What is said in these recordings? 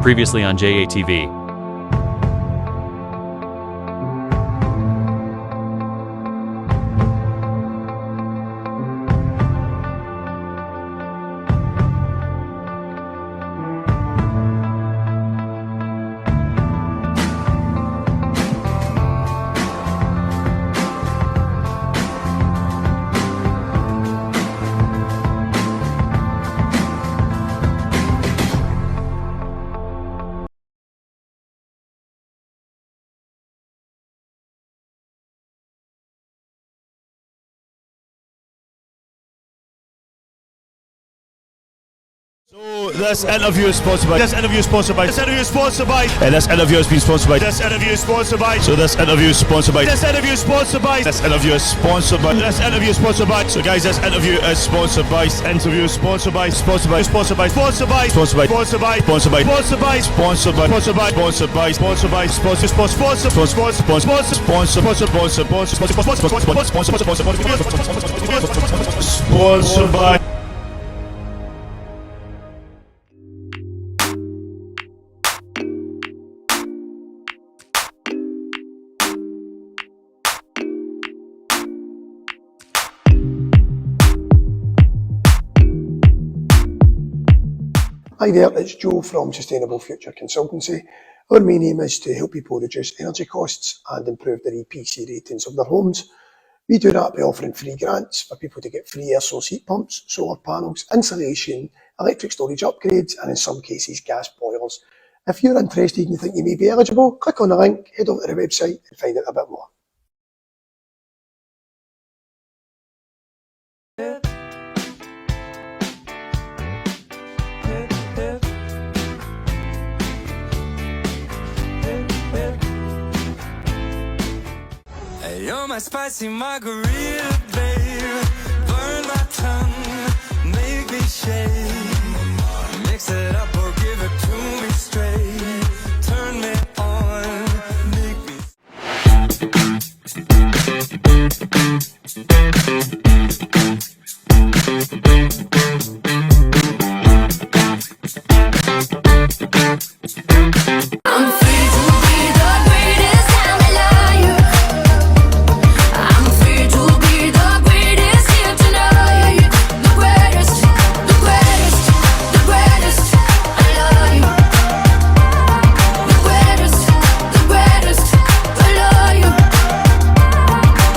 Previously on JATV. So this interview is sponsored by. This interview is sponsored by. This interview is sponsored by. And this interview has been sponsored by. This interview is sponsored by. So this interview is sponsored by. This interview is sponsored by. This interview is sponsored by. This interview is sponsored by. So guys, this interview is sponsored by. This interview is sponsored by. Sponsored by. Sponsored by. Sponsored by. Sponsored by. Sponsored by. Sponsored by. Sponsored by. Sponsored by. Sponsored by. Sponsored by. Sponsored by. Sponsor. Sponsor. Sponsor. Sponsor. Sponsor. Sponsor. Sponsor. Sponsored by. Hi there, it's Joe from Sustainable Future Consultancy. Our main aim is to help people reduce energy costs and improve their EPC ratings of their homes. We do that by offering free grants for people to get free air source heat pumps, solar panels, insulation, electric storage upgrades, and in some cases gas boilers. If you're interested and you think you may be eligible, click on the link, head over to the website and find out a bit more. You're my spicy margarita, babe. Burn my tongue, make me shake. Mix it up or give it to me straight. Turn me on, make me. I'm free to be the greatest, I'm a liar. I'm free to be the greatest here tonight. The greatest, the greatest, the greatest, I love you. The greatest, I love you.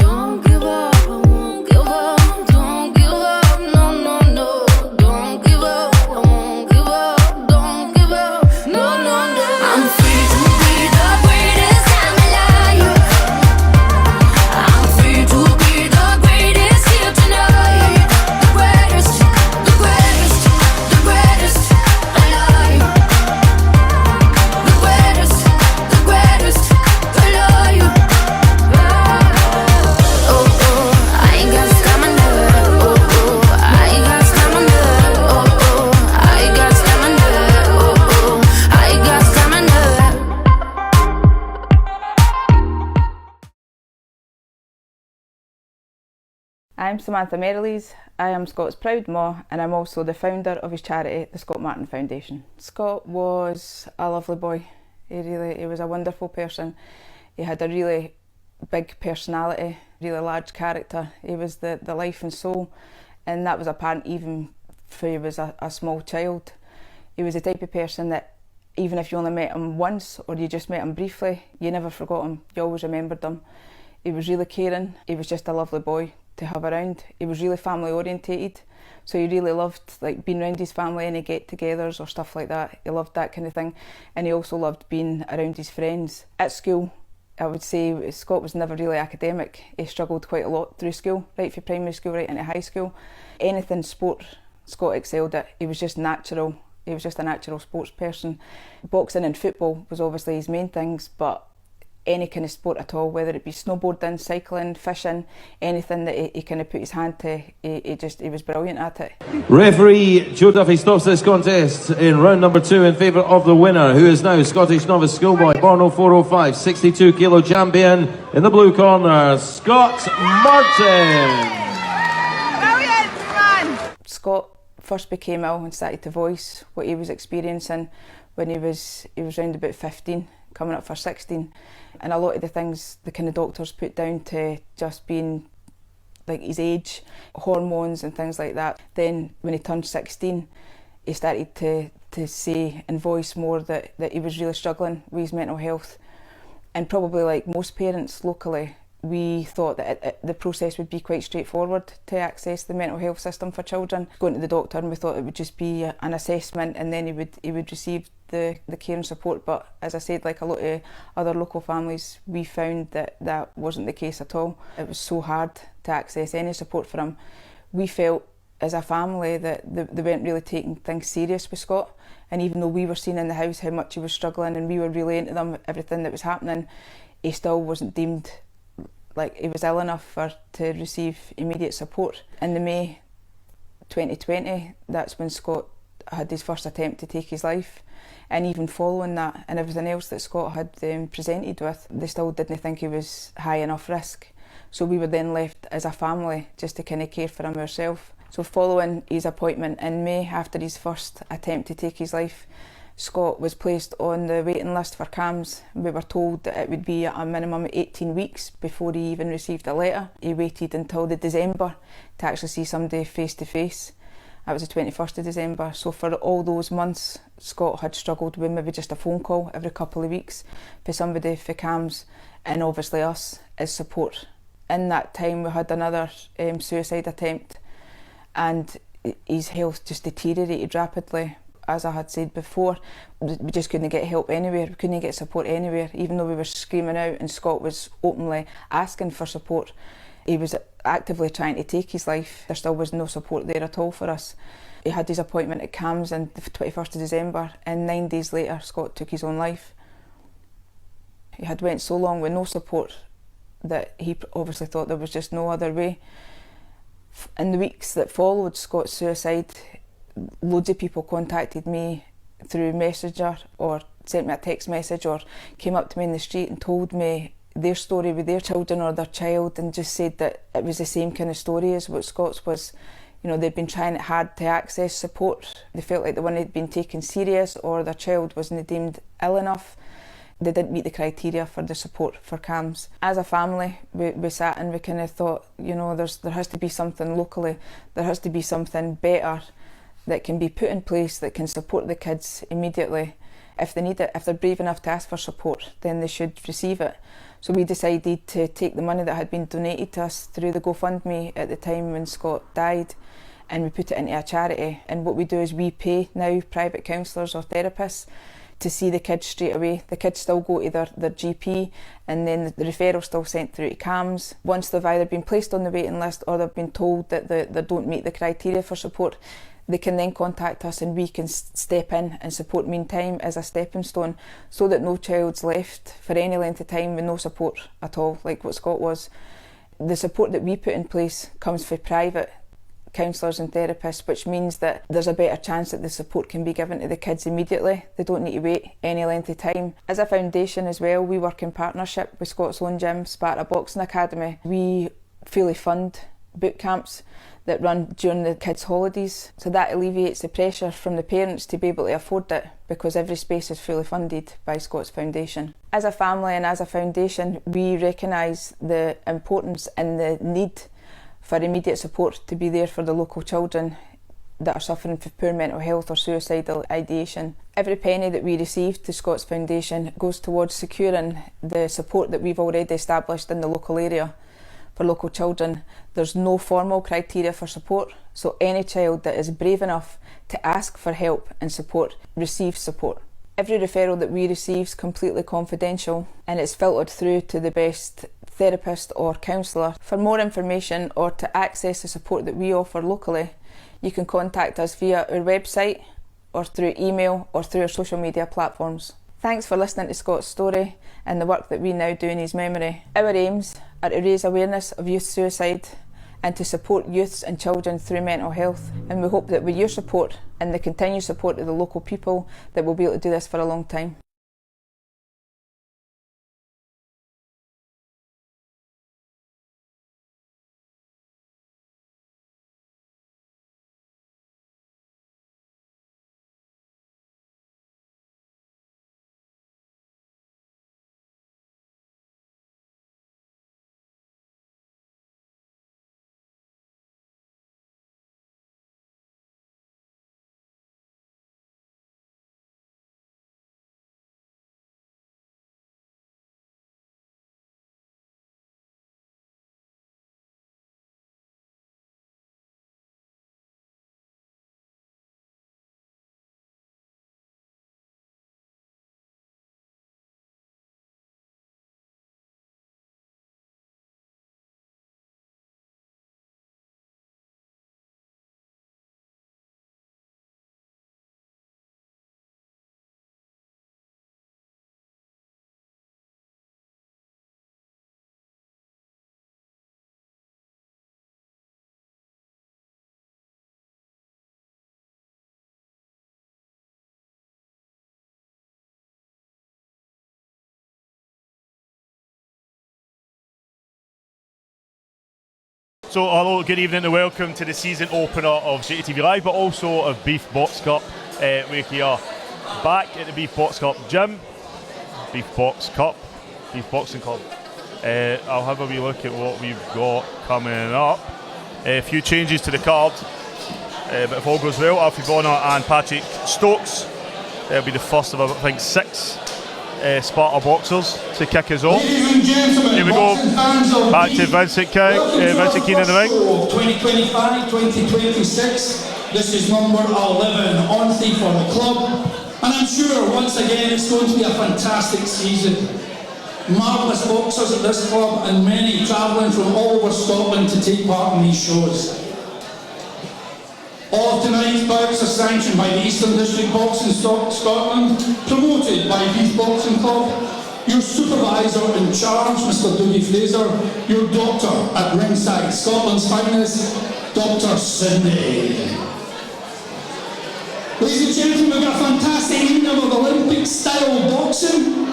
Don't give up, I won't give up. Don't give up, no, no, no. Don't give up, I won't give up. Don't give up, no, no, no. I'm free to be the greatest, I'm a liar. I'm free to be the greatest here tonight. The greatest, the greatest, the greatest, I love you. The greatest, I love you. Oh, oh, I ain't got stamina. Oh, oh, I ain't got stamina. Oh, oh, I got stamina. Oh, oh, I got stamina. I'm Samantha Merrilees. I am Scott's proud ma, and I'm also the founder of his charity, the Scott Martin Foundation. Scott was a lovely boy. He was a wonderful person. He had a really big personality, really large character. He was the life and soul, and that was apparent even when he was a small child. He was the type of person that even if you only met him once or you just met him briefly, you never forgot him, you always remembered him. He was really caring. He was just a lovely boy to have around. He was really family orientated, so he really loved like being around his family, any get-togethers or stuff like that. He loved that kind of thing, and he also loved being around his friends. At school, I would say Scott was never really academic. He struggled quite a lot through school, right from primary school right into high school. Anything sport, Scott excelled at. He was just natural. He was just a natural sports person. Boxing and football was obviously his main things, but any kind of sport at all, whether it be snowboarding, cycling, fishing, anything that he kind of put his hand to, he was brilliant at it. Referee Joe Duffy stops this contest in round number 2 in favour of the winner, who is now Scottish novice schoolboy, born 0405, 62 kilo champion in the blue corner, Scott Martin. Brilliant, man! Scott first became ill and started to voice what he was experiencing when he was around about 15, coming up for 16, and a lot of the things the kind of doctors put down to just being like his age, hormones and things like that. Then when he turned 16, he started to say and voice more that he was really struggling with his mental health. And probably like most parents locally, we thought that the process would be quite straightforward to access the mental health system for children. Going to the doctor, and we thought it would just be an assessment and then he would receive the care and support. But as I said, like a lot of other local families, we found that wasn't the case at all. It was so hard to access any support for him. We felt as a family that they weren't really taking things serious with Scott, and even though we were seeing in the house how much he was struggling and we were relaying to them everything that was happening, he still wasn't deemed like he was ill enough to receive immediate support. In the May 2020, that's when Scott had his first attempt to take his life, and even following that and everything else that Scott had presented with, they still didn't think he was high enough risk. So we were then left as a family just to kind of care for him ourselves. So following his appointment in May, after his first attempt to take his life, Scott was placed on the waiting list for CAMHS. We were told that it would be a minimum of 18 weeks before he even received a letter. He waited until the December to actually see somebody face to face. That was the 21st of December. So for all those months, Scott had struggled with maybe just a phone call every couple of weeks for somebody for CAMHS, and obviously us as support. In that time, we had another suicide attempt, and his health just deteriorated rapidly. As I had said before, we just couldn't get help anywhere, we couldn't get support anywhere. Even though we were screaming out and Scott was openly asking for support, he was actively trying to take his life. There still was no support there at all for us. He had his appointment at CAMHS on the 21st of December, and 9 days later Scott took his own life. He had went so long with no support that he obviously thought there was just no other way. In the weeks that followed Scott's suicide, loads of people contacted me through Messenger or sent me a text message or came up to me in the street and told me their story with their children or their child, and just said that it was the same kind of story as what Scott's was. You know, they'd been trying hard to access support. They felt like they weren't being taken serious, or their child wasn't deemed ill enough. They didn't meet the criteria for the support for CAMHS. As a family, we sat and we kind of thought, you know, there has to be something locally, there has to be something better that can be put in place that can support the kids immediately. If they need it, if they're brave enough to ask for support, then they should receive it. So we decided to take the money that had been donated to us through the GoFundMe at the time when Scott died, and we put it into a charity. And what we do is we pay now private counsellors or therapists to see the kids straight away. The kids still go to their GP, and then the referral's still sent through to CAMHS. Once they've either been placed on the waiting list or they've been told that they don't meet the criteria for support, they can then contact us and we can step in and support meantime as a stepping stone, so that no child's left for any length of time with no support at all, like what Scott was. The support that we put in place comes for private counsellors and therapists, which means that there's a better chance that the support can be given to the kids immediately. They don't need to wait any length of time. As a foundation as well, we work in partnership with Scott's own gym, Sparta Boxing Academy. We fully fund boot camps that run during the kids' holidays, so that alleviates the pressure from the parents to be able to afford it, because every space is fully funded by Scott's Foundation. As a family and as a foundation, we recognise the importance and the need for immediate support to be there for the local children that are suffering from poor mental health or suicidal ideation. Every penny that we receive to Scott's Foundation goes towards securing the support that we've already established in the local area for local children. There's no formal criteria for support, so any child that is brave enough to ask for help and support receives support. Every referral that we receive is completely confidential, and it's filtered through to the best therapist or counsellor. For more information or to access the support that we offer locally, you can contact us via our website or through email or through our social media platforms. Thanks for listening to Scott's story and the work that we now do in his memory. Our aims are to raise awareness of youth suicide and to support youths and children through mental health, and we hope that with your support and the continued support of the local people that we'll be able to do this for a long time. So hello, good evening and welcome to the season opener of JATV Live, but also of Beath Box Cup. We're here back at the Beath Box Cup gym, Beath Boxing Club. I'll have a wee look at what we've got coming up. A few changes to the card, but if all goes well, Alfie Bonner and Patrick Stokes. They'll be the first of, I think, 6 Sparta boxers to kick us off. Here we go, back to Vincent Keane in the ring. 2025-2026, this is number 11, on theme for the club, and I'm sure once again it's going to be a fantastic season. Marvellous boxers at this club and many travelling from all over Scotland to take part in these shows. All of tonight's bouts are sanctioned by the Eastern District Boxing Scotland, promoted by Beath Boxing Club. Your supervisor in charge, Mr. Dougie Fraser, your doctor at ringside, Scotland's finest, Dr. Sydney. Ladies and gentlemen, we've got a fantastic evening of Olympic-style boxing.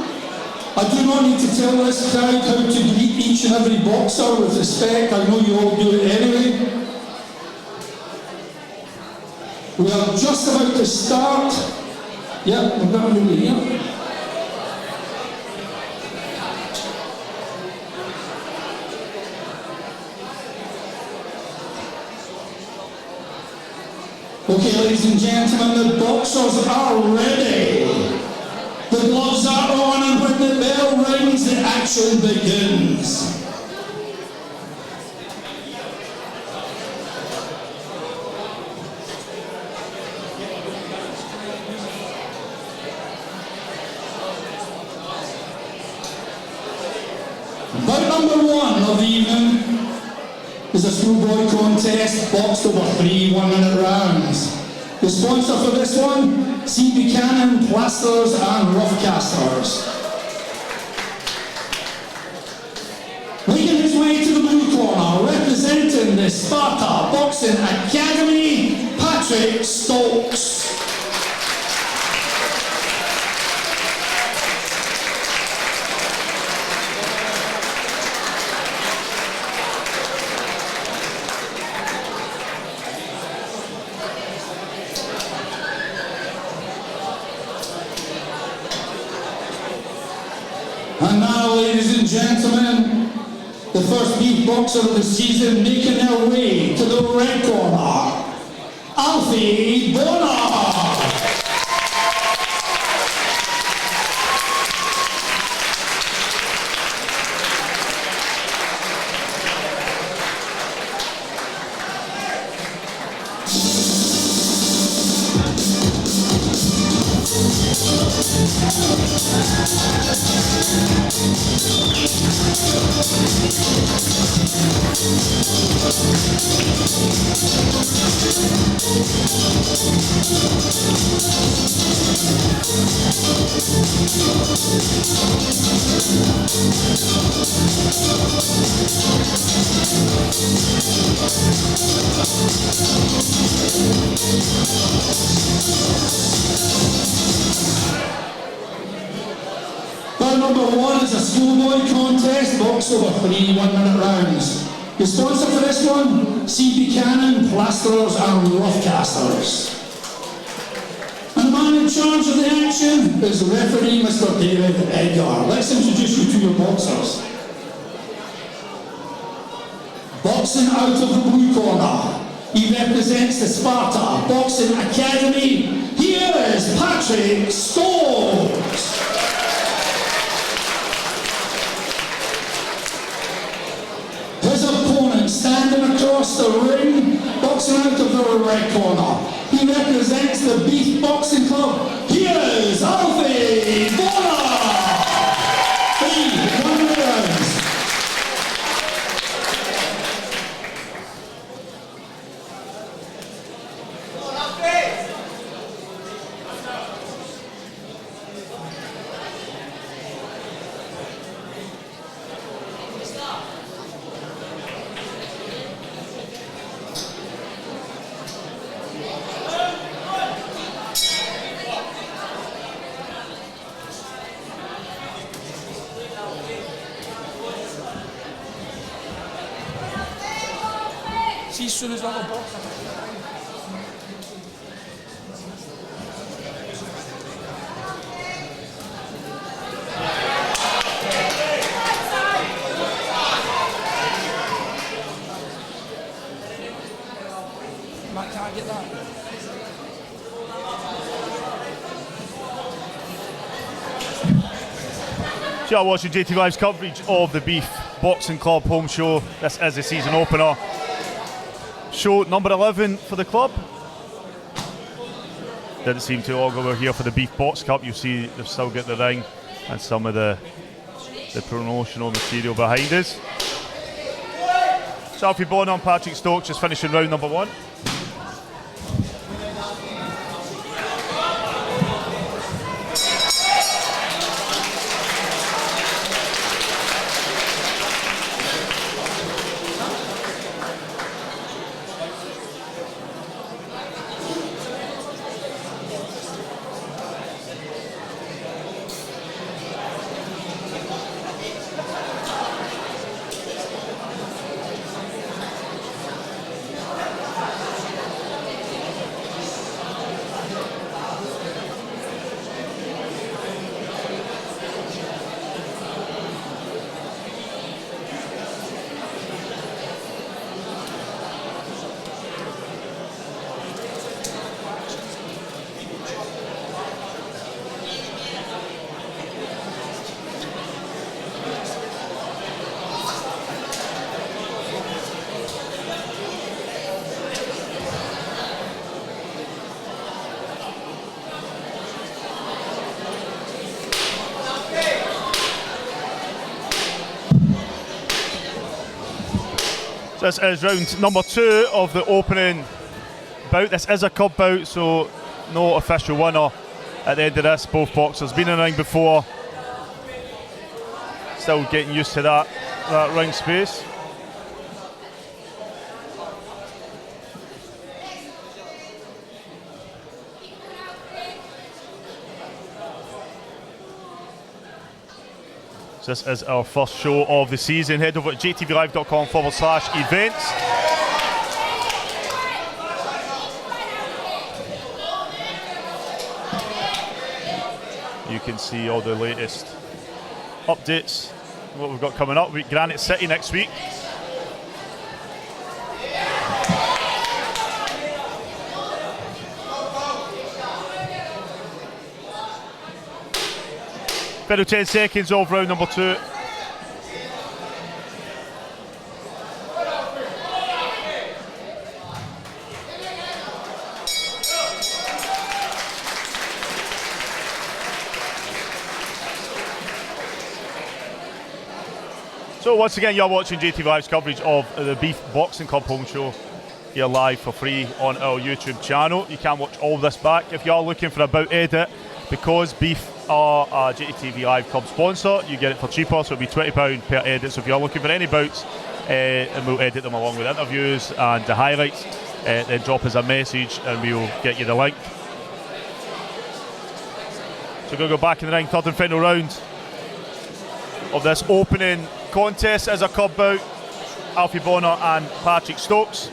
I do not need to tell this crowd how to greet each and every boxer with respect. I know you all do it anyway. We are just about to start. Yeah, we've got everybody here. Okay, ladies and gentlemen, the boxers are ready. The gloves are on, and when the bell rings, the action begins. Bout number 1 of the evening is a schoolboy contest boxed over 3 1-minute rounds. The sponsor for this one, C. Buchanan, Plasters and Roughcasters. Making his way to the blue corner, representing the Sparta Boxing Academy, Patrick Stokes. And now, ladies and gentlemen, the first Beath boxer of the season making their way to the red corner, Alfie Bonner. Bout number 1 is a schoolboy contest boxed over 3 1-minute rounds. The sponsor for this one, C. Buchanan, Plasters and Roughcasters. And the man in charge of the action is referee Mr. David Edgar. Let's introduce you to your boxers. Boxing out of the blue corner, he represents the Sparta Boxing Academy. Here is Patrick Stokes. His opponent standing across the ring, boxing out of the red corner. He represents the Beath Boxing Club. Here is Alfie Bonner. 3 1-minute rounds. as soon as the other box. Matt can't get that. So you're watching JATV Live's coverage of the Beath Boxing Club home show. This is the season opener. Show number 11 for the club. Didn't seem to all go over here for the Beath Box Cup. You see they've still got the ring and some of the promotional material behind us. So Alfie Bonner and Patrick Stokes just finishing round number 1. So this is round number 2 of the opening bout. This is a cup bout, so no official winner at the end of this. Both boxers been in the ring before. Still getting used to that ring space. This is our first show of the season. Head over to jtvlive.com/events. You can see all the latest updates, what we've got coming up. We've got Granite City next week. Final 10 seconds of round number 2. So once again, you're watching JATV Live's coverage of the Beath Boxing Club home show here live for free on our YouTube channel. You can watch all this back. If you are looking for a bout edit, because Beath are a JATV Live Club sponsor, you get it for cheaper, so it'll be £20 per edit. So if you're looking for any bouts, and we'll edit them along with interviews and the highlights, then drop us a message and we'll get you the link. So we're going to go back in the ring, third and final round of this opening contest as a cup bout. Alfie Bonner and Patrick Stokes.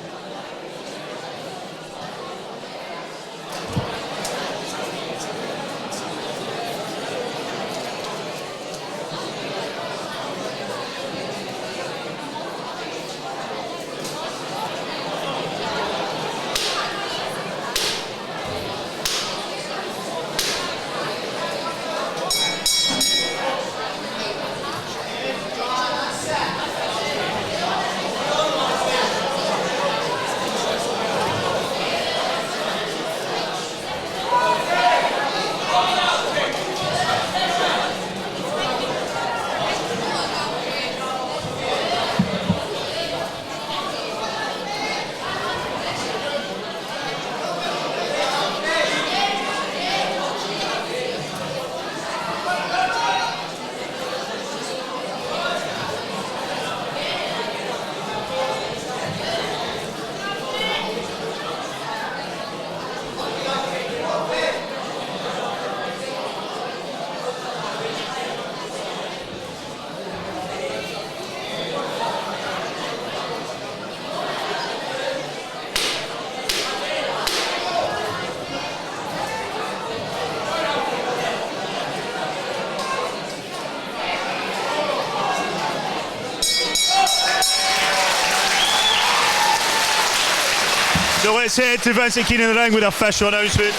So let's head to Vincent Keane in the ring with official announcement.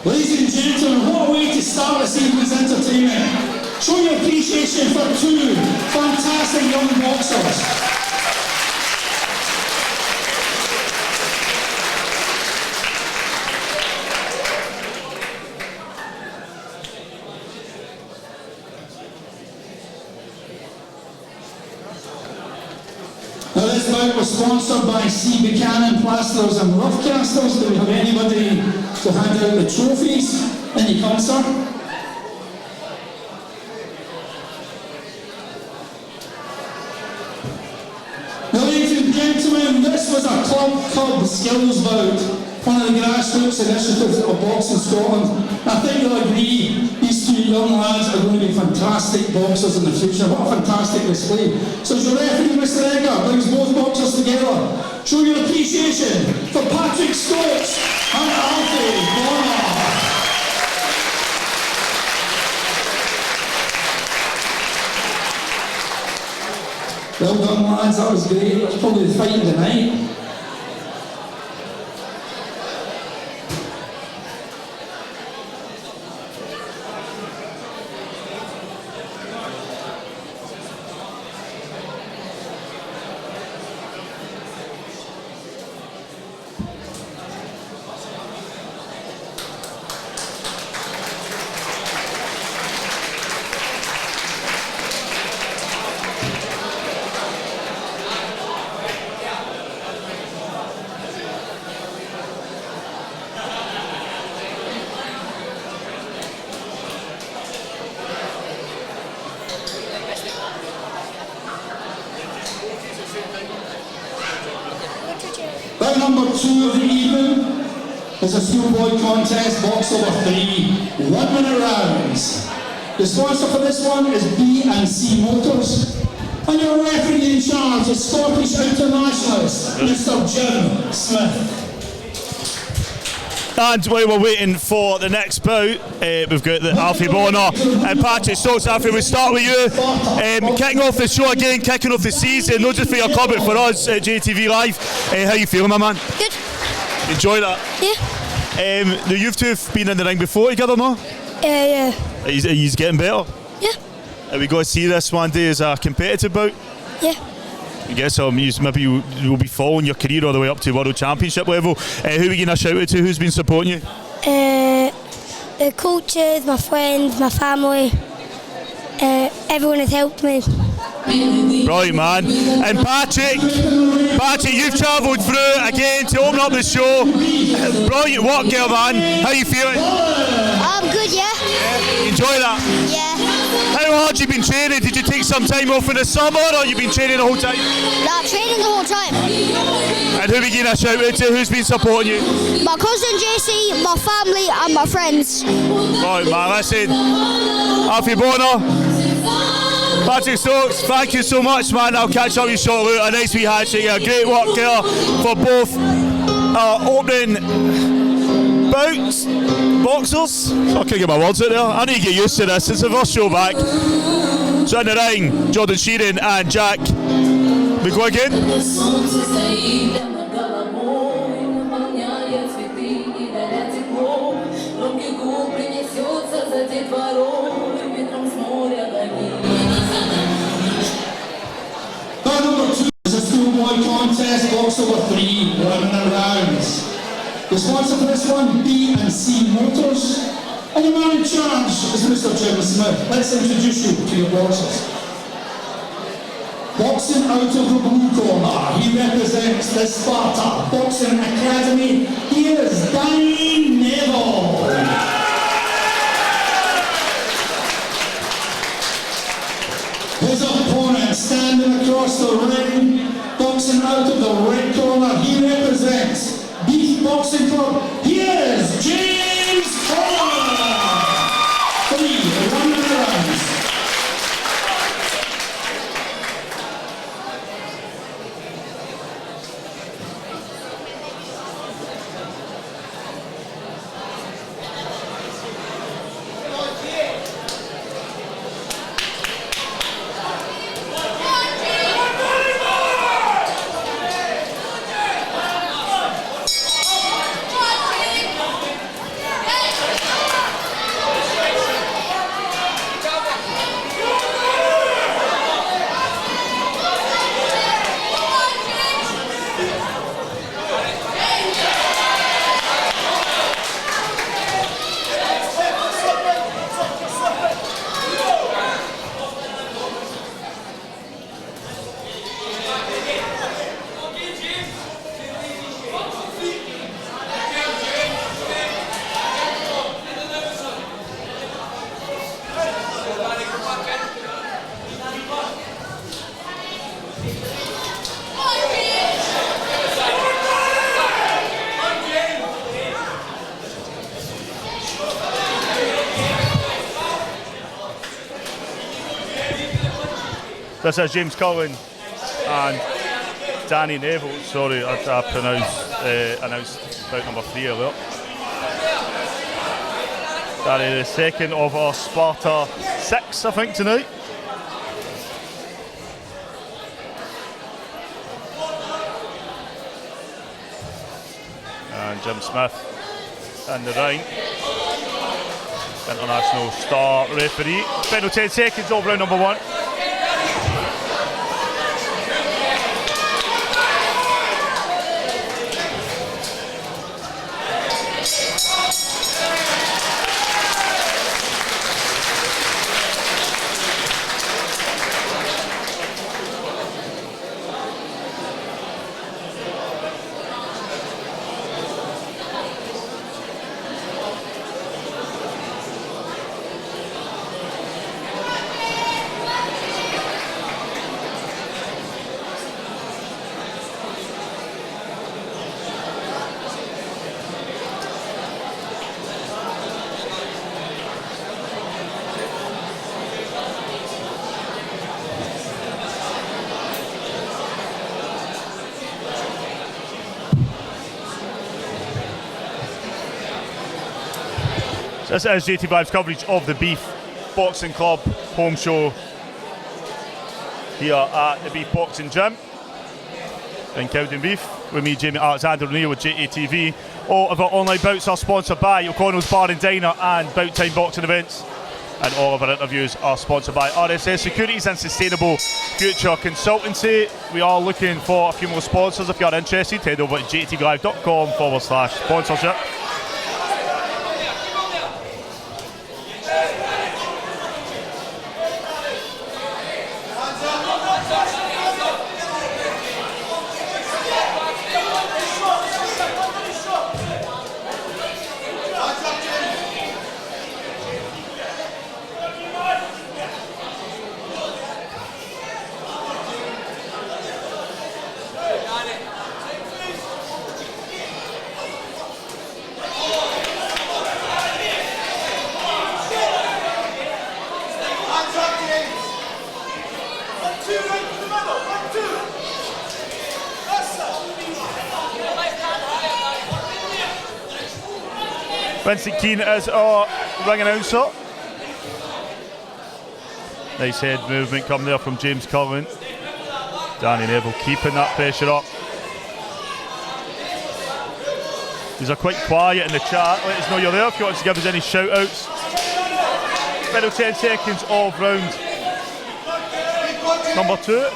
Ladies and gentlemen, what a way to start this evening's entertainment. Show your appreciation for two fantastic young boxers. Now this bout was sponsored by C. Buchanan Plasters and Rough Casters. Do we have anybody to hand out the trophies? Any come, sir? Now, ladies and gentlemen, this was a club cub skills bout, one of the grassroots initiatives of Boxing Scotland. I think you'll agree these two young lads are going to be fantastic boxers in the future. What a fantastic display. So as your referee, Mr. Edgar, brings both boxers together, show your appreciation for Patrick Stokes and Alfie Bonner. Well done, lads, that was great. That's probably the fight of the night. Bout number 2 of the evening is a schoolboy contest, box over 3, 1 minute rounds. The sponsor for this one is B&C Motors. And your referee in charge is Scottish internationalist, Mr. Jim Smith. And while we're waiting for the next bout, we've got the Alfie Bonner and Patrick Stokes. Alfie, we'll start with you. Kicking off the show again, kicking off the season, not just for your club but for us at JATV Live. How you feeling, my man? Good. Enjoy that? Yeah. The you've two have been in the ring before together, no? Yeah. He's getting better. Yeah. Are we going to see this one day as a competitive bout? Yeah. I guess maybe you will be following your career all the way up to World Championship level. Who are you going to shout out to? Who's been supporting you? The coaches, my friends, my family, everyone has helped me. Brilliant, man. And Patrick, you've travelled through again to open up the show. Brilliant work, girl, man. How are you feeling? I'm good, yeah. Enjoy that? Yeah. How hard you been training? Did you take some time off in the summer or you been training the whole time? Nah, training the whole time. And who are you going to shout out to? Who's been supporting you? My cousin JC, my family and my friends. Right, man, listen. Alfie Bonner, Patrick Stokes, thank you so much, man. I'll catch up with you shortly. A nice wee handshake. Great work here for both opening bouts, boxers. I can't get my words out there. I need to get used to this. It's the first show back. So in the ring, Jordan Sheeran and Jack. We go again. Number 2 is a schoolboy contest, box over 3, 1 minute rounds. The sponsor for this one, B&C Motors. And the man in charge is Mr. Jim Smith. Let's introduce you to your boxers. Boxing out of the blue corner, he represents the Sparta Boxing Academy. He is Danny Neville. His opponent standing across the ring, boxing out of the red corner, he represents Beath Boxing Club. He is James Keane. 3 1 minute rounds. This is James Cullen and Danny Neville. Sorry, I announced bout number 3 earlier. Danny, the second of our Sparta 6, I think, tonight. And Jim Smith in the ring. International star referee. Final 10 seconds of round number 1. This is JATV Live's coverage of the Beath Boxing Club home show here at the Beath Boxing Gym in Cowdenbeath with me, Jamie Alexander O'Neill with JATV. All of our online bouts are sponsored by O'Connell's Bar and Diner and Bout Time Boxing Events, and all of our interviews are sponsored by RSS Securities and Sustainable Future Consultancy. We are looking for a few more sponsors. If you are interested, head over to jatvlive.com/sponsorship. Vincent Keane is our ring announcer. Nice head movement coming there from James Cullen. Danny Neville keeping that pressure up. These are quite quiet in the chat. Let us know you're there if you want to give us any shout outs. Final 10 seconds of round number 2.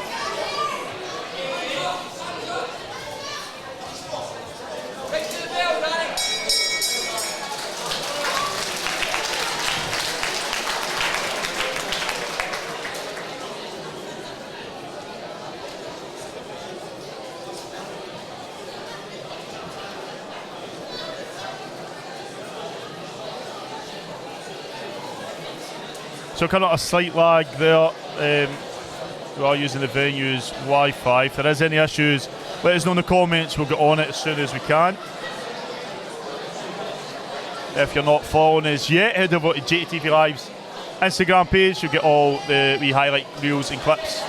So kind of a slight lag there. We are using the venue's Wi-Fi. If there is any issues, let us know in the comments. We'll get on it as soon as we can. If you're not following us yet, head over to JATV Live's Instagram page. You'll get all the wee highlight reels and clips.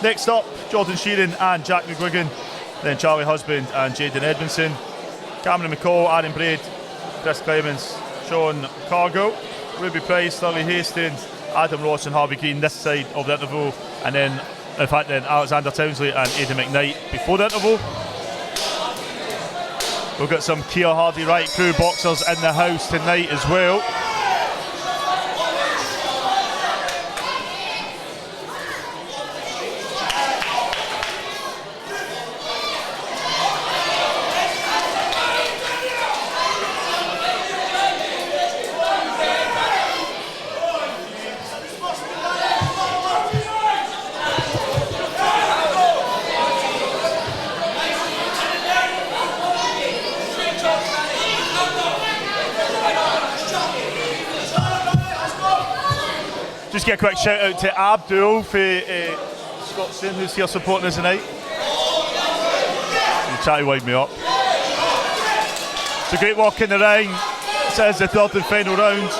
Next up, Jordan Sheeran and Jack McGuigan. Then Charlie Husband and Jaden Edmondson. Cameron McCall, Aaron Braid, Chris Clemens, Sean Cargill, Ruby Price, Lily Hastings, Adam Ross and Harvey Green this side of the interval, and then Alexander Townsley and Aidan McKnight before the interval. We've got some Keir Hardy Right Crew boxers in the house tonight as well. Just get a quick shout out to Abdul for Scotstoun, who's here supporting us tonight. You try to wind me up. It's a great walk in the ring. This is the third and final round.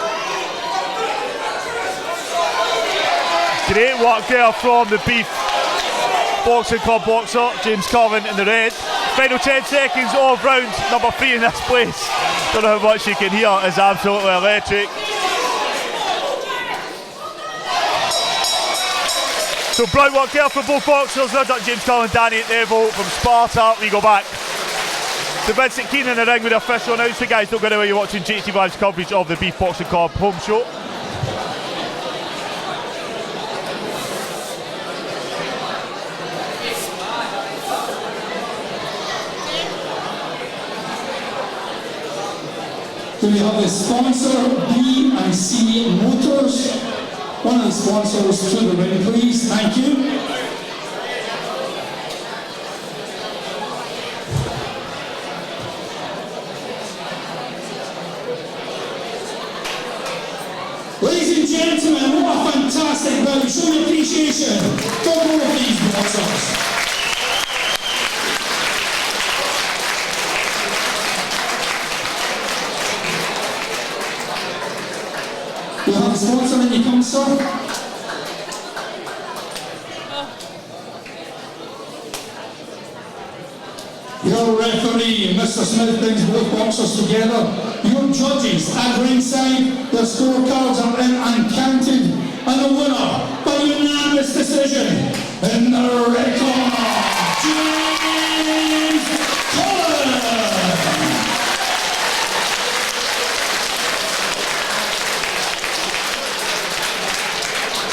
Great work there from the Beath Boxing Club boxer, James Cullen in the red. Final 10 seconds of round number 3 in this place. Don't know how much you can hear, it's absolutely electric. So bright work there for both boxers. Well done, James Cullen, Danny Neville from Sparta. We go back to Vincent Keane in the ring with the official announcement. Guys, don't go anywhere, you're watching JATV Live's coverage of the Beath Boxing Club home show. Then we have the sponsor, B&C Motors. One of the sponsors to the ring, please. Thank you. Ladies and gentlemen, what a fantastic bout. Show your appreciation for both of these boxers. You have a sponsor when you come, sir. Your referee, Mr. Smith, brings both boxers together. Your judges at ringside, their scorecards are in and counted. And the winner, by unanimous decision, in the red corner, James Cullen.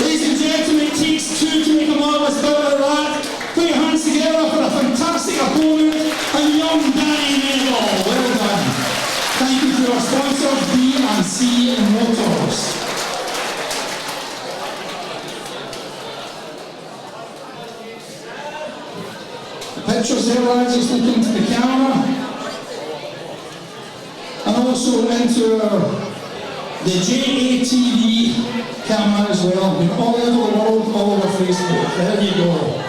Ladies and gentlemen, it takes two to make a marvellous bout of that. Put your hands together for a fantastic opponent, and young Danny Neville. Well done. Thank you to our sponsor, B&C Motors. The pictures there, lads, just look into the camera. And also into the JATV camera as well. Been all over the world, all over Facebook. There you go.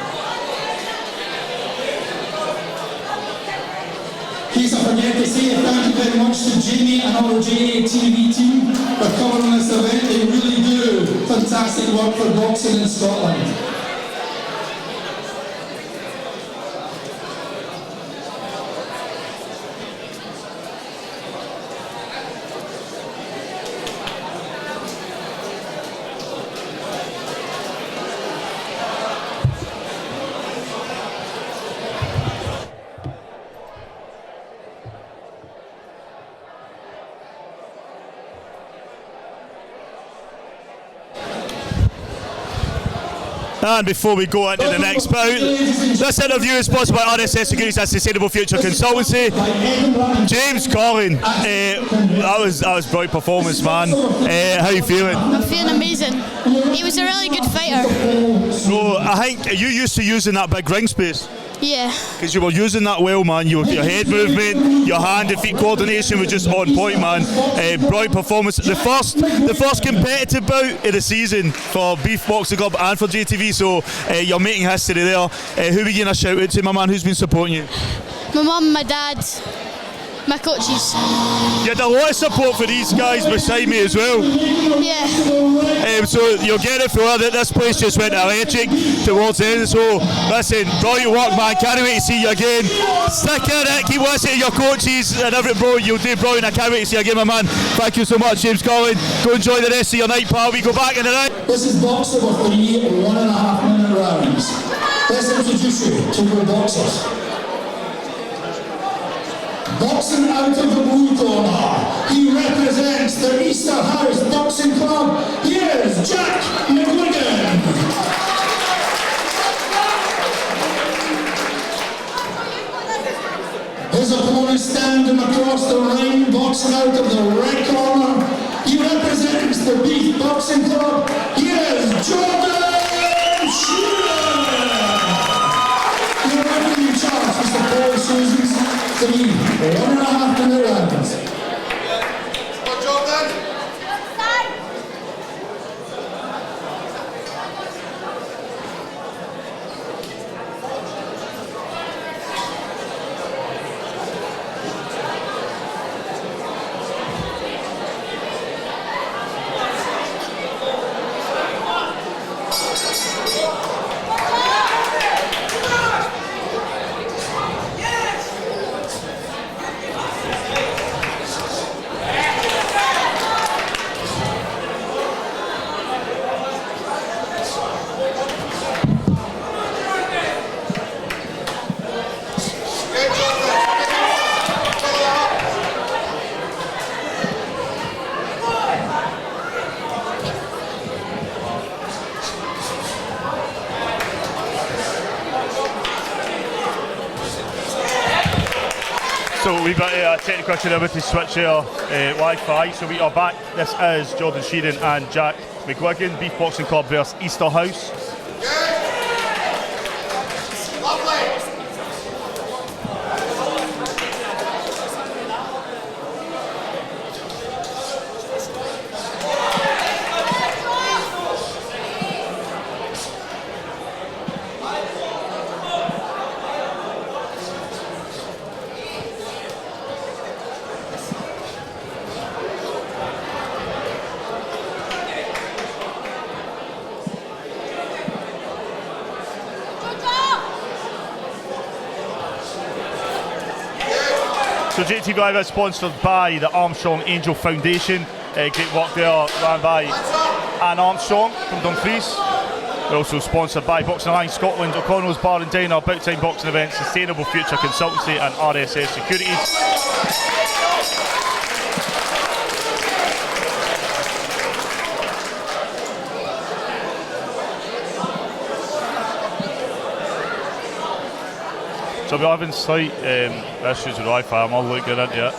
In case I forget to say, thank you very much to Jamie and all the JATV team for covering this event. They really do fantastic work for boxing in Scotland. And before we go into the next bout, this interview is sponsored by RSS Securities and Sustainable Future Consultancy. James Cullen, that was brilliant performance, man. How you feeling? I'm feeling amazing. He was a really good fighter. So I think, are you used to using that big ring space? Yeah. Because you were using that well, man. Your head movement, your hand and feet coordination was just on point, man. Brilliant performance. The first competitive bout of the season for Beath Boxing Club and for JATV, so you're making history there. Who are you going to shout out to, my man? Who's been supporting you? My mum, my dad, my coaches. You had a lot of support for these guys beside me as well. Yeah. So you'll get it for that. This place just went electric towards the end. So listen, brilliant work, man. Can't wait to see you again. Stick in it, keep listening to your coaches and everything, bro. You'll do brilliant. I can't wait to see you again, my man. Thank you so much, James Cullen. Go enjoy the rest of your night, pal. We go back in the night. This is boxing with 3 1.5 minute rounds. Let's introduce you to your boxers. Boxing out of the blue corner, he represents the Easter House Boxing Club. Here's Jack McGuigan. His opponent standing across the ring, boxing out of the red corner. He represents the Beath Boxing Club. Here's Jordan Sheeran. Your referee in charge, Mr. Paul Susans. 3 1.5 minute rounds. Good job, then. So we've got a technical issue there with the switch here, Wi-Fi. So we are back. This is Jordan Sheeran and Jack McGuigan, Beath Boxing Club versus Easter House. So JATV Live is sponsored by the Armstrong Angel Foundation. Great work there, ran by Anne Armstrong from Dumfries. We're also sponsored by Boxing Alliance Scotland, O'Connell's Bar and Diner, About Time Boxing Events, Sustainable Future Consultancy and RSS Securities. So we're having slight issues with Wi-Fi. I'm all looking into it.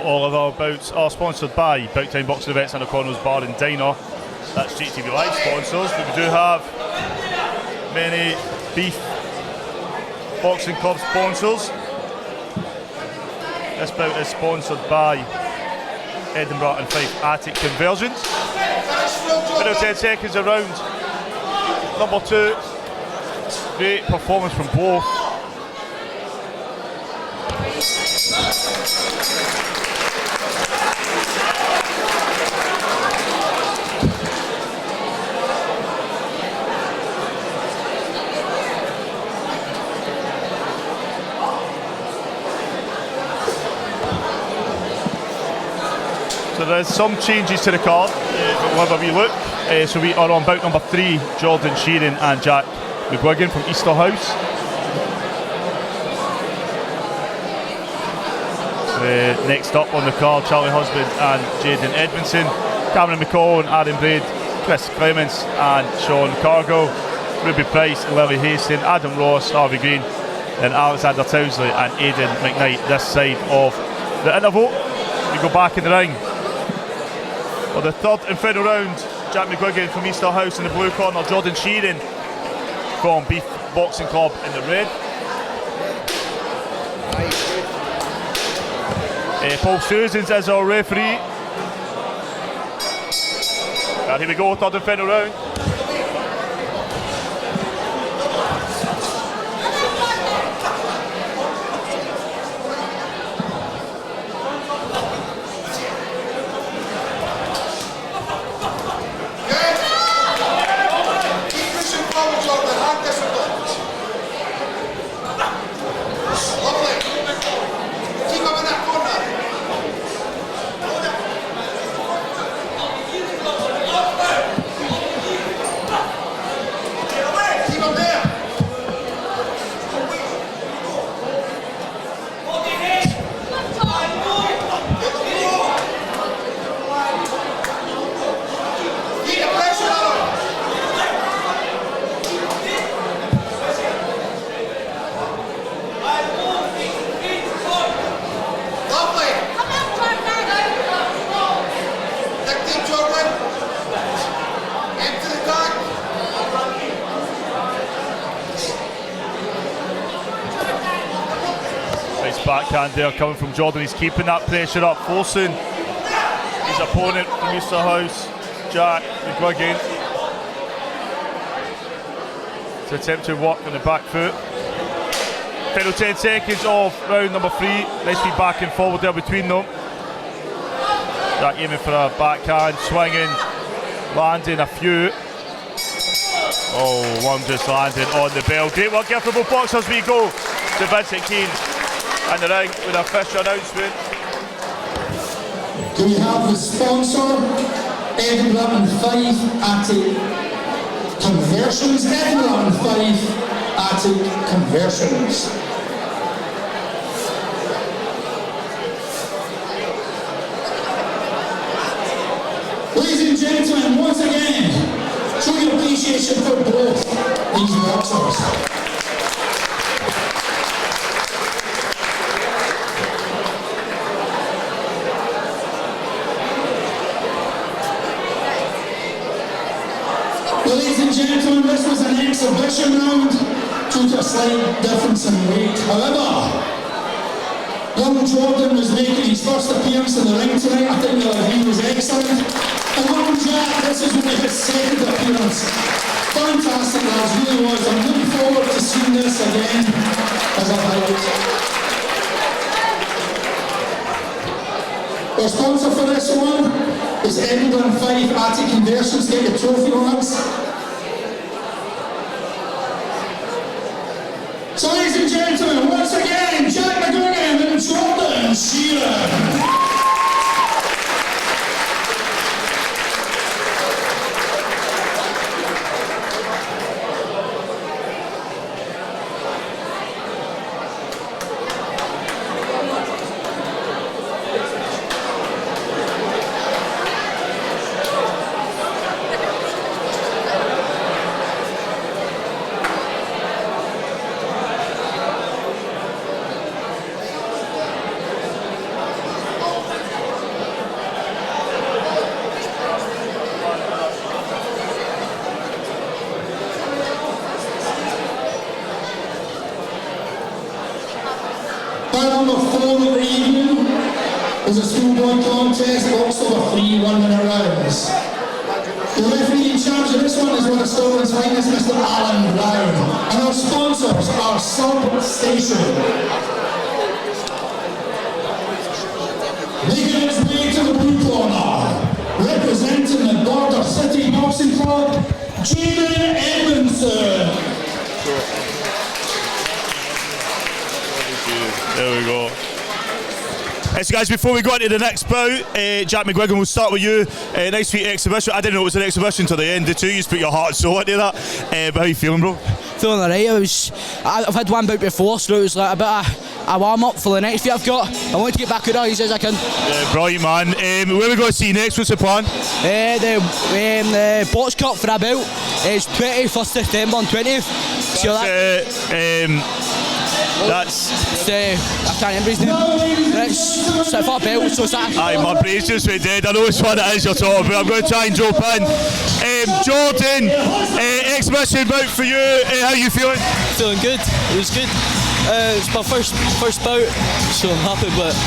All of our bouts are sponsored by About Time Boxing Events and O'Connell's Bar and Diner. That's JATV Live sponsors, but we do have many Beath Boxing Club sponsors. This bout is sponsored by Edinburgh and Fife Attic Conversions. Middle 10 seconds around number 2. Great performance from both. So there's some changes to the card, we'll have a wee look. So we are on bout number 3, Jordan Sheeran and Jack McGuigan from Easter House. Next up on the card, Charlie Husband and Jaden Edmondson, Cameron McCall and Aaron Braid, Chris Clements and Sean Cargill, Ruby Price, Lily Haston, Adam Ross, Harvey Green, and Alexander Townsley and Aidan McKnight this side of the interval. We go back in the ring for the third and final round. Jack McGuigan from Easter House in the blue corner, Jordan Sheeran from Beath Boxing Club in the red. Paul Susans is our referee. And here we go, third and final round. backhand there coming from Jordan. He's keeping that pressure up, forcing his opponent from Easterhouse, Jack McGuigan, to attempt to work on the back foot. Final 10 seconds of round number 3. Nice be back and forward there between them. Jack aiming for a backhand, swinging, landing a few. Oh, one just landed on the bell. Great work here for both boxers. We go to Vincent Keane and the ring with a official announcement. Do we have the sponsor, Edinburgh and Fife Attic Conversions? Edinburgh and Fife Attic Conversions. Ladies and gentlemen, once again, show your appreciation for both these boxers. Ladies and gentlemen, this was an exhibition round due to a slight difference in weight. However, young Jordan was making his first appearance in the ring tonight. I think he was excellent. And young Jack, this is only his second appearance. Fantastic, lads, really was. I'm looking forward to seeing this again as a highlight. Our sponsor for this one is Edinburgh and Fife Attic Conversions. Get your trophy, lads. So, ladies and gentlemen, once again, Jack McGuigan and Jordan Sheeran. Number 4 of the evening is a schoolboy contest, boxed over 3 1-minute rounds. The referee in charge of this one is one of Scotland's finest, Mr. Alan Brown. And our sponsors are Substation. Making his way to the blue corner, representing the Border City Boxing Club, Jaden Edmondson. There we go. So guys, before we go into the next bout, Jack McGuigan, we'll start with you. Nice sweet exhibition. I didn't know it was an exhibition to the end. The two you put your heart and soul into that. But how are you feeling, bro? Feeling alright. I've had one bout before, so it was like a bit of a warm up for the next fight I've got. I want to get back out there as soon as I can. Yeah, brilliant, man. Where are we going to see next? What's the plan? The Box Cup for a belt. It's 21st September and 20th. So that's I can't remember his name. It's for a belt, so it's that. Aye, my brain's just went dead. I know which one it is you're talking about. I'm going to try and drop in. Jordan, exhibition bout for you. How are you feeling? Feeling good. It was good. It's my first bout, so I'm happy. But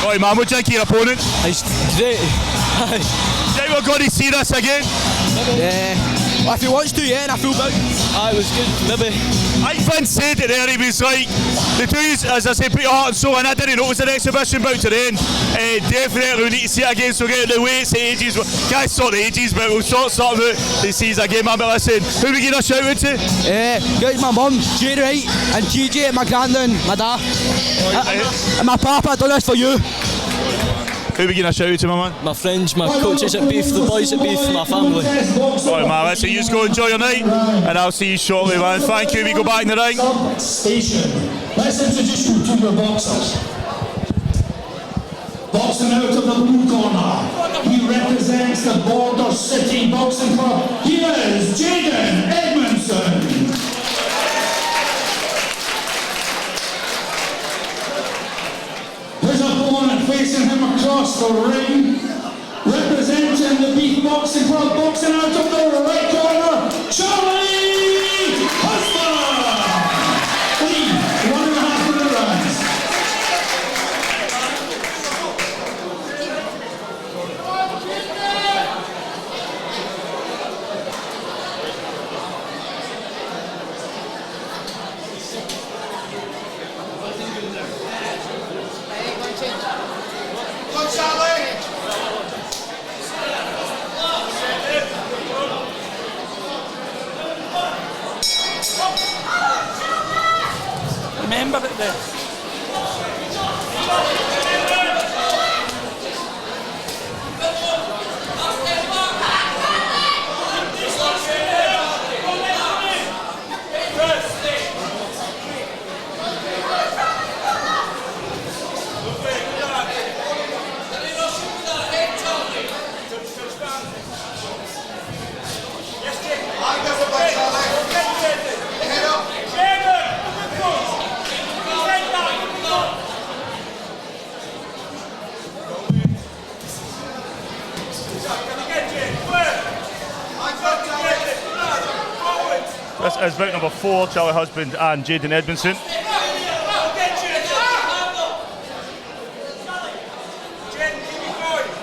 right, man, what do you think of your opponent? It's great. Do you think we're going to see this again? Yeah. Well, if he wants to, yeah, and I feel bout. It was good. Maybe. I Vince said it there, he was like, the two, as I said, put your heart and soul, and I didn't know it was an exhibition bout to the end. Definitely we need to see it again, so we'll get the weights, the ages, can't sort the ages, but we'll sort something out to see us again, man. But listen, who are we getting a shout out to? Guys, my mum, Jay Wright, and TJ, my granddad, my dad, and my papa. I done this for you. Who are we getting a shout out to, my man? My friends, my coaches at Beath, the boys at Beath, my family. Alright, man, listen, you just go enjoy your night, and I'll see you shortly, man. Thank you, we go back in the ring. Station. Let's introduce you to your boxers. Boxing out of the blue corner, he represents the Border City Boxing Club. He is Jaden Edmondson. His opponent facing him across the ring, representing the Beath Boxing Club, boxing out of the right corner, Charlie Husband. 1.5 minute rounds. remember it then. This is bout number 4, Charlie Husband and Jaden Edmondson.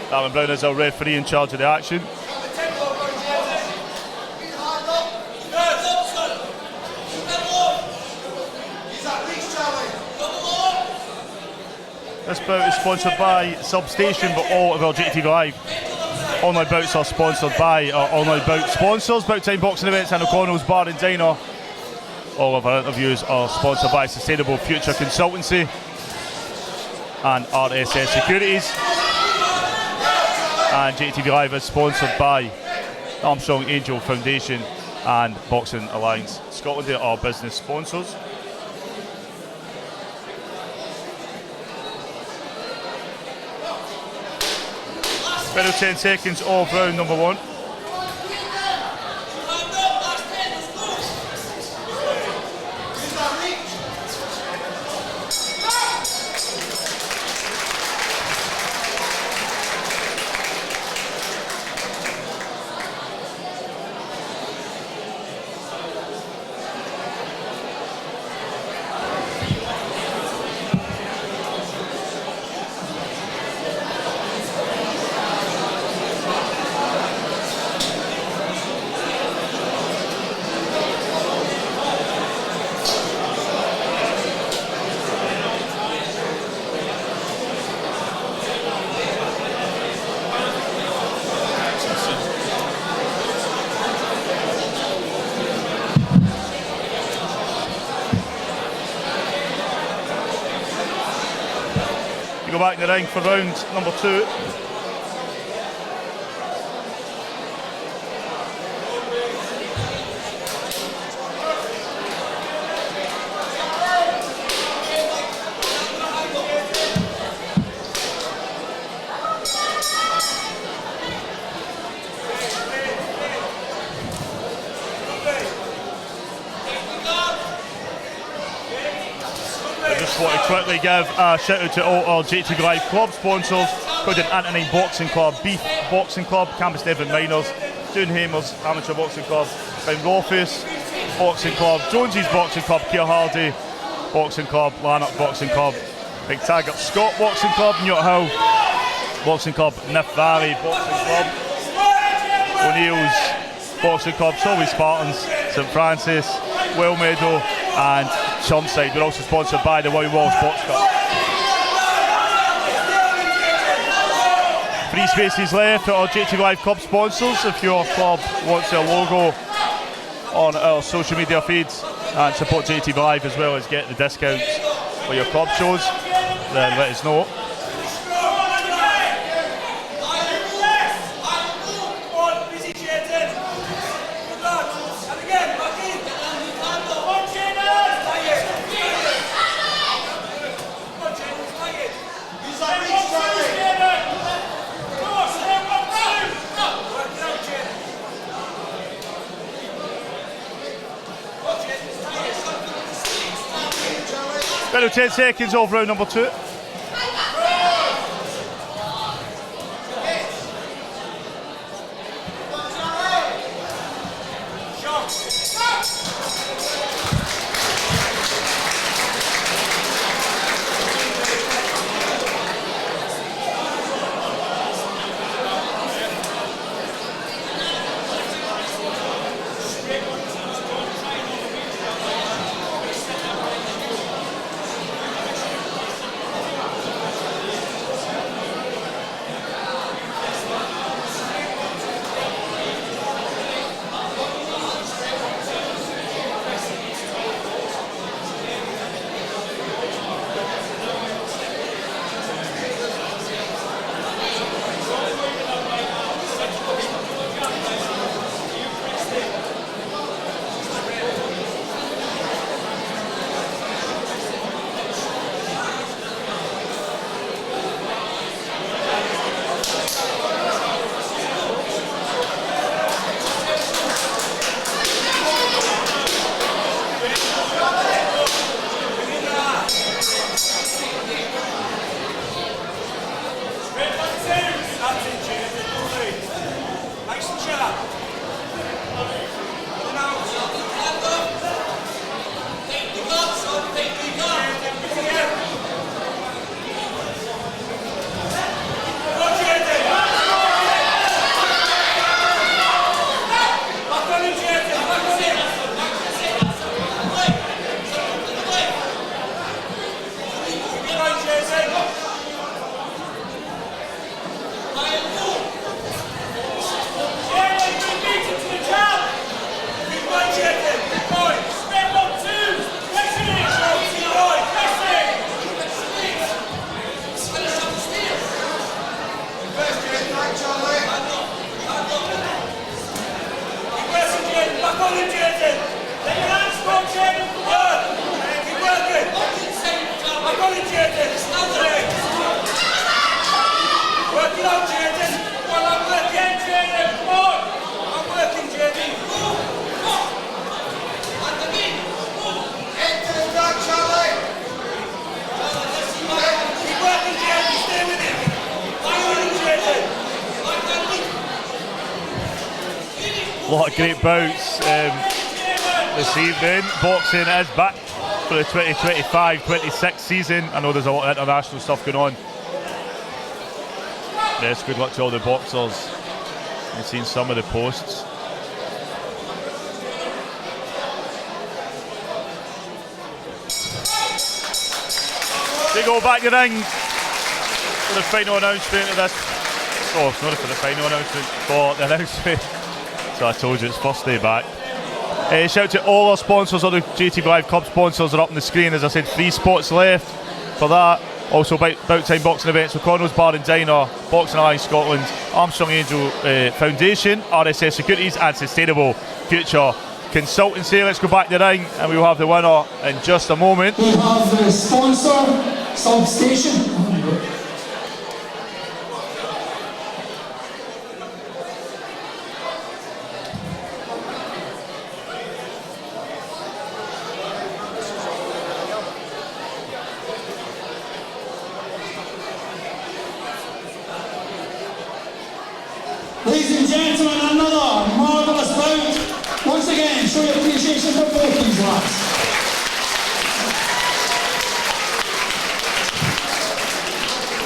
Darren Brown is our referee in charge of the action. This bout is sponsored by Substation, but all of our JATV Live online bouts are sponsored by our online bout sponsors, Bout Time Boxing Events and O'Connell's Bar and Diner. All of our interviews are sponsored by Sustainable Future Consultancy and RSS Securities. And JATV Live is sponsored by Armstrong Angel Foundation and Boxing Alliance Scotland. They are our business sponsors. Final 10 seconds of round number 1. Go back in the ring for round number 2. Want to quickly give a shout out to all our JATV Live club sponsors, including Anthony Boxing Club, Beath Boxing Club, Campus Devon Miners, Doonhamers Amateur Boxing Club, Rothus Boxing Club, Jonesy's Boxing Club, Keir Hardy Boxing Club, Lanark Boxing Club, Big Taggart Scott Boxing Club, Newt Hill Boxing Club, Niff Valley Boxing Club, O'Neill's Boxing Club, Solway Spartans, St Francis, Well Meadow and Chumside. We're also sponsored by the William Wallace Box Cup. 3 spaces left at our JATV Live club sponsors. If your club wants their logo on our social media feeds and support JATV Live as well as get the discounts for your club shows, then let us know. Final 10 seconds of round number 2. A lot of great bouts this evening. Boxing is back for the 2025-26 season. I know there's a lot of international stuff going on. Yes, good luck to all the boxers. I've seen some of the posts. They go back to the ring for the final announcement of this. Oh, it's not for the final announcement, for the announcement. So I told you it's first day back. Shout out to all our sponsors, all the JATV Live Club sponsors are up on the screen. As I said, 3 spots left for that. Also About Time Boxing Events with Connell's Bar and Diner, Boxing Alliance Scotland, Armstrong Angel Foundation, RSS Securities and Sustainable Future Consultancy. Let's go back to the ring and we will have the winner in just a moment. We have the sponsor, Substation. Ladies and gentlemen, another marvellous bout. Once again, show your appreciation for both these lads.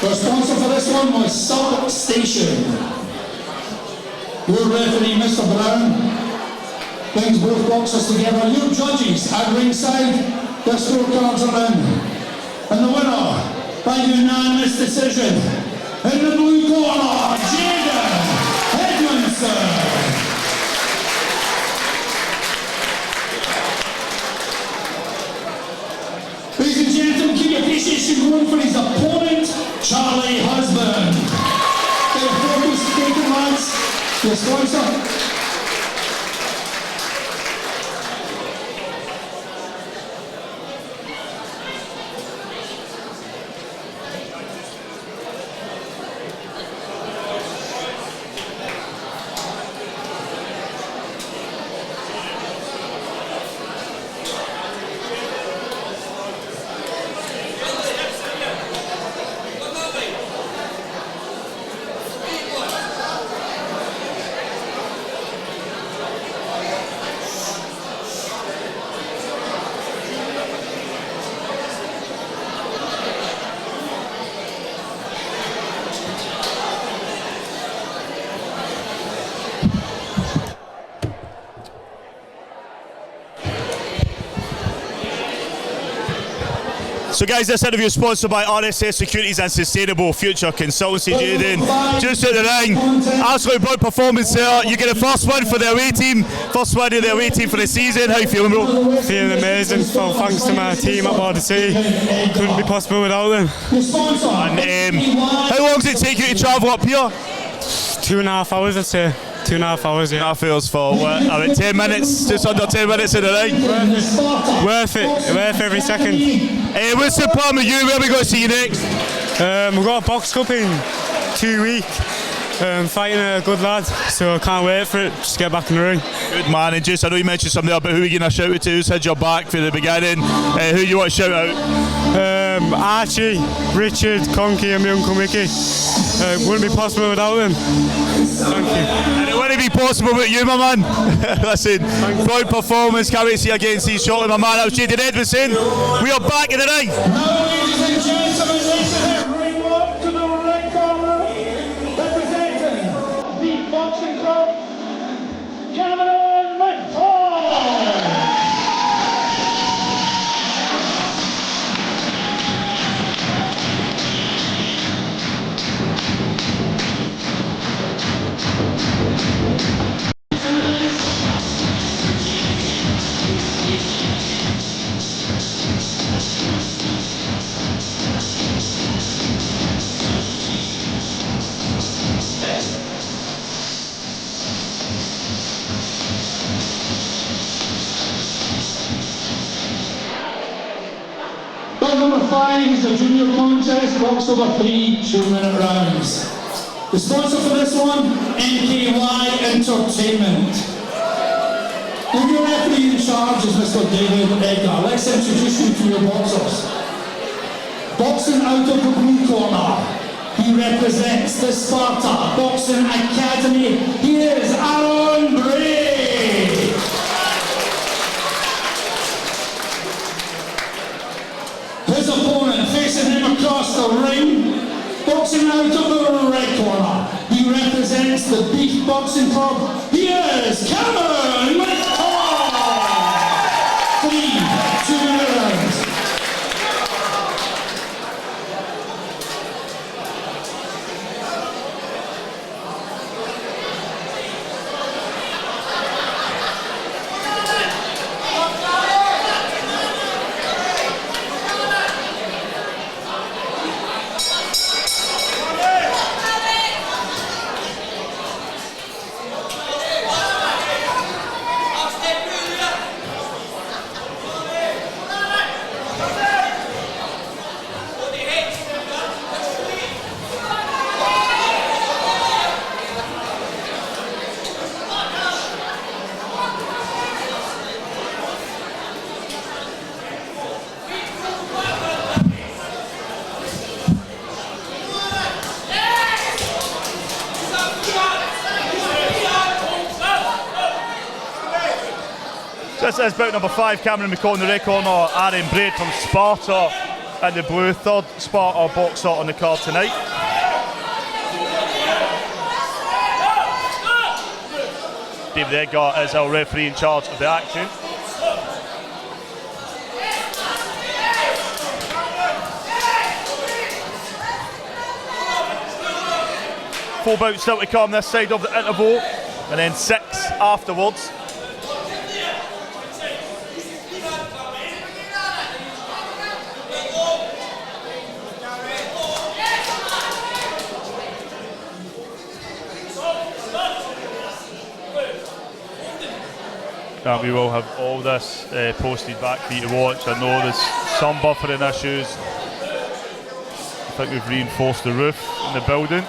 The sponsor for this one was Substation. Your referee, Mr. Brown, brings both boxers together. Your judges at ringside, their scorecards are in. And the winner, by unanimous decision, in the blue corner, Jaden. Ladies and gentlemen, keep your appreciation going for his opponent, Charlie Husband. Get a focus taken, lads. Your sponsor. So guys, this interview is sponsored by RSS Securities and Sustainable Future Consultancy. Jaden, just at the ring, absolute brilliant performance there. You get the first win for the away team, first win of the away team for the season. How you feeling, bro? Feeling amazing. Well, thanks to my team up Border City. Couldn't be possible without them. And how long does it take you to travel up here? 2.5 hours, I'd say. 2.5 hours, yeah. 2.5 hours for what? About 10 minutes, just under 10 minutes in the ring. Worth it every second. What's the plan with you? Where are we going to see you next? We've got a box cup in 2 weeks. Fighting a good lad, so I can't wait for it. Just get back in the ring. Good man, and just I know you mentioned something there, but who are you going to shout out to? Who's had your back for the beginning? Who do you want to shout out? Archie, Richard, Conky and my Uncle Mickey. Wouldn't be possible without them. Thank you. And it wouldn't be possible without you, my man. Listen, great performance. Can't wait to see you again, see you shortly, my man. That was Jaden Edmondson. We are back in the ring. Now, ladies and gentlemen, let's head ring up to the red corner, representing Beath Boxing Club, Cameron McFall. Bout number 5 is a junior contest, boxed over 3 2-minute rounds. The sponsor for this one, NKY Entertainment. The new referee in charge is Mr. David Edgar. Let's introduce you to your boxers. Boxing out of the blue corner, he represents the Sparta Boxing Academy. He is Aaron Bray. Boxing out of the red corner. He represents the Beath Boxing Club. He is Cameron McCall. 3-2 rounds. This is bout number 5, Cameron McCall in the red corner, Aaron Braid from Sparta in the blue. Third Sparta boxer on the card tonight. David Edgar is our referee in charge of the action. Four bouts still to come this side of the interval, and then 6 afterwards. And we will have all this posted back for you to watch. I know there's some buffering issues. I think we've reinforced the roof in the building.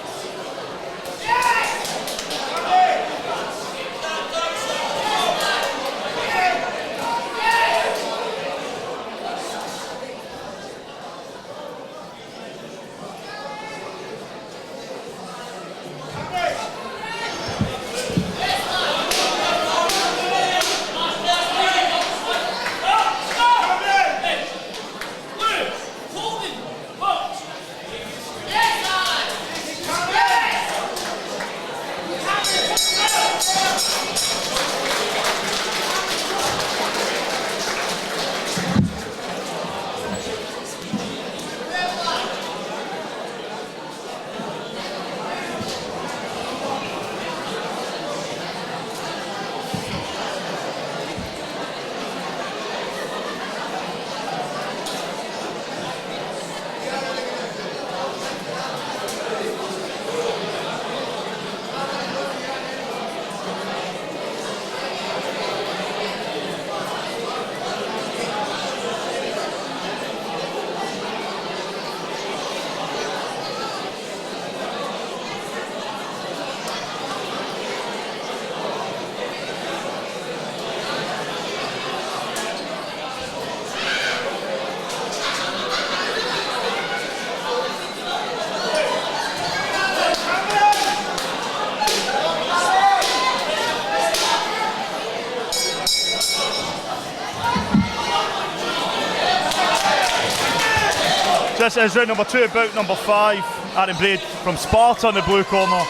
This is round number 2, bout number 5. Aaron Braid from Sparta in the blue corner.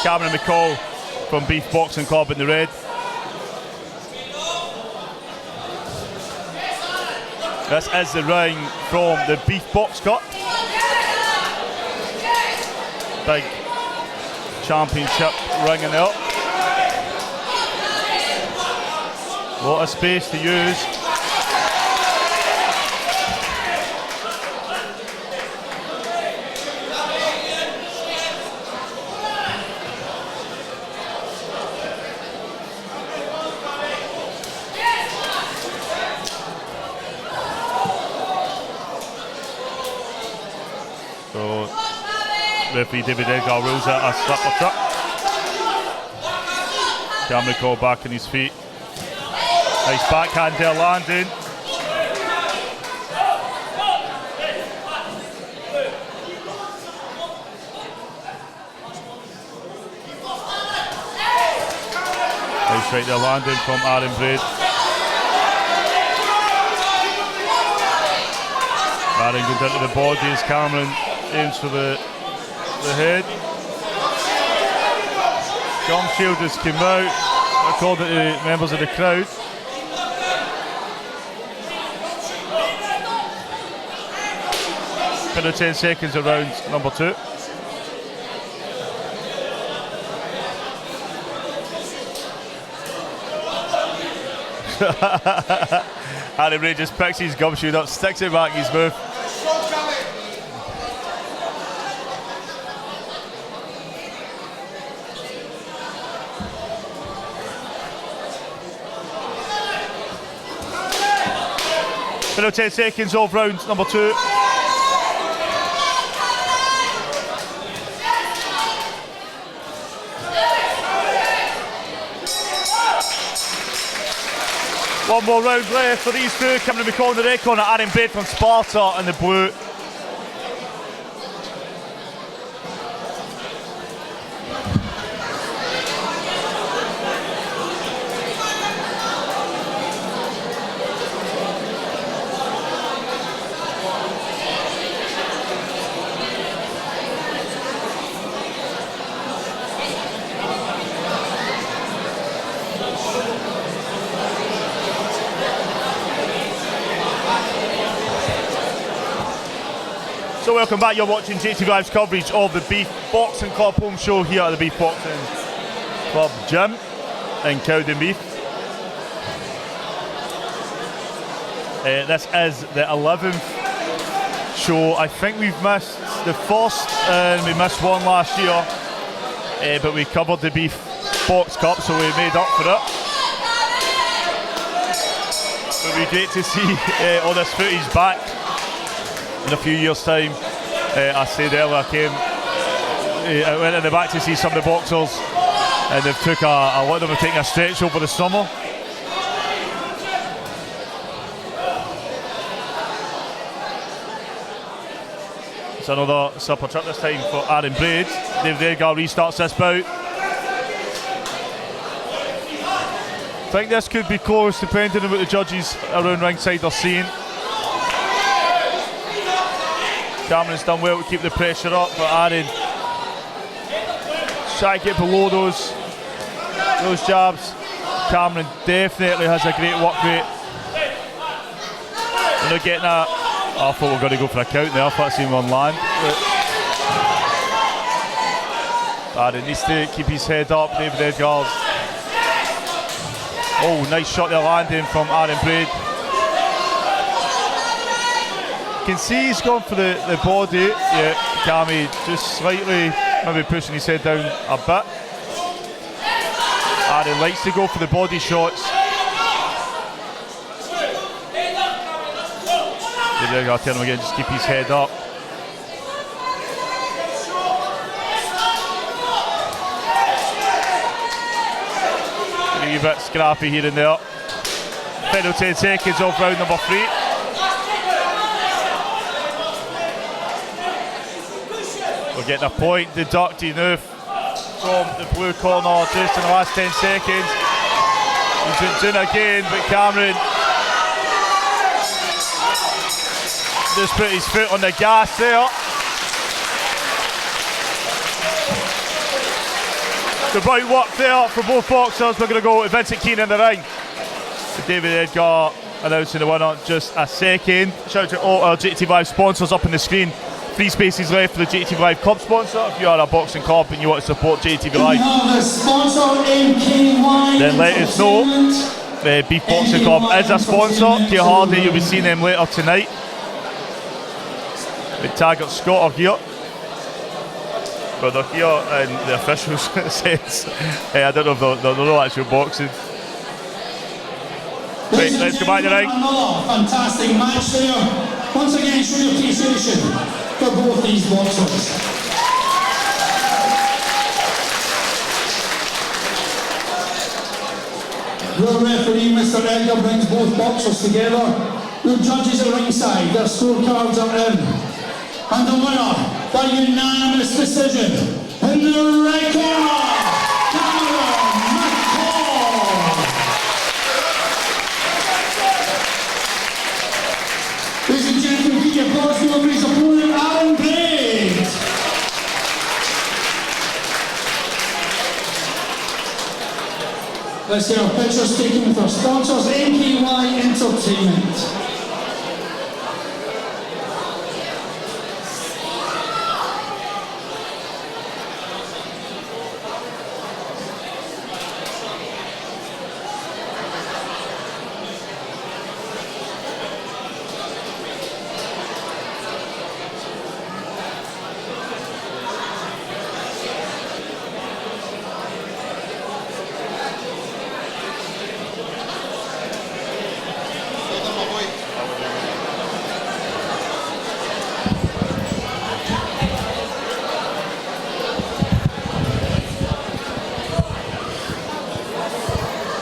Cameron McCall from Beath Boxing Club in the red. This is the ring from the Beath Box Cup. Big championship ringing up. A lot of space to use. So, referee David Edgar rules it a slipper trip. Cameron McCall back on his feet. Nice backhand there landing. Nice right there landing from Aaron Braid. Aaron goes into the body as Cameron aims for the the head. Gum shield has come out, according to members of the crowd. Final 10 seconds of round number 2. Harry Bray just picks his gum shield up, sticks it back in his mouth. Final 10 seconds of round number 2. One more round left for these two. Coming to be calling the red corner, Aaron Bed from Sparta in the blue. So welcome back, you're watching JATV Live's coverage of the Beath Boxing Club home show here at the Beath Boxing Club gym in Cowdenbeath. This is the 11th show. I think we've missed the first and we missed one last year, but we covered the Beath Box Cup, so we made up for it. It would be great to see all this footage back in a few years' time. I said earlier, I went in the back to see some of the boxers, and they've took a lot of them have taken a stretch over the summer. It's another supper trip this time for Aaron Braid. David Edgar restarts this bout. I think this could be close depending on what the judges around ringside are seeing. Cameron's done well to keep the pressure up, but Aaron try to get below those jabs. Cameron definitely has a great work rate. They're not getting that. I thought we were going to go for a count there. I thought I seen him on land. But Aaron needs to keep his head up. David Edgar. Oh, nice shot there landing from Aaron Braid. You can see he's gone for the body. Yeah, Cammy just slightly maybe pushing his head down a bit. Aaron likes to go for the body shots. Maybe I gotta tell him again, just keep his head up. A wee bit scrappy here and there. Final 10 seconds of round number 3. We're getting a point deducted now from the blue corner just in the last 10 seconds. He's been doing again, but Cameron just put his foot on the gas there. The right work there for both boxers. We're going to go with Vincent Keane in the ring. David Edgar announcing the winner just a second. Shout out to all our JATV Live sponsors up on the screen. 3 spaces left for the JATV Live club sponsor. If you are a boxing club and you want to support JATV Live, then let us know. The Beath Boxing Club is a sponsor. Keir Hardy, you'll be seeing them later tonight. The Taggart Scott are here. Well, they're here in the official sense. I don't know if they're not actual boxing. Right, let's go back to the ring. Another fantastic match there. Once again, show your appreciation for both these boxers. The referee, Mr. Edgar, brings both boxers together. The judges at ringside, their scorecards are in. And the winner, by unanimous decision, in the red corner, ladies and gentlemen, give your applause to his opponent, Aaron Braid. Let's get our pictures taken with our sponsors, MKY Entertainment.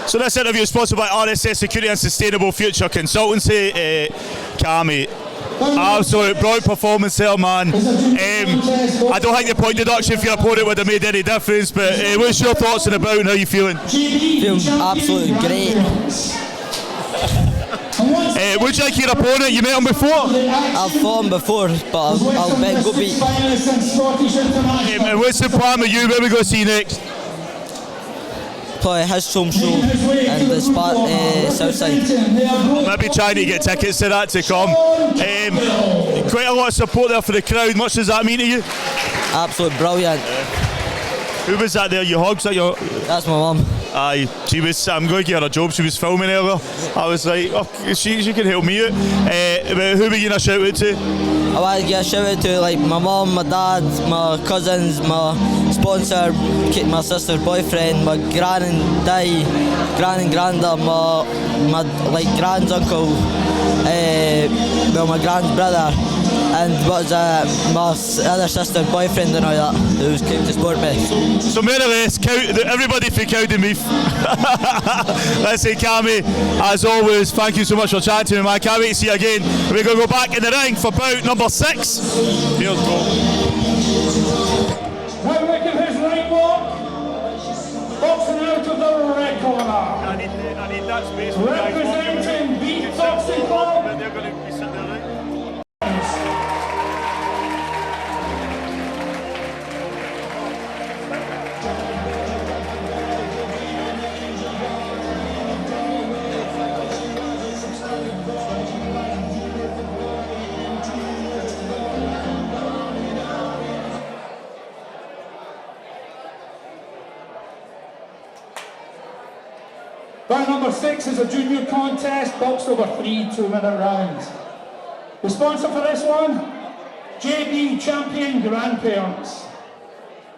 So this interview is sponsored by RSS Security and Sustainable Future Consultancy. Cammy, absolute brilliant performance there, man. I don't think the point deduction for your opponent would have made any difference, but what's your thoughts on the bout and how you feeling? Feeling absolutely great. Would you like your opponent? You met him before? I've fought him before, but I'll bet go beat. And what's the plan with you? Where we going to see next? Probably his home show in the spot south side. I'll maybe trying to get tickets to that to come. Quite a lot of support there for the crowd. Much does that mean to you? Absolutely brilliant. Who was that there? Your hogs? That's my mum. Aye, she was. I'm going to give her a job. She was filming earlier. I was like, oh, she can help me out. But who were you gonna shout out to? I want to give a shout out to like my mum, my dad, my cousins, my sponsor, my sister's boyfriend, my gran and di, gran and granda, my like grand's uncle, well my grand's brother, and my other sister's boyfriend and all that, who came to support me. So more or less, everybody for Cowdenbeath. Let's say Cammy, as always, thank you so much for chatting to me, man. I can't wait to see you again. We're going to go back in the ring for bout number 6. Here's go. Now making his right walk, boxing out of the red corner. I need that space. Representing Beath Boxing Club. They're going to be sitting there, right? Bout number 6 is a junior contest, boxed over 3 2-minute rounds. The sponsor for this one, JB Champion Grandparents.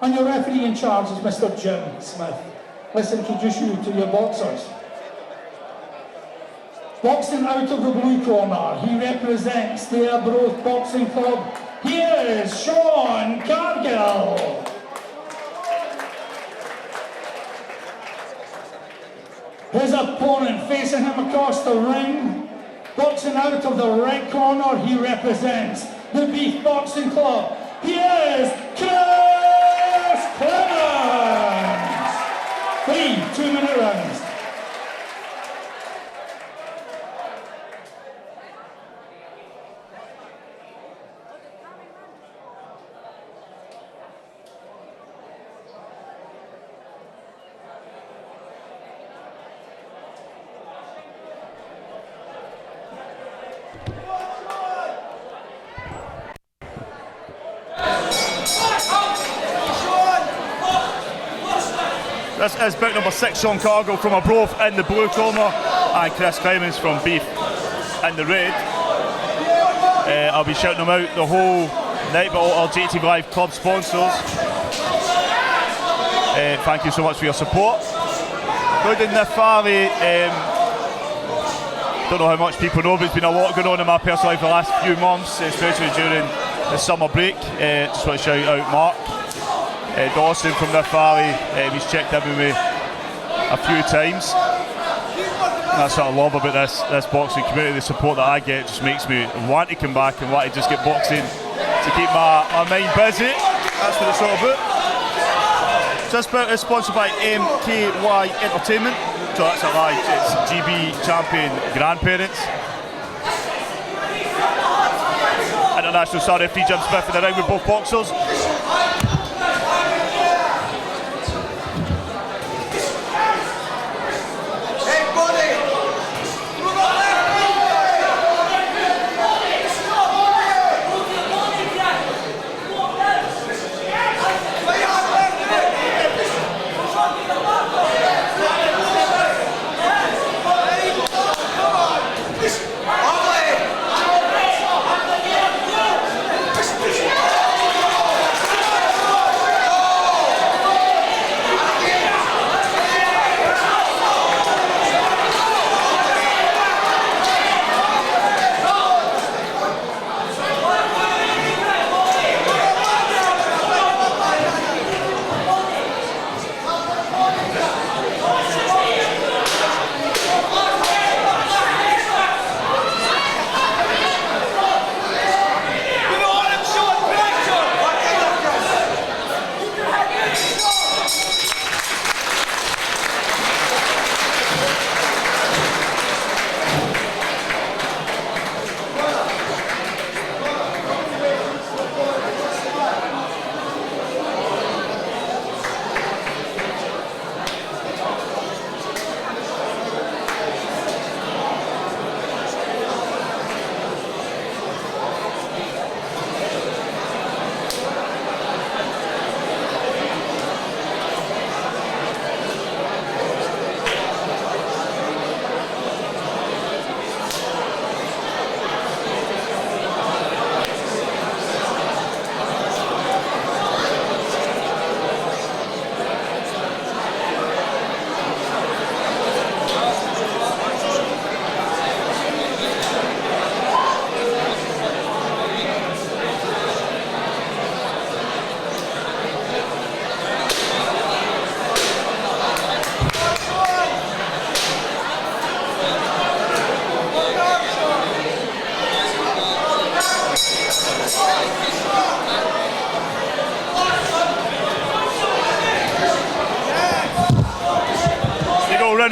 And your referee in charge is Mr. Jim Smith. Let's introduce you to your boxers. Boxing out of the blue corner, he represents the Beath Boxing Club. Here is Sean Cargill. His opponent facing him across the ring, boxing out of the red corner, he represents the Beath Boxing Club. Here is Chris Clemens. 3 2-minute rounds. This is bout number 6, Sean Cargill from Arbroath in the blue corner, and Chris Clemens from Beath in the red. I'll be shouting them out the whole night, but all our JATV Live club sponsors. Thank you so much for your support. Good in the Valley. Don't know how much people know, but there's been a lot going on in my personal life the last few months, especially during the summer break. Just want to shout out Mark Dawson from Nith Valley. He's checked in with me a few times. That's what I love about this boxing community. The support that I get just makes me want to come back and want to just get boxing to keep my mind busy. That's what it's all about. This bout is sponsored by MKY Entertainment. So that's a lie, it's GB Champion Grandparents. International star referee Jim Smith in the ring with both boxers.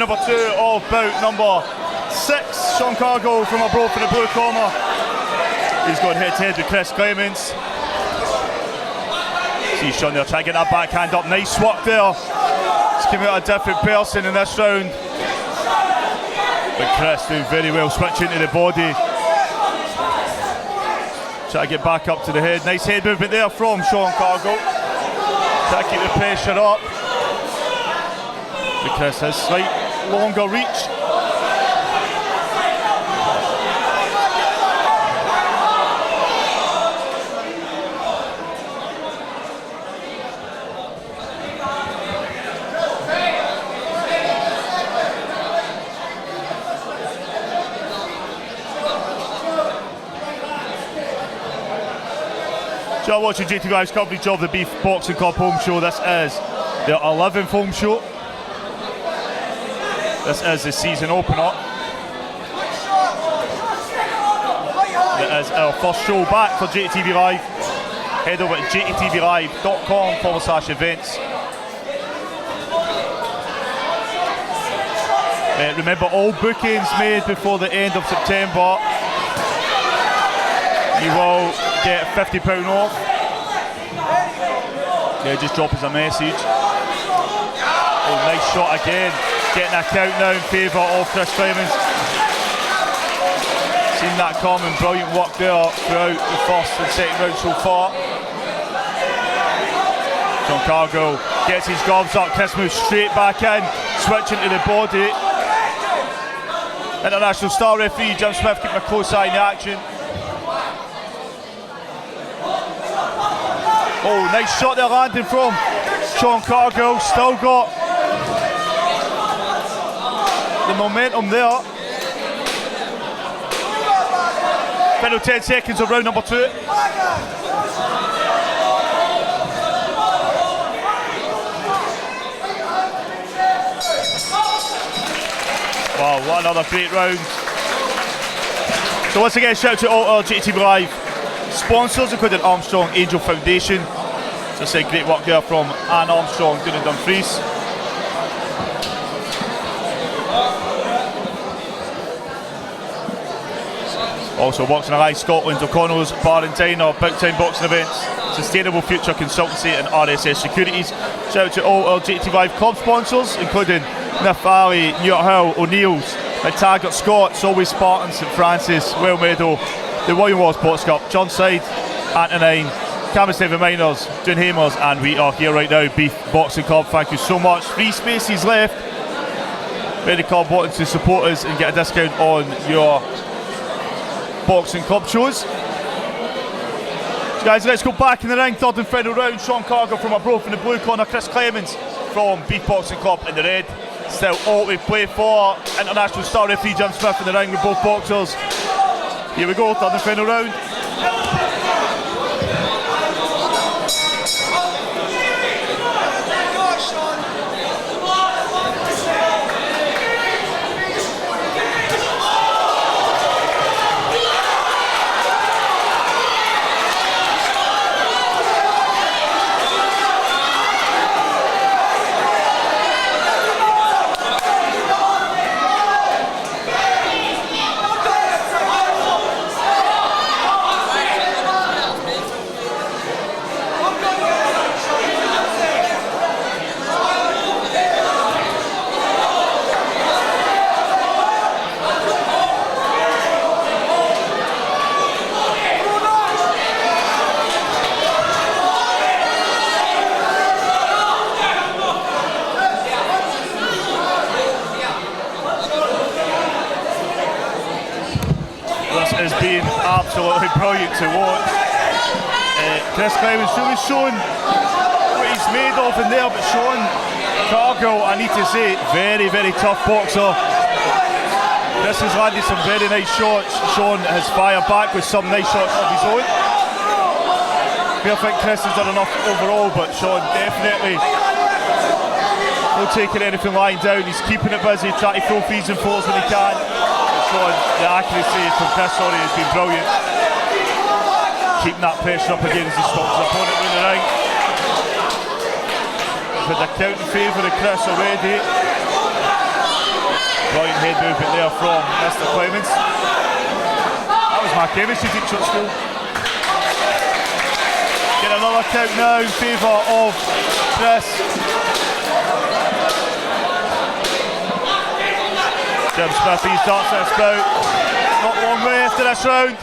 number 2 of bout number 6. Sean Cargill from abroad for the blue corner. He's going head to head with Chris Clements. See Sean there trying to get that backhand up. Nice work there. He's coming out a different person in this round. But Chris doing very well, switching to the body. Try to get back up to the head. Nice head movement there from Sean Cargill. Try to keep the pressure up. But Chris has slight longer reach. You're watching JATV Live's coverage of the Beath Boxing Club home show. This is their 11th home show. This is the season opener. It is our first show back for JATV Live. Head over to jatvlive.com/events. Remember, all bookings made before the end of September, you will get £50 off. Yeah, just drop us a message. Oh, nice shot again. Getting a count now in favour of Chris Clements. Seen that coming, brilliant work there throughout the first and second round so far. Sean Cargill gets his gloves up, Chris moves straight back in, switching to the body. International star referee Jim Smith keeping a close eye on the action. Oh, nice shot there landing from Sean Cargill. Still got the momentum there. Final 10 seconds of round number 2. Wow, what another great round. So once again, shout out to all our JATV Live sponsors, including Armstrong Angel Foundation. As I said, great work there from Anne Armstrong down in Dumfries. Also works in Alliance Scotland, O'Connell's Bar and Diner, Big Time Boxing Events, Sustainable Future Consultancy and RSS Securities. Shout out to all our JATV Live club sponsors, including Niff Valley, Newt Hill, O'Neill's, McTaggart Scots, Always Spartans, St Francis, Well Meadow, the William Wallace Sports Cup, Johnside, Antonine, Camersteven Miners, Dune Hamers, and we are here right now, Beath Boxing Club. Thank you so much. 3 spaces left. For any club wanting to support us and get a discount on your boxing club shows. So guys, let's go back in the ring. Third and final round. Sean Cargill from abroad from the blue corner, Chris Clements from Beath Boxing Club in the red. Still all we play for. International star referee Jim Smith in the ring with both boxers. Here we go, third and final round. Has been absolutely brilliant to watch. Chris Clements really shown what he's made of in there, but Sean Cargill, I need to say, very, very tough boxer. Chris has landed some very nice shots. Sean has fired back with some nice shots of his own. I think Chris has done enough overall, but Sean definitely not taking anything lying down. He's keeping it busy, trying to throw 3s and 4s when he can. The accuracy from Chris has been brilliant. Keeping that pressure up again as he stops his opponent in the ring. With the count in favour of Chris already. Brilliant head movement there from Mr. Clements. That was my chemistry teacher at school. Get another count now in favour of Chris. Jim Smith, he starts this bout. Not long way after this round.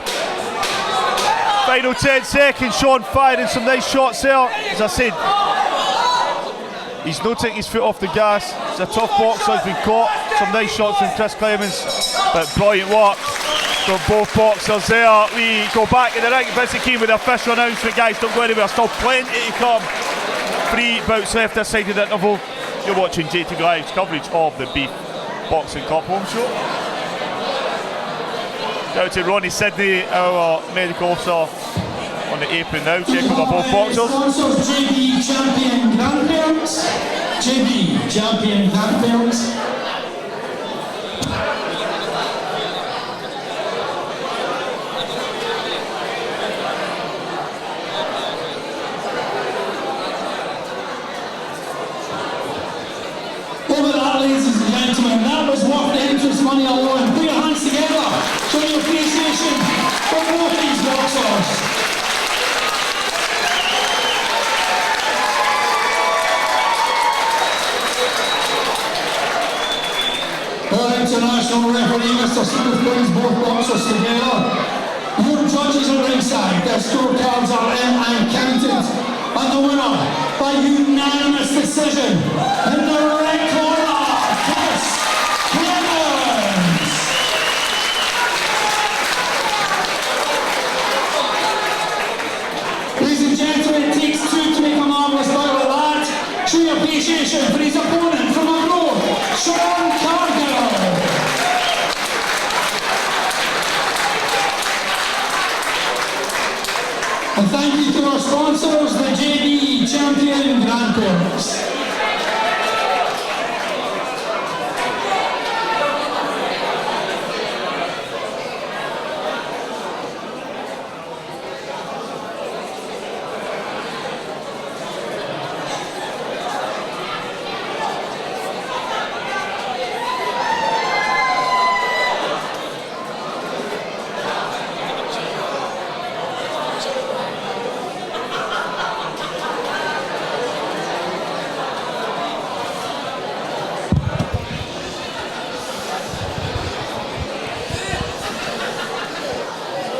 Final 10 seconds, Sean firing some nice shots there. As I said, he's not taking his foot off the gas. He's a tough boxer, he's been caught. Some nice shots from Chris Clements, but brilliant work from both boxers there. We go back in the ring. Vincent Keane with the official announcement. Guys, don't go anywhere, still plenty to come. 3 bouts left this side of the interval. You're watching JATV Live's coverage of the Beath Boxing Club home show. Shout out to Ronnie Sidney, our medical officer, on the apron now, checking over both boxers. Sponsors JB Champion Grandparents. JB Champion Grandparents. Over that, ladies and gentlemen, that was worth the entrance money alone. Put your hands together. Show your appreciation for both these boxers. Our international referee, Mr. Smith, brings both boxers together. Your judges are ringside, their scorecards are in and counted. And the winner, by unanimous decision, in the red corner, Chris Clements. Ladies and gentlemen, it takes 2 to make a marvellous bout like that. Show your appreciation for his opponent from abroad, Sean Cargill. And thank you to our sponsors, the JB Champion Grandparents.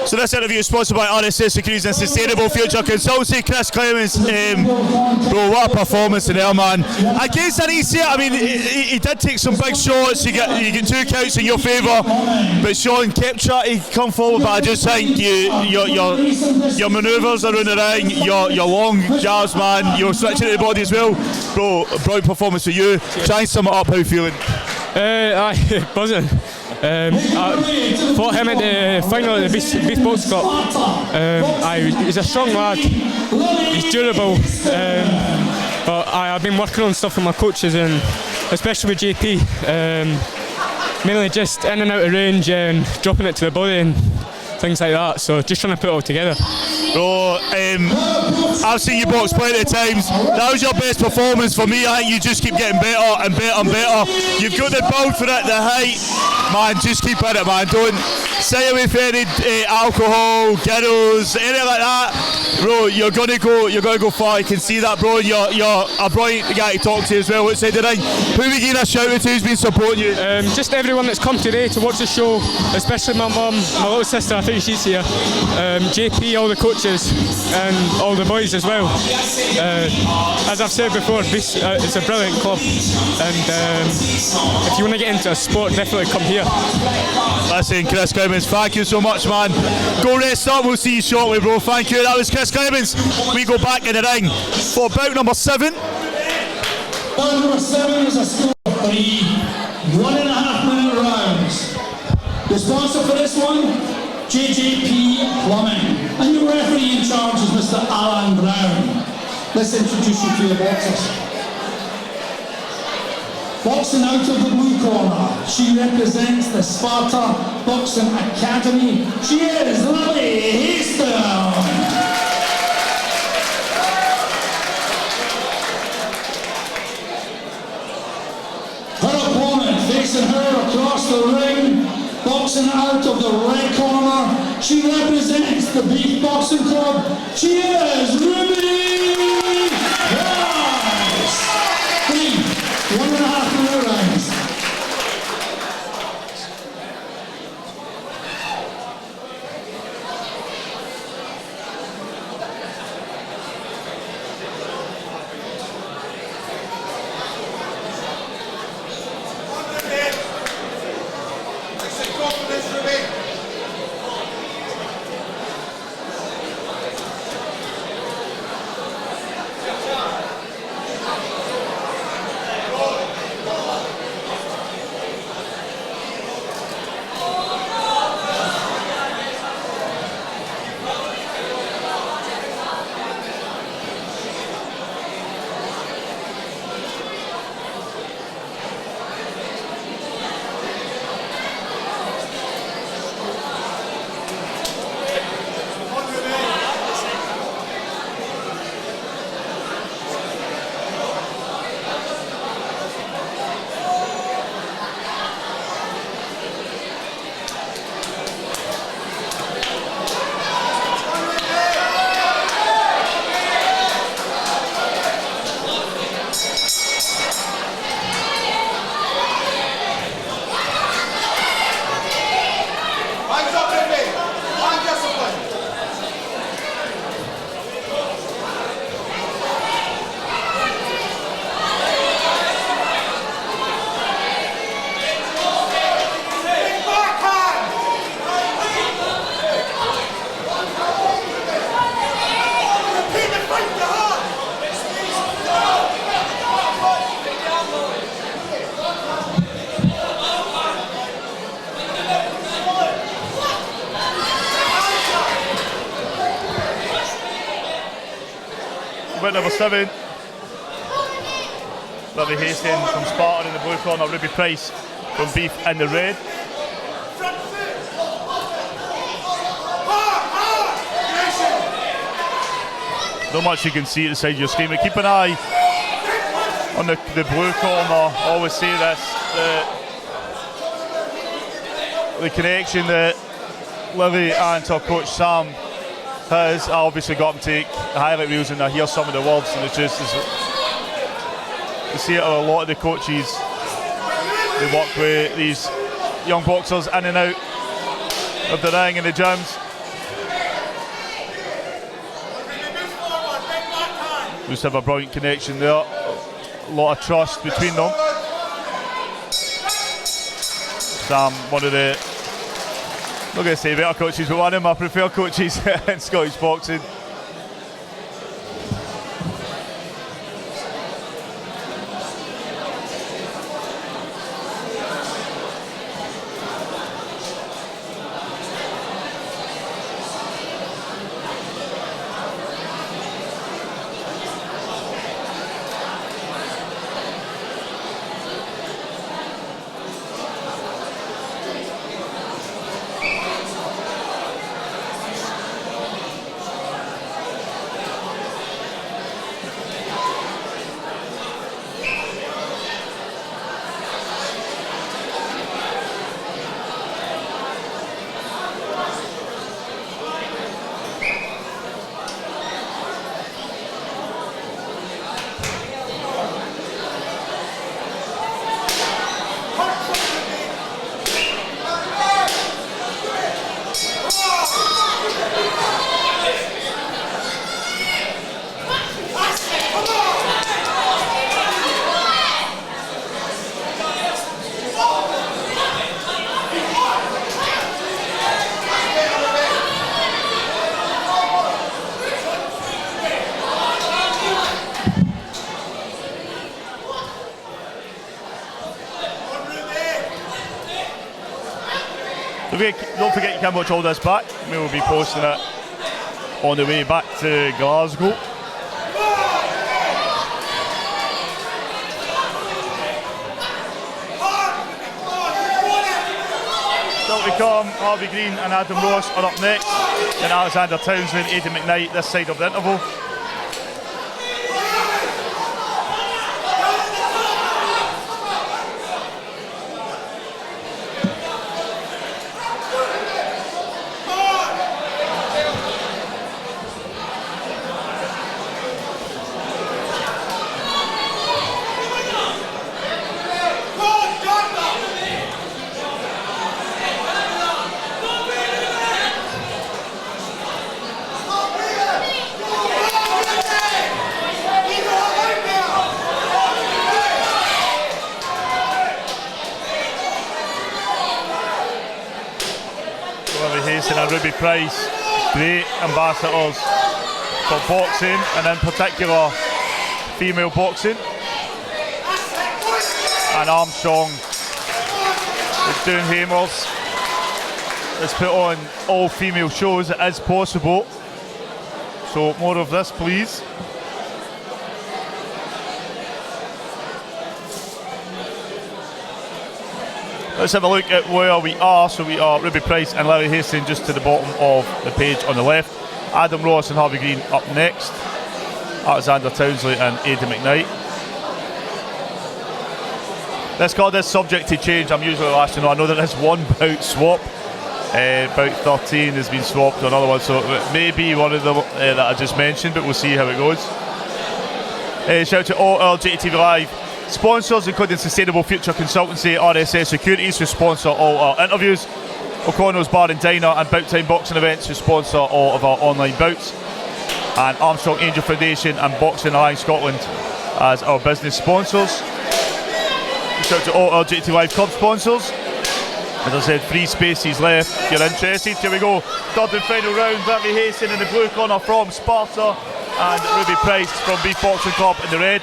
So this interview is sponsored by RSS Securities and Sustainable Future Consultancy. Chris Clements, bro, what a performance in there, man. Against an easy, I mean, he did take some big shots. You get 2 counts in your favour, but Sean kept trying to come forward. But I just think your manoeuvres around the ring, your long jabs, man, you're switching to the body as well, bro. A brilliant performance for you. Try and sum it up. How you feeling? Aye, buzzing. I fought him at the final of the Beath Boxing Club. He's a strong lad, he's durable, but I've been working on stuff with my coaches, and especially with JP, mainly just in and out of range and dropping it to the body and things like that, so just trying to put it all together. Bro, I've seen you box plenty of times. That was your best performance for me. I think you just keep getting better and better and better. You've got the build for it, the height. Man, just keep at it, man. Don't stay away from any alcohol, girls, anything like that. Bro, you're gonna go far. You can see that, bro. You're a brilliant guy to talk to as well outside the ring. Who are we giving a shout out to who's been supporting you? Just everyone that's come today to watch the show, especially my mum, my little sister, I think she's here, JP, all the coaches, and all the boys as well. As I've said before, it's a brilliant club, and if you want to get into a sport, definitely come here. Listen, Chris Clements, thank you so much, man. Go rest up, we'll see you shortly, bro. Thank you. That was Chris Clements. We go back in the ring for bout number 7. Bout number 7 is a score of 3 1.5 minute rounds. The sponsor for this one, JJP Plumbing. And your referee in charge is Mr. Alan Brown. Let's introduce you to the boxers. Boxing out of the blue corner, she represents the Sparta Boxing Academy. She is Lily Haystone. Her opponent facing her across boxing out of the red corner. She represents the Beath Boxing Club. She is Ruby Price. 3 1.5-minute rounds. Number 7, Ruby Hastings from Spartan in the blue corner, Ruby Price from Beath in the red. Not much you can see at the side of your screen, but keep an eye on the blue corner. I always say this, the connection that Livy and her coach Sam has. I obviously got him to take the highlight reels and I hear some of the words, and it's just, you see it on a lot of the coaches. They work with these young boxers in and out of the ring and the gyms. We just have a brilliant connection there, a lot of trust between them. Sam, one of the, I'm not going to say better coaches, but one of my preferred coaches in Scottish boxing. Don't forget you can watch all this back. We will be posting it on the way back to Glasgow. Still to come, Harvey Green and Adam Ross are up next, and Alexander Townsend, Aidan McKnight this side of the interval. Ruby Price, great ambassadors for boxing, and in particular female boxing. And Armstrong is doing hammers. Has put on all female shows as possible. So more of this, please. Let's have a look at where we are. So we are Ruby Price and Larry Hastings just to the bottom of the page on the left. Adam Ross and Harvey Green up next. Alexander Townsley and Aidan McKnight. This card is subject to change. I'm usually the last to know. I know there is one bout swap. Bout 13 has been swapped to another one, so it may be one of them that I just mentioned, but we'll see how it goes. Shout out to all our JATV Live sponsors, including Sustainable Future Consultancy, RSS Securities, who sponsor all our interviews, O'Connell's Bar and Diner, and Bout Time Boxing Events, who sponsor all of our online bouts, and Armstrong Angel Foundation and Boxing Alliance Scotland as our business sponsors. Shout out to all our JATV Live club sponsors. As I said, 3 spaces left. If you're interested, here we go. Third and final round. Larry Hastings in the blue corner from Sparta, and Ruby Price from Beath Boxing Club in the red.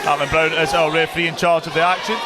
Alan Brown is our referee in charge of the action.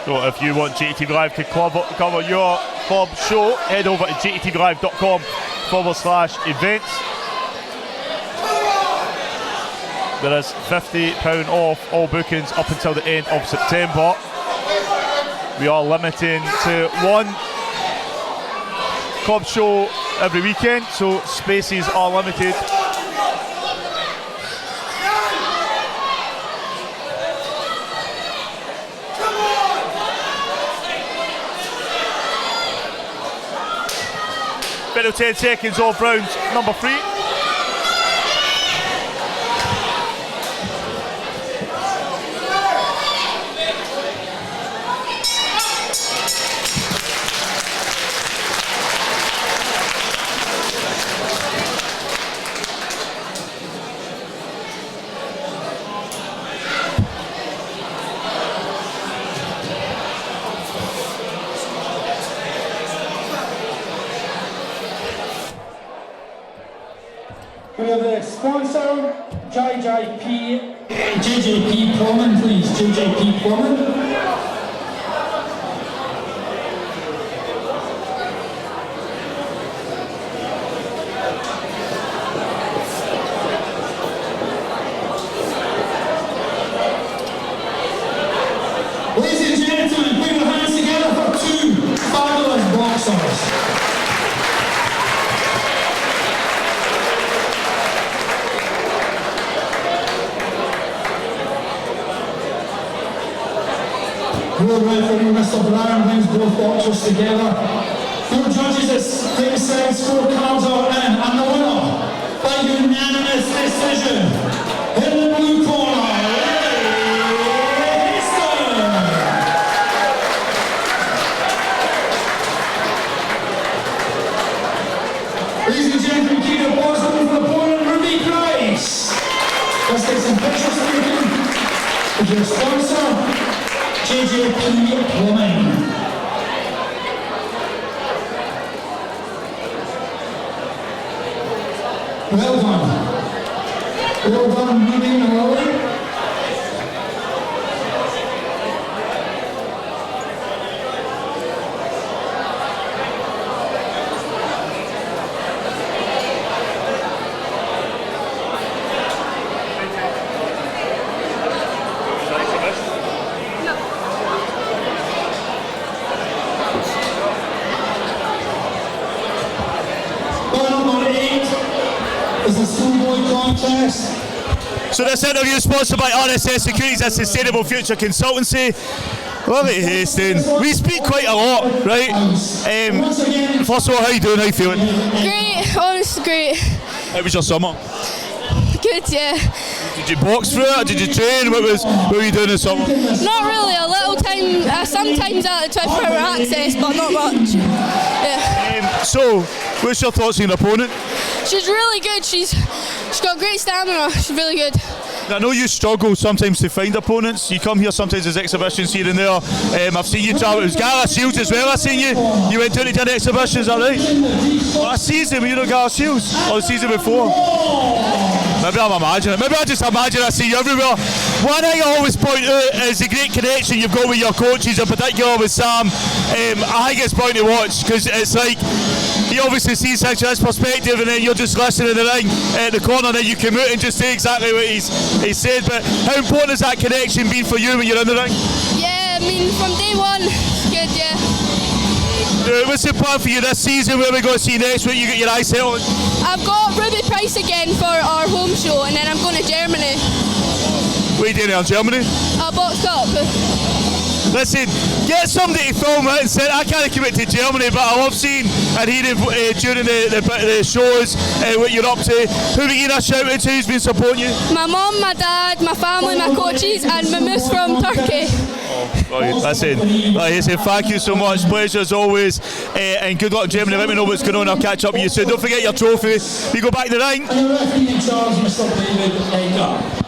So if you want JATV Live to cover your club show, head over to jatvlive.com/events. There is £50 off all bookings up until the end of September. We are limiting to 1 club show every weekend, so spaces are limited. Final 10 seconds of round number 3. We have the sponsor, JJP Plumbing, please. JJP Plumbing. Ladies and gentlemen, put your hands together for 2 fabulous boxers. World referee Mr. Brown brings both boxers together. 4 judges at side scorecards are in, and the winner by unanimous decision in the blue corner, ladies and gentlemen, keep your balls open for the opponent, Ruby Price. Let's take some pictures taken with your sponsor, JJP Plumbing. Well done. Well done, Ruby and Lily. Number 8 is the schoolboy contest. So this interview is sponsored by RSS Securities and Sustainable Future Consultancy. Well, Hastings, we speak quite a lot, right? First of all, how you doing? How you feeling? Great, honestly great. How was your summer? Good, yeah. Did you box through it? Or did you train? What were you doing this summer? Not really, a little time, sometimes at the 24-hour access, but not much. Yeah. So, what's your thoughts on your opponent? She's really good, she's got great stamina, she's really good. I know you struggle sometimes to find opponents. You come here sometimes as exhibitions here and there. I've seen you travel. It was Gala Shields as well. I've seen you. You went down to an exhibition, is that right? Last season, were you at Gala Shields? Or the season before? Maybe I'm imagining it. Maybe I just imagine I see you everywhere. One thing I always point out is the great connection you've got with your coaches, in particular with Sam. I think it's brilliant to watch because it's like he obviously sees things from his perspective, and then you're just listening in the ring at the corner, and then you come out and just say exactly what he said. But how important has that connection been for you when you're in the ring? Yeah, I mean, from day one, it's good, yeah. What's the plan for you this season? Where are we going to see next? What you got your eyes set on? I've got Ruby Price again for our home show, and then I'm going to Germany. What are you doing in Germany? Box Cup. Listen, get somebody to film it and say, I can't commit to Germany, but I love seeing and hearing during the shows what you're up to. Who are you going to shout out to who's been supporting you? My mum, my dad, my family, my coaches, and my moose from Turkey. Listen, thank you so much. Pleasure as always, and good luck in Germany. Let me know what's going on. I'll catch up with you soon. Don't forget your trophy. You go back to the ring. And the referee in charge, Mr. David Edgar.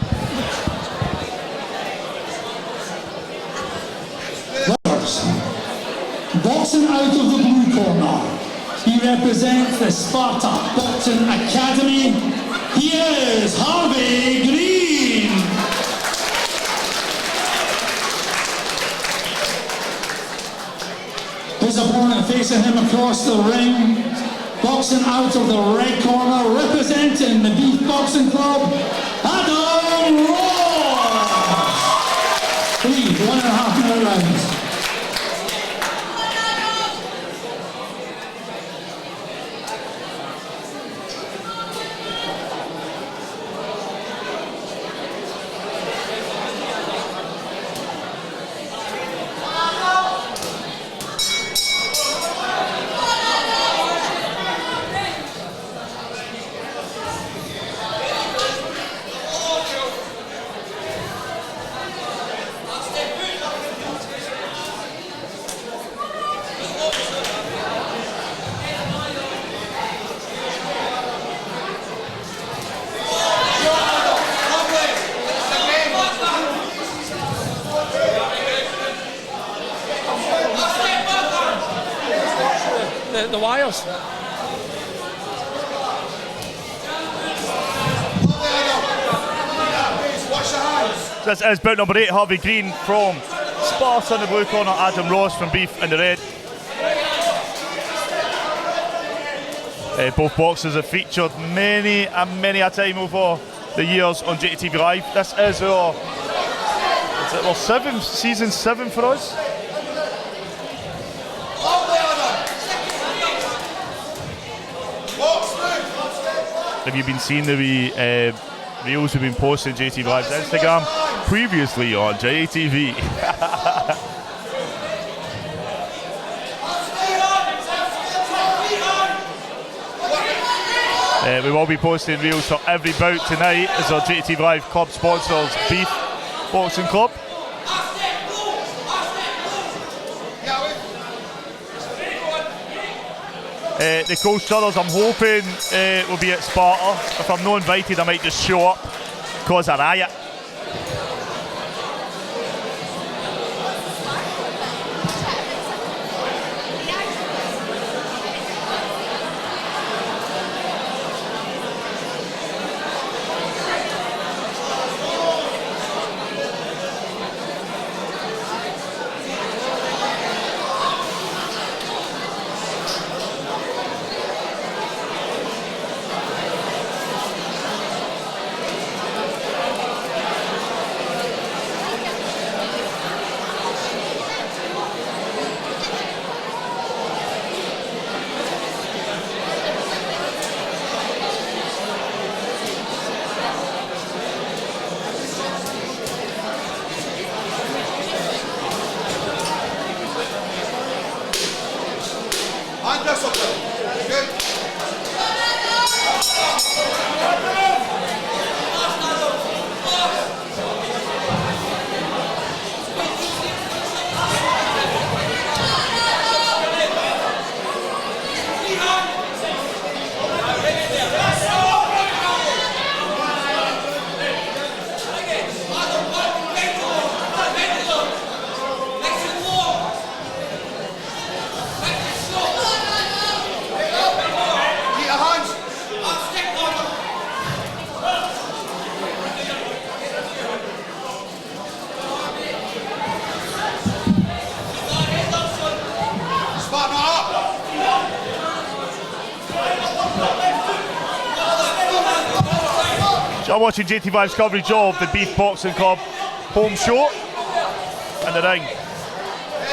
Boxing out of the blue corner, he represents the Sparta Boxing Academy. He is Harvey Green. His opponent facing him across the ring, boxing out of the red corner, representing the Beath Boxing Club, Adam Ross. 3 1.5 minute rounds. The wires. This is bout number 8, Harvey Green from Sparta in the blue corner, Adam Ross from Beath in the red. Both boxers have featured many and many a time over the years on JATV Live. This is our season 7 for us. Have you been seeing the reels we've been posting on JATV Live's Instagram? Previously on JATV. We will be posting reels for every bout tonight as our JATV Live club sponsors Beath Boxing Club. The Coast Brothers, I'm hoping will be at Sparta. If I'm not invited, I might just show up, cause a riot. I'm watching JATV's coverage of the Beath Boxing Club home show in the ring.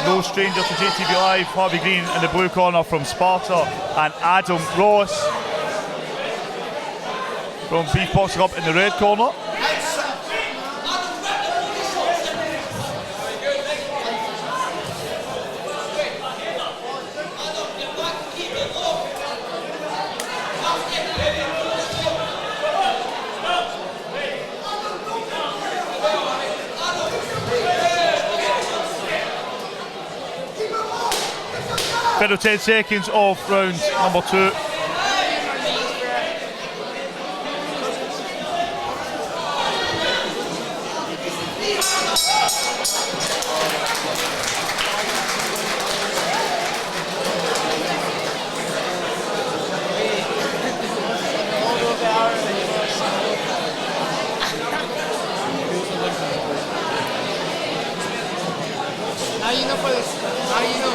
No stranger to JATV Live, Harvey Green in the blue corner from Sparta, and Adam Ross from Beath Boxing Club in the red corner. Final 10 seconds of round number 2. Ahí no puedes, ahí no.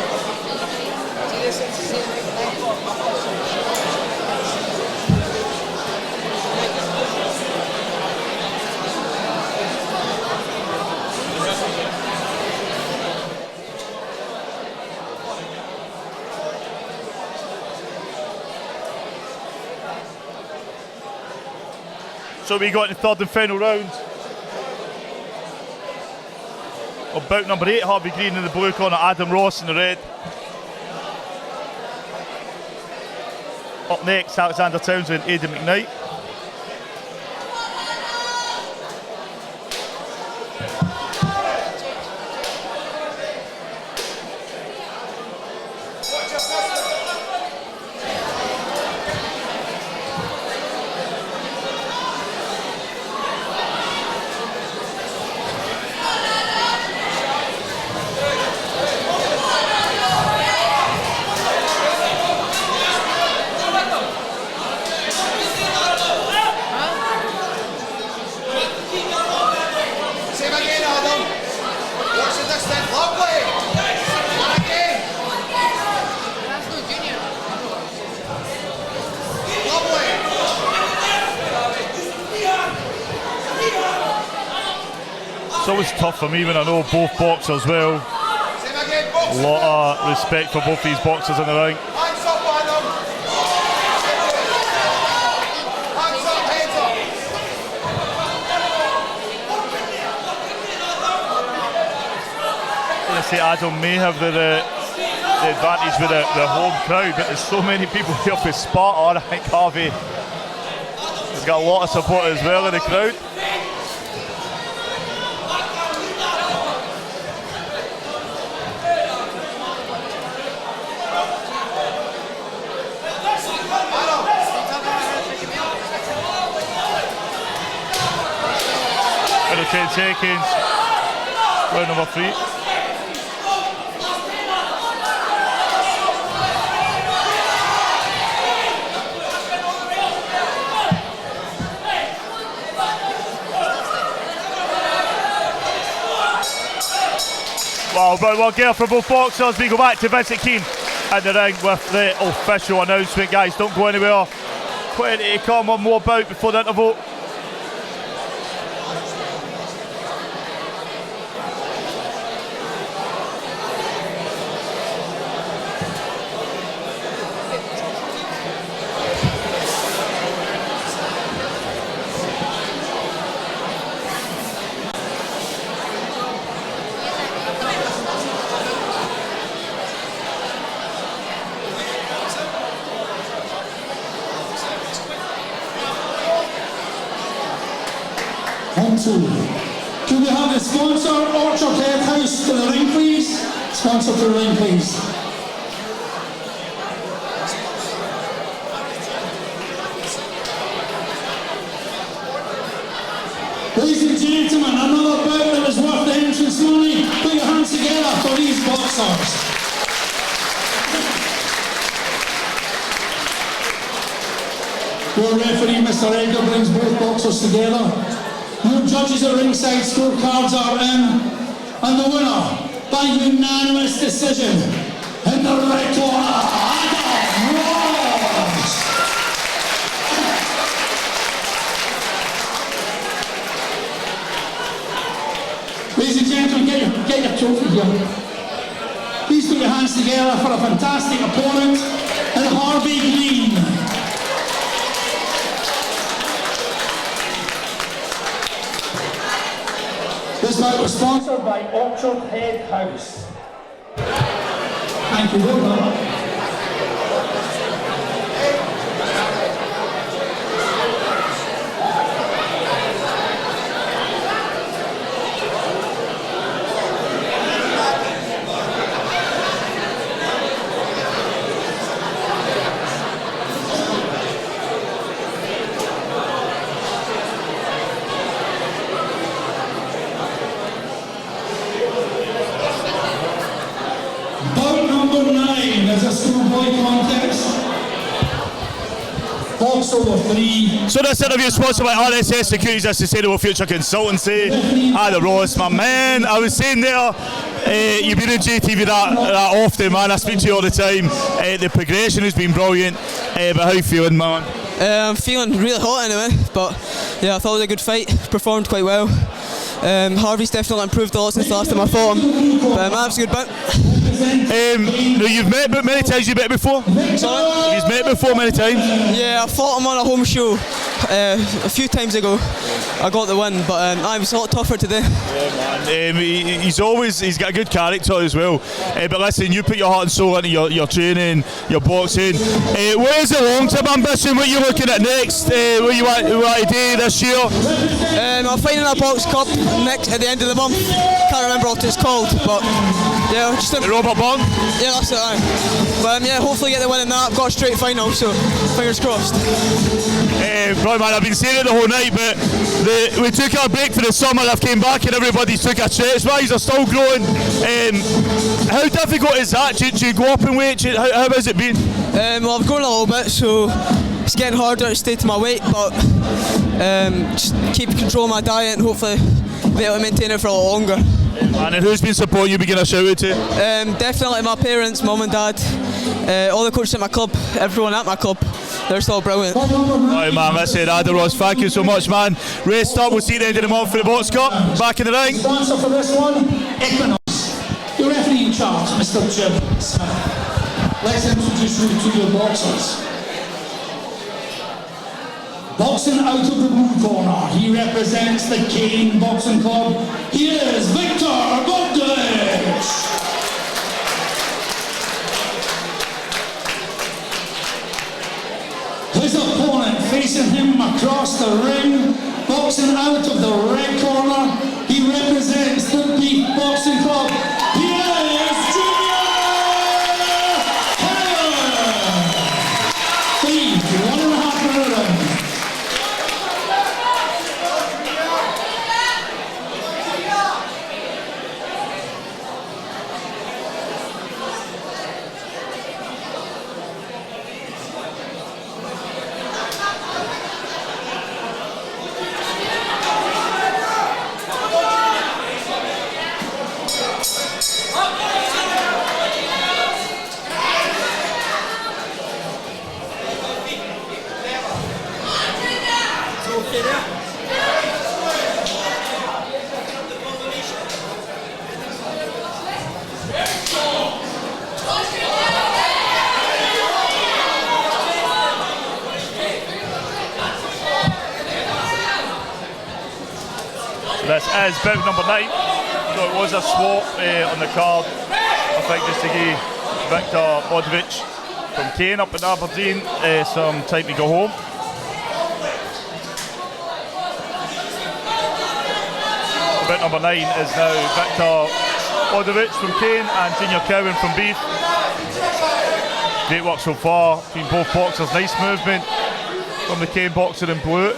So we got the third and final round of bout number 8, Harvey Green in the blue corner, Adam Ross in the red. Up next, Alexander Townsend, Aidan McKnight. It's always tough for me when I know both boxers well. A lot of respect for both these boxers in the ring. I say Adam may have the advantage with the home crowd, but there's so many people here for Sparta. I think Harvey has got a lot of support as well in the crowd. Under 10 seconds, round number 3. Wow, but we'll get from both boxers. We go back to Vincent Keane in the ring with the official announcement. Guys, don't go anywhere. Plenty to come, on more bout before the interval. 2. Could we have the sponsor, Orchard Head House, to the ring, please? Sponsor to the ring, please. Ladies and gentlemen, another bout that was worth the entrance money. Put your hands together for these boxers. Your referee, Mr. Edgar, brings both boxers together. Your judges at ringside scorecards are in. And the winner, by unanimous decision, in the red corner, Adam Ross. Ladies and gentlemen, get your trophy here. Please put your hands together for a fantastic opponent in Harvey Green. This bout was sponsored by Orchard Head House. Thank you very much. There's a schoolboy contest. Box over 3. So this interview is sponsored by RSS Securities, a Sustainable Future Consultancy. Adam Ross, my man. I was saying there, you've been in JATV that often, man. I speak to you all the time. The progression has been brilliant. But how are you feeling, man? I'm feeling really hot anyway, but yeah, I thought it was a good fight. Performed quite well. Harvey's definitely improved a lot since the last time I fought him. But man, it's a good bout. You've met many times. You met before? Sorry? You've met before many times? Yeah, I fought him on a home show a few times ago. I got the win, but I was a lot tougher today. Yeah, man. He's got a good character as well. But listen, you put your heart and soul into your training, your boxing. What is the long-term ambition? What are you looking at next? What you want to do this year? I'm fighting a box cup next at the end of the month. Can't remember what it's called, but yeah, just the Robert Bond. Yeah, that's it. Aye. But yeah, hopefully get the win in that. I've got a straight final, so fingers crossed. Right, man, I've been saying it the whole night, but we took our break for the summer. I've came back and everybody's took a stretch. Guys are still growing. How difficult is that? Do you go up in weight? How has it been? Well, I've grown a little bit, so it's getting harder to stay to my weight, but just keep control of my diet and hopefully be able to maintain it for a lot longer. And who's been supporting you? Begin a shout out to? Definitely my parents, mum and dad, all the coaches at my club, everyone at my club. They're still brilliant. Right, man, that's it. Adam Ross, thank you so much, man. Rest up. We'll see you at the end of the month for the Box Cup. Back in the ring. Sponsor for this one, Equinox. Your referee in charge, Mr. Jim Smith. Let's introduce you to your boxers. Boxing out of the blue corner, he represents the Keane Boxing Club. He is Victor Bogdich. His opponent facing him across the ring, boxing out of the red corner, he represents the Beath Boxing Club. He is Junior Taylor. Please, 1.5 minute round. This is bout number 9, so it was a swap on the card, I think, just to give Victor Bogdich from Keane up in Aberdeen some time to go home. Bout number 9 is now Victor Bodovich from Kane and Junior Cowan from Beath. Great work so far between both boxers. Nice movement from the Kane boxer in blue.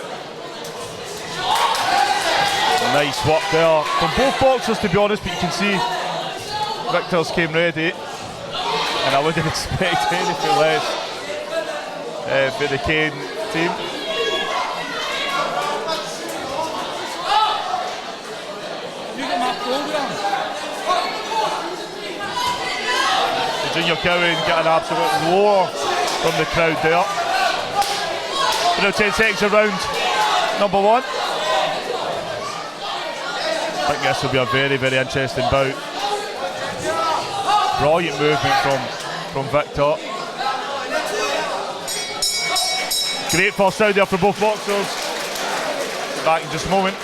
Nice work there from both boxers, to be honest, but you can see Victor's came ready, and I wouldn't expect anything less for the Kane team. Junior Cowan get an absolute roar from the crowd there. But now 10 seconds around number 1. I think this will be a very, very interesting bout. Brilliant movement from Victor. Great first round there for both boxers. Back in just a moment.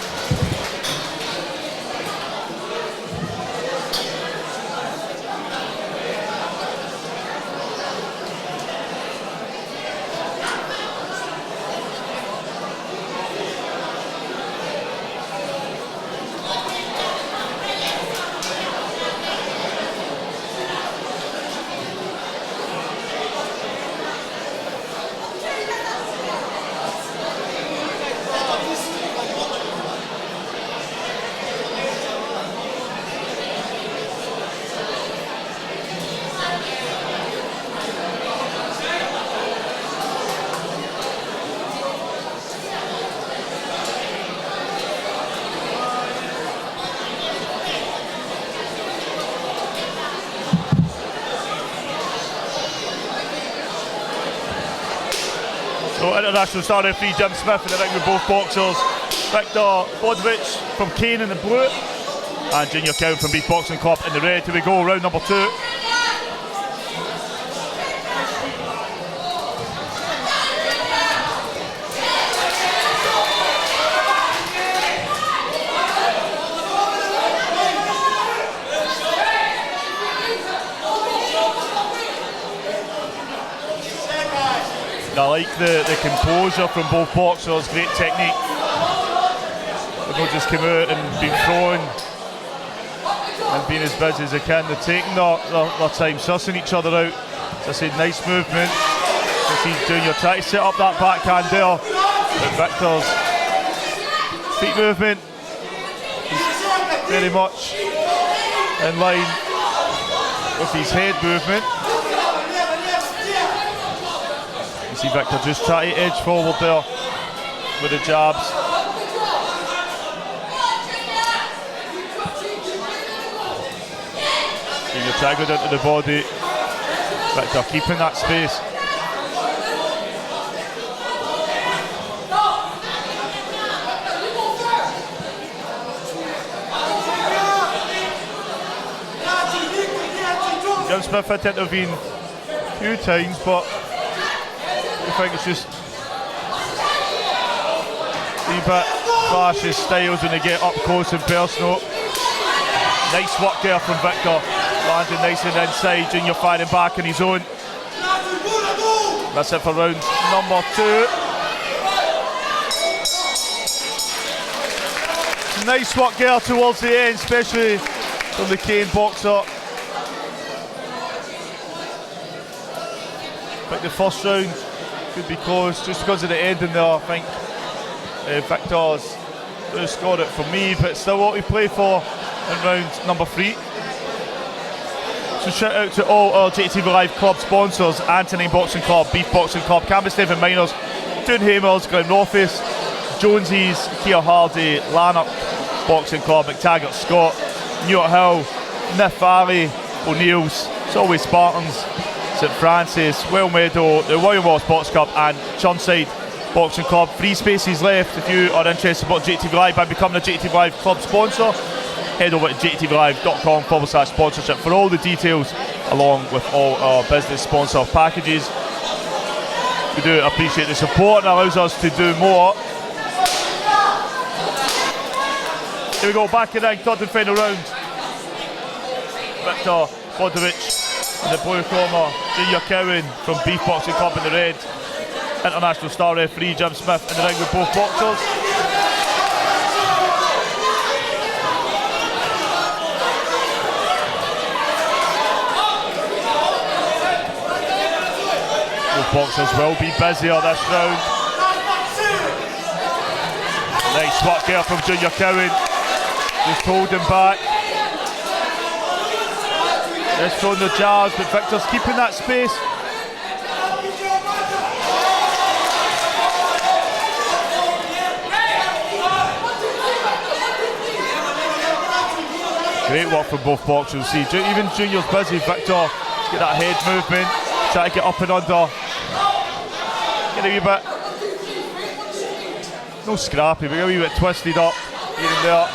So international star referee Jim Smith in the ring with both boxers. Victor Bodovich from Kane in the blue and Junior Cowan from Beath Boxing Club in the red. Here we go, round number 2. I like the composure from both boxers, great technique. They've not just come out and been throwing and being as busy as they can. They're taking their time, sussing each other out. As I said, nice movement. You see Junior trying to set up that backhand there. But Victor's feet movement is very much in line with his head movement. You see Victor just try to edge forward there with the jabs. Junior try to go into the body. Victor keeping that space. Jim Smith had to intervene a few times, but I think it's just a wee bit clash of styles when they get up close and personal. Nice work there from Victor, landing nice and inside. Junior firing back on his own. That's it for round number 2. Nice work there towards the end, especially from the Kane boxer. I think the first round could be close just because of the ending there. I think Victor's just got it for me, but still what we play for in round number 3. So shout out to all our JATV Live club sponsors: Anthony Boxing Club, Beath Boxing Club, Campus Devon Miners, Doonhamers, Glenrothes, Jonesy's, Kia Hardy, Lanark Boxing Club, McTaggart Scott, Newt Hill, Niff Valley, O'Neill's, it's always Spartans, St Francis, Well Meadow, the William Wallace Box Club and Churnside Boxing Club. 3 spaces left if you are interested about JATV Live by becoming a JATV Live club sponsor. Head over to jtvlive.com/sponsorship for all the details, along with all our business sponsor packages. We do appreciate the support and allows us to do more. Here we go, back in the ring, third and final round. Victor Bodovich in the blue corner, Junior Cowan from Beath Boxing Club in the red. International star referee Jim Smith in the ring with both boxers. boxers will be busier this round. Nice work there from Junior Cowan. Just holding back. Just throwing the jabs, but Victor's keeping that space. Great work from both boxers. See, even Junior's busy. Victor, get that head movement, try to get up and under. Get a wee bit, no scrappy, but a wee bit twisted up here and there.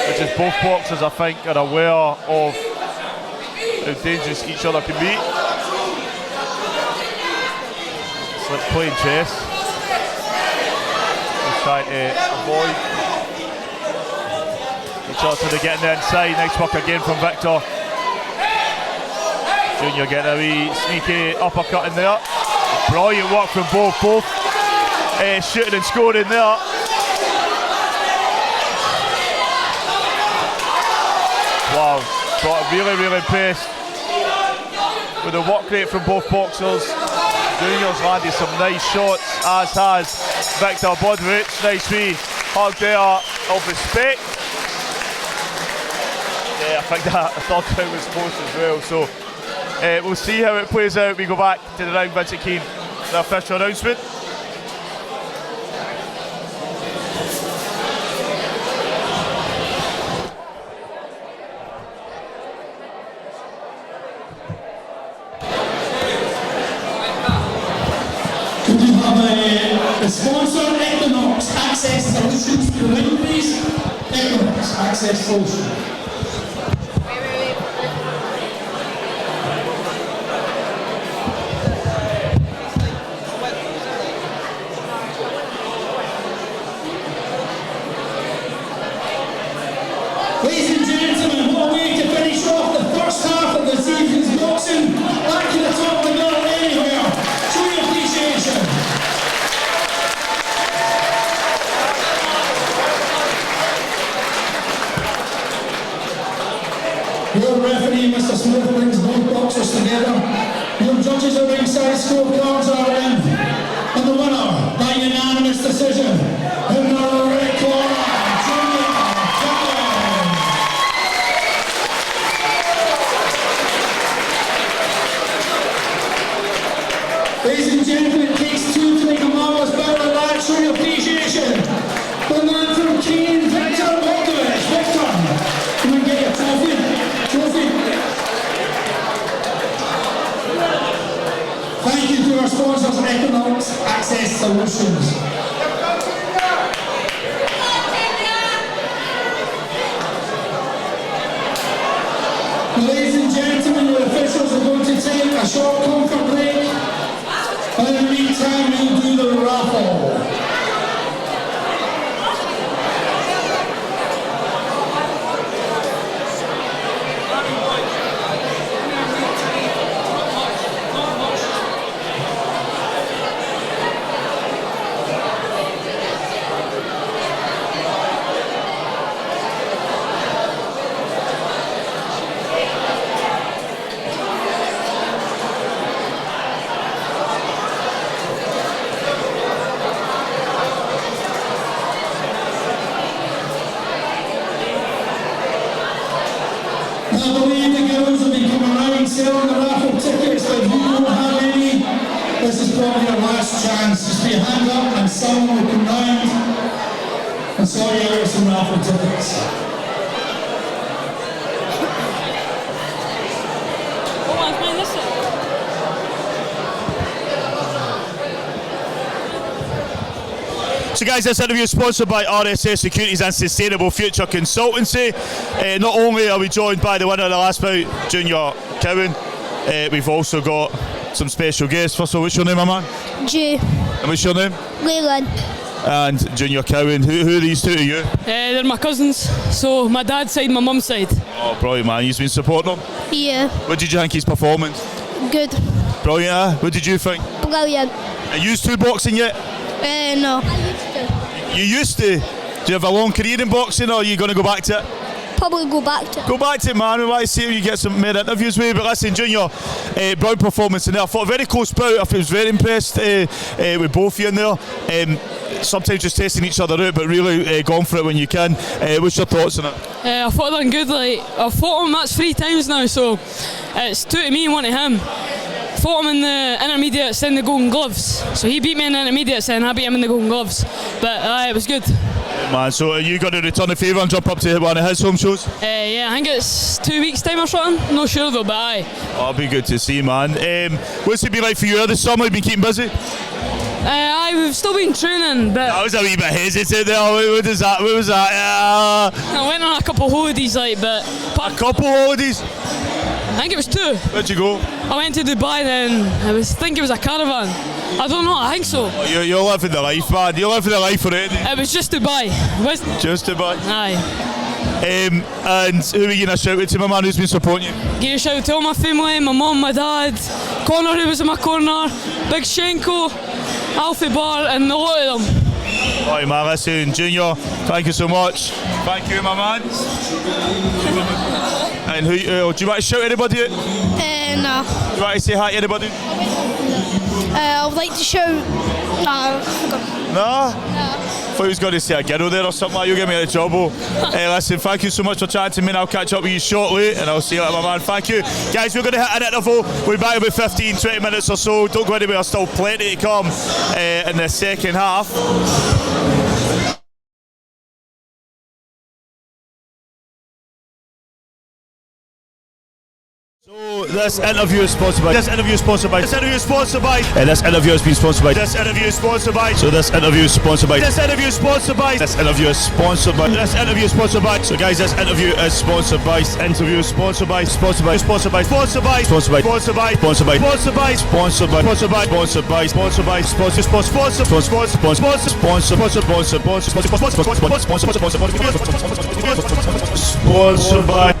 Which is both boxers, I think, are aware of how dangerous each other can be. It's like playing chess. Just trying to avoid each other till they get in the inside. Nice work again from Victor. Junior getting a wee sneaky uppercut in there. Brilliant work from both shooting and scoring there. Wow, got really impressed with the work rate from both boxers. Junior's landed some nice shots, as has Victor Bodwich. Nice wee hug there of respect. Yeah, I think that third round was close as well. So we'll see how it plays out. We go back to the round. Vincent Keane, the official announcement. Could you have the sponsor, Equinox Access Solutions, to the ring, please? Equinox Access Solutions. Ladies and gentlemen, what a way to finish off the first half of this evening's boxing. Back to the top of the middle anywhere. Show your appreciation. Your referee, Mr. Smith, brings both boxers together. Your judges at ringside, scorecards are in. And the winner, by unanimous decision, in the red corner, Junior Cowan. Ladies and gentlemen, it takes two to make a marvellous battle of that. Show your appreciation. The man from Keane, Victor Bodwich. Victor, come and get your trophy. Thank you to our sponsors, Equinox Access Solutions. Ladies and gentlemen, the officials are going to take a short comfort break. And in the meantime, we'll do the raffle. I believe the girls will be coming around selling the raffle tickets, but if you don't have any, this is probably your last chance. Just put your hand up and someone will come round and sort you out with some raffle tickets. So guys, this interview is sponsored by RSS Securities and Sustainable Future Consultancy. Not only are we joined by the winner of the last bout, Junior Cowan, we've also got some special guests. First of all, what's your name, my man? Jew. And what's your name? Leland. And Junior Cowan. Who are these two to you? They're my cousins, so my dad's side, my mum's side. Oh, brilliant, man. You've been supporting them? Yeah. What did you think of his performance? Good. Brilliant, eh? What did you think? Brilliant. Are you two boxing yet? No. You used to? Do you have a long career in boxing, or are you going to go back to it? probably go back to it. Go back to it, man. We want to see if you get some more interviews with you. But listen, Junior, brilliant performance in there. I thought a very close bout. I was very impressed with both of you in there. Sometimes just testing each other out, but really going for it when you can. What's your thoughts on it? I thought I done good. I've fought him that's 3 times now, so it's 2 to me and 1 to him. Fought him in the intermediates in the Golden Gloves, so he beat me in the intermediates and I beat him in the Golden Gloves. But it was good. Man, so are you going to return the favour and jump up to one of his home shows? Yeah, I think it's 2 weeks' time or something. Not sure though, but aye. That'll be good to see, man. What's it been like for you this summer? You've been keeping busy? We've still been training, but I was a wee bit hesitant there. What was that? I went on a couple of holidays, but a couple of holidays? I think it was 2. Where'd you go? I went to Dubai then. I think it was a caravan. I don't know, I think so. Oh, you're living the life, man. You're living the life already. It was just Dubai. Just Dubai? Aye. And who are you going to shout out to, my man, who's been supporting you? Give a shout out to all my family, my mum, my dad, Connor who was in my corner, Big Shenko, Alfie Bar and a lot of them. Alright, man, listen, Junior, thank you so much. Thank you, my man. And who, do you want to shout anybody out? No. Do you want to say hi to anybody? I would like to shout. No? Thought he was going to say a girl there or something like you get me out of trouble. Listen, thank you so much for chatting to me and I'll catch up with you shortly and I'll see you later, my man. Thank you. Guys, we're going to hit an interval. We'll be back in about 15-20 minutes or so. Don't go anywhere, there's still plenty to come in the second half. So this interview is sponsored by. This interview is sponsored by. This interview is sponsored by. And this interview has been sponsored by. This interview is sponsored by. So this interview is sponsored by. This interview is sponsored by. This interview is sponsored by. This interview is sponsored by. So guys, this interview is sponsored by. This interview is sponsored by. Sponsored by. Sponsored by. Sponsored by. Sponsored by. Sponsored by. Sponsored by. Sponsored by. Sponsored by. Sponsored by. Sponsored by. Sponsored by. Sponsor. Sponsor. Sponsor. Sponsor. Sponsor. Sponsor. Sponsor. Sponsor. Sponsored by.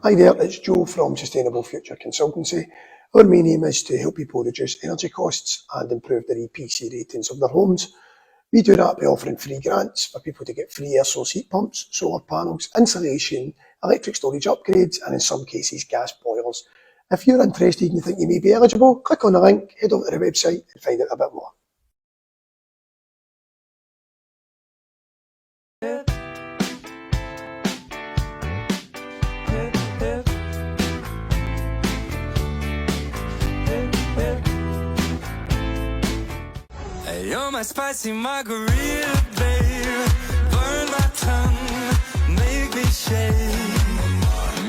Hi there, it's Joe from Sustainable Future Consultancy. Our main aim is to help people reduce energy costs and improve their EPC ratings of their homes. We do that by offering free grants for people to get free air source heat pumps, solar panels, insulation, electric storage upgrades, and in some cases gas boilers. If you're interested and you think you may be eligible, click on the link, head over to the website and find out a bit more. You're my spicy margarita, babe. Burn my tongue, make me shake.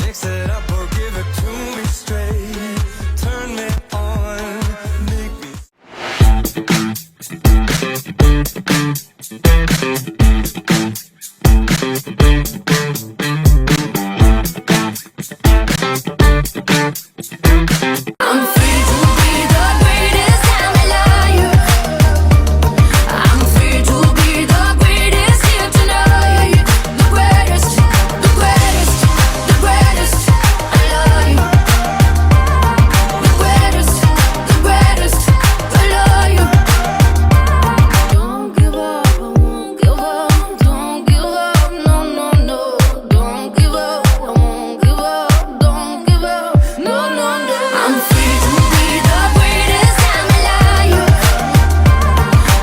Mix it up or give it to me straight. Turn me on, make me. I'm free to be the greatest I'm alive. I'm free to be the greatest here tonight. The greatest, the greatest, the greatest alive. The greatest, the greatest alive. Don't give up, I won't give up. Don't give up, no, no, no. Don't give up, I won't give up. Don't give up, no, no, no. I'm free to be the greatest I'm alive.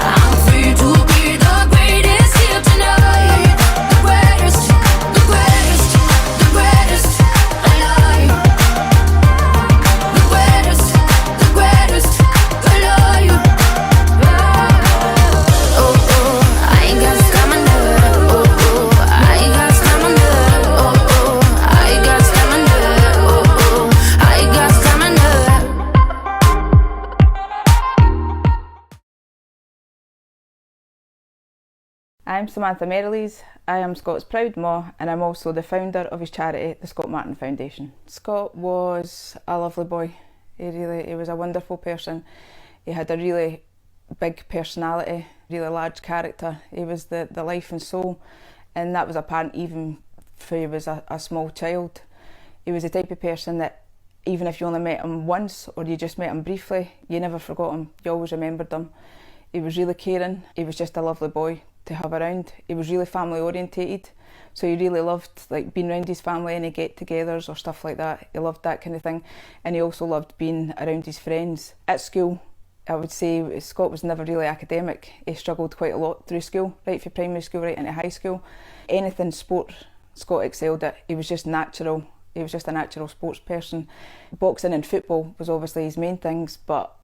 I'm free to be the greatest here tonight. The greatest, the greatest, the greatest alive. The greatest, the greatest alive. Oh, oh, I ain't got stamina. Oh, oh, I ain't got stamina. Oh, oh, I ain't got stamina. Oh, oh, I ain't got stamina. I'm Samantha Merrilees. I am Scott's proud ma and I'm also the founder of his charity, the Scott Martin Foundation. Scott was a lovely boy. He was a wonderful person. He had a really big personality, really large character. He was the life and soul and that was apparent even when he was a small child. He was the type of person that even if you only met him once or you just met him briefly, you never forgot him, you always remembered him. He was really caring, he was just a lovely boy to have around. He was really family orientated, so he really loved like being around his family, any get-togethers or stuff like that. He loved that kind of thing, and he also loved being around his friends. At school, I would say Scott was never really academic. He struggled quite a lot through school, right from primary school right into high school. Anything sport, Scott excelled at. He was just natural. He was just a natural sports person. Boxing and football was obviously his main things, but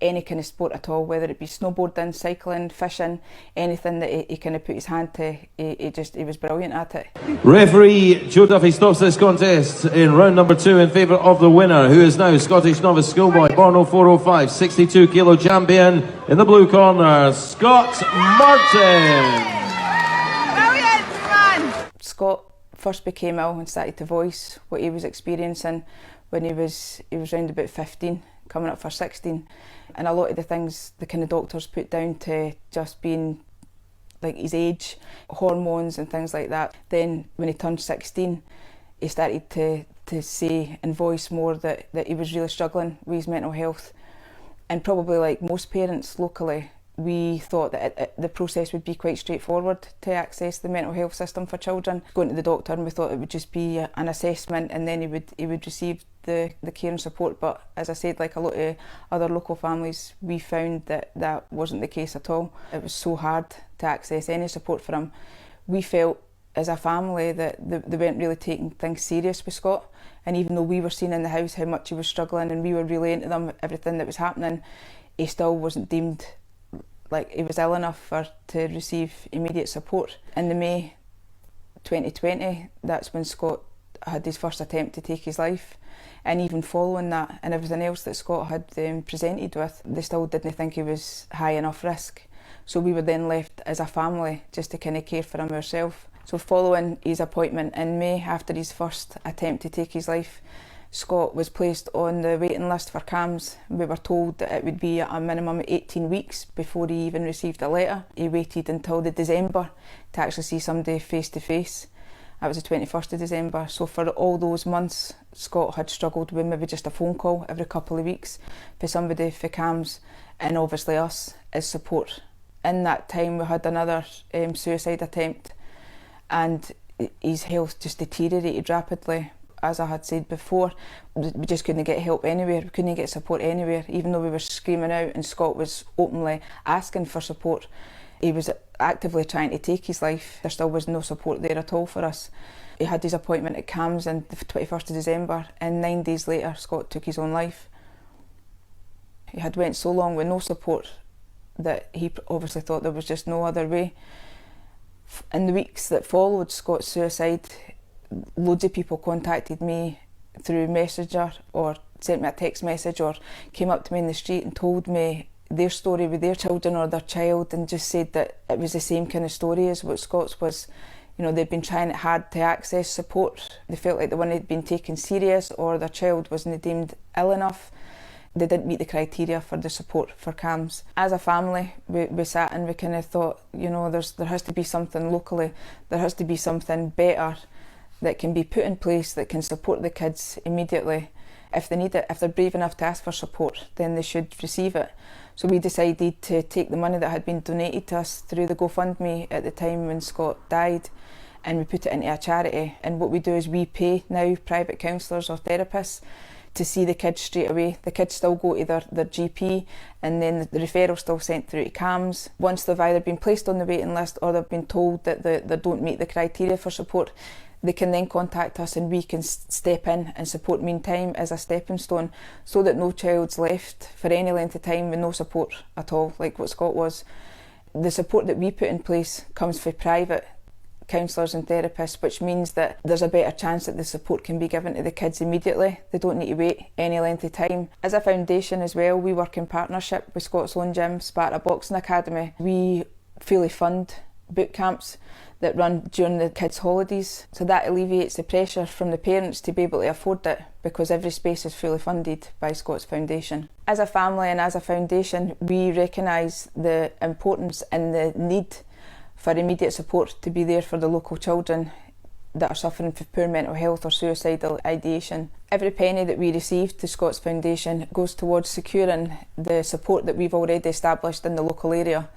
any kind of sport at all, whether it be snowboarding, cycling, fishing, anything that he kind of put his hand to, he was brilliant at it. Referee Joe Duffy stops this contest in round number 2 in favour of the winner, who is now Scottish novice schoolboy, born 0405, 62 kilo champion. In the blue corner, Scott Martin. Brilliant, man! Scott first became ill and started to voice what he was experiencing when he was around about 15, coming up for 16. And a lot of the things the kind of doctors put down to just being like his age, hormones and things like that. Then when he turned 16, he started to say and voice more that he was really struggling with his mental health. And probably like most parents locally, we thought that the process would be quite straightforward to access the mental health system for children. Going to the doctor, and we thought it would just be an assessment and then he would receive the care and support. But as I said, like a lot of other local families, we found that wasn't the case at all. It was so hard to access any support for him. We felt as a family that they weren't really taking things serious with Scott, and even though we were seeing in the house how much he was struggling and we were relaying to them everything that was happening, he still wasn't deemed like he was ill enough to receive immediate support. In the May 2020, that's when Scott had his first attempt to take his life, and even following that and everything else that Scott had presented with, they still didn't think he was high enough risk. So we were then left as a family just to kind of care for him ourselves. So following his appointment in May, after his first attempt to take his life, Scott was placed on the waiting list for CAMHS. We were told that it would be a minimum of 18 weeks before he even received a letter. He waited until the December to actually see somebody face to face. That was the 21st of December. So for all those months, Scott had struggled with maybe just a phone call every couple of weeks for somebody for CAMHS, and obviously us as support. In that time, we had another suicide attempt, and his health just deteriorated rapidly. As I had said before, we just couldn't get help anywhere, we couldn't get support anywhere. Even though we were screaming out and Scott was openly asking for support, he was actively trying to take his life. There still was no support there at all for us. He had his appointment at CAMHS on the 21st of December, and 9 days later Scott took his own life. He had went so long with no support that he obviously thought there was just no other way. In the weeks that followed Scott's suicide, loads of people contacted me through Messenger or sent me a text message or came up to me in the street and told me their story with their children or their child, and just said that it was the same kind of story as what Scott's was. You know, they'd been trying it hard to access support. They felt like they weren't being taken serious, or their child wasn't deemed ill enough. They didn't meet the criteria for the support for CAMHS. As a family, we sat and we kind of thought, you know, there has to be something locally, there has to be something better that can be put in place that can support the kids immediately. If they need it, if they're brave enough to ask for support, then they should receive it. So we decided to take the money that had been donated to us through the GoFundMe at the time when Scott died, and we put it into a charity. And what we do is we pay now private counsellors or therapists to see the kids straight away. The kids still go to their GP, and then the referral's still sent through to CAMHS. Once they've either been placed on the waiting list or they've been told that they don't meet the criteria for support, they can then contact us and we can step in and support meantime as a stepping stone, so that no child's left for any length of time with no support at all, like what Scott was. The support that we put in place comes for private counsellors and therapists, which means that there's a better chance that the support can be given to the kids immediately. They don't need to wait any length of time. As a foundation as well, we work in partnership with Scott's own gym, Sparta Boxing Academy. We fully fund boot camps that run during the kids' holidays, so that alleviates the pressure from the parents to be able to afford it, because every space is fully funded by Scott's Foundation. As a family and as a foundation, we recognise the importance and the need for immediate support to be there for the local children that are suffering from poor mental health or suicidal ideation. Every penny that we receive to Scots Foundation goes towards securing the support that we've already established in the local area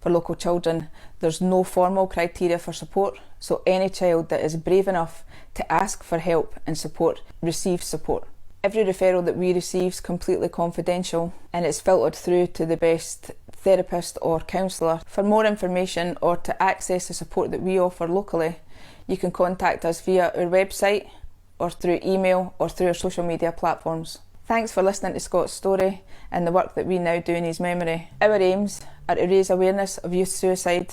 for local children. There's no formal criteria for support, so any child that is brave enough to ask for help and support receives support. Every referral that we receive is completely confidential and it's filtered through to the best therapist or counsellor. For more information or to access the support that we offer locally, you can contact us via our website or through email or through our social media platforms. Thanks for listening to Scott's story and the work that we now do in his memory. Our aims are to raise awareness of youth suicide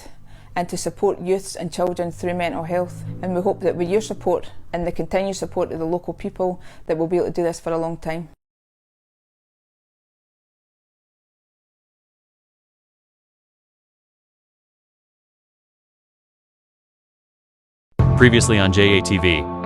and to support youths and children through mental health, and we hope that with your support and the continued support of the local people that we'll be able to do this for a long time. Previously on JATV.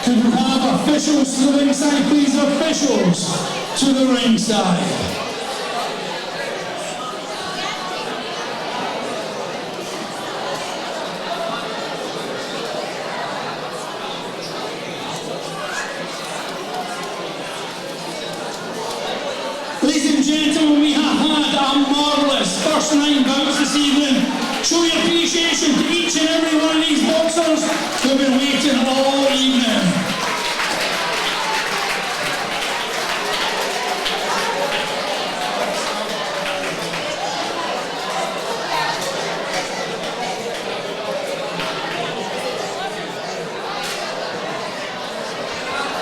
Could we have officials to the ringside, please? Officials to the ringside. Ladies and gentlemen, we have had a marvellous first 9 bouts this evening. Show your appreciation to each and every one of these boxers who have been waiting all evening.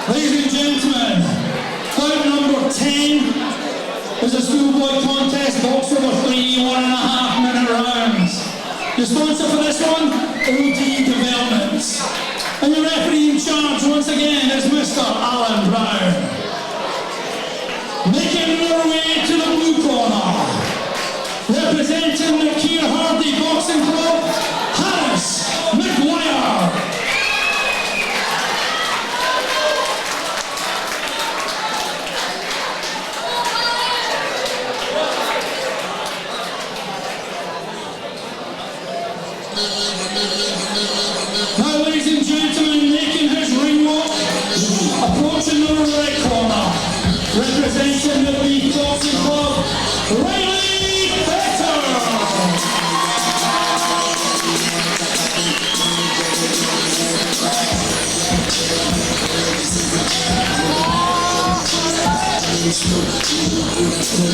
Ladies and gentlemen, bout number 10 is a schoolboy contest, boxed over 3 1.5 minute rounds. The sponsor for this one, OD Developments. And the referee in charge once again is Mr. Alan Brown. Making their way to the blue corner, representing the Keir Hardy Boxing Club, Harris McGuire. Now, ladies and gentlemen, making his ring walk, approaching the red corner, representing the Beath Boxing Club, Riley Better.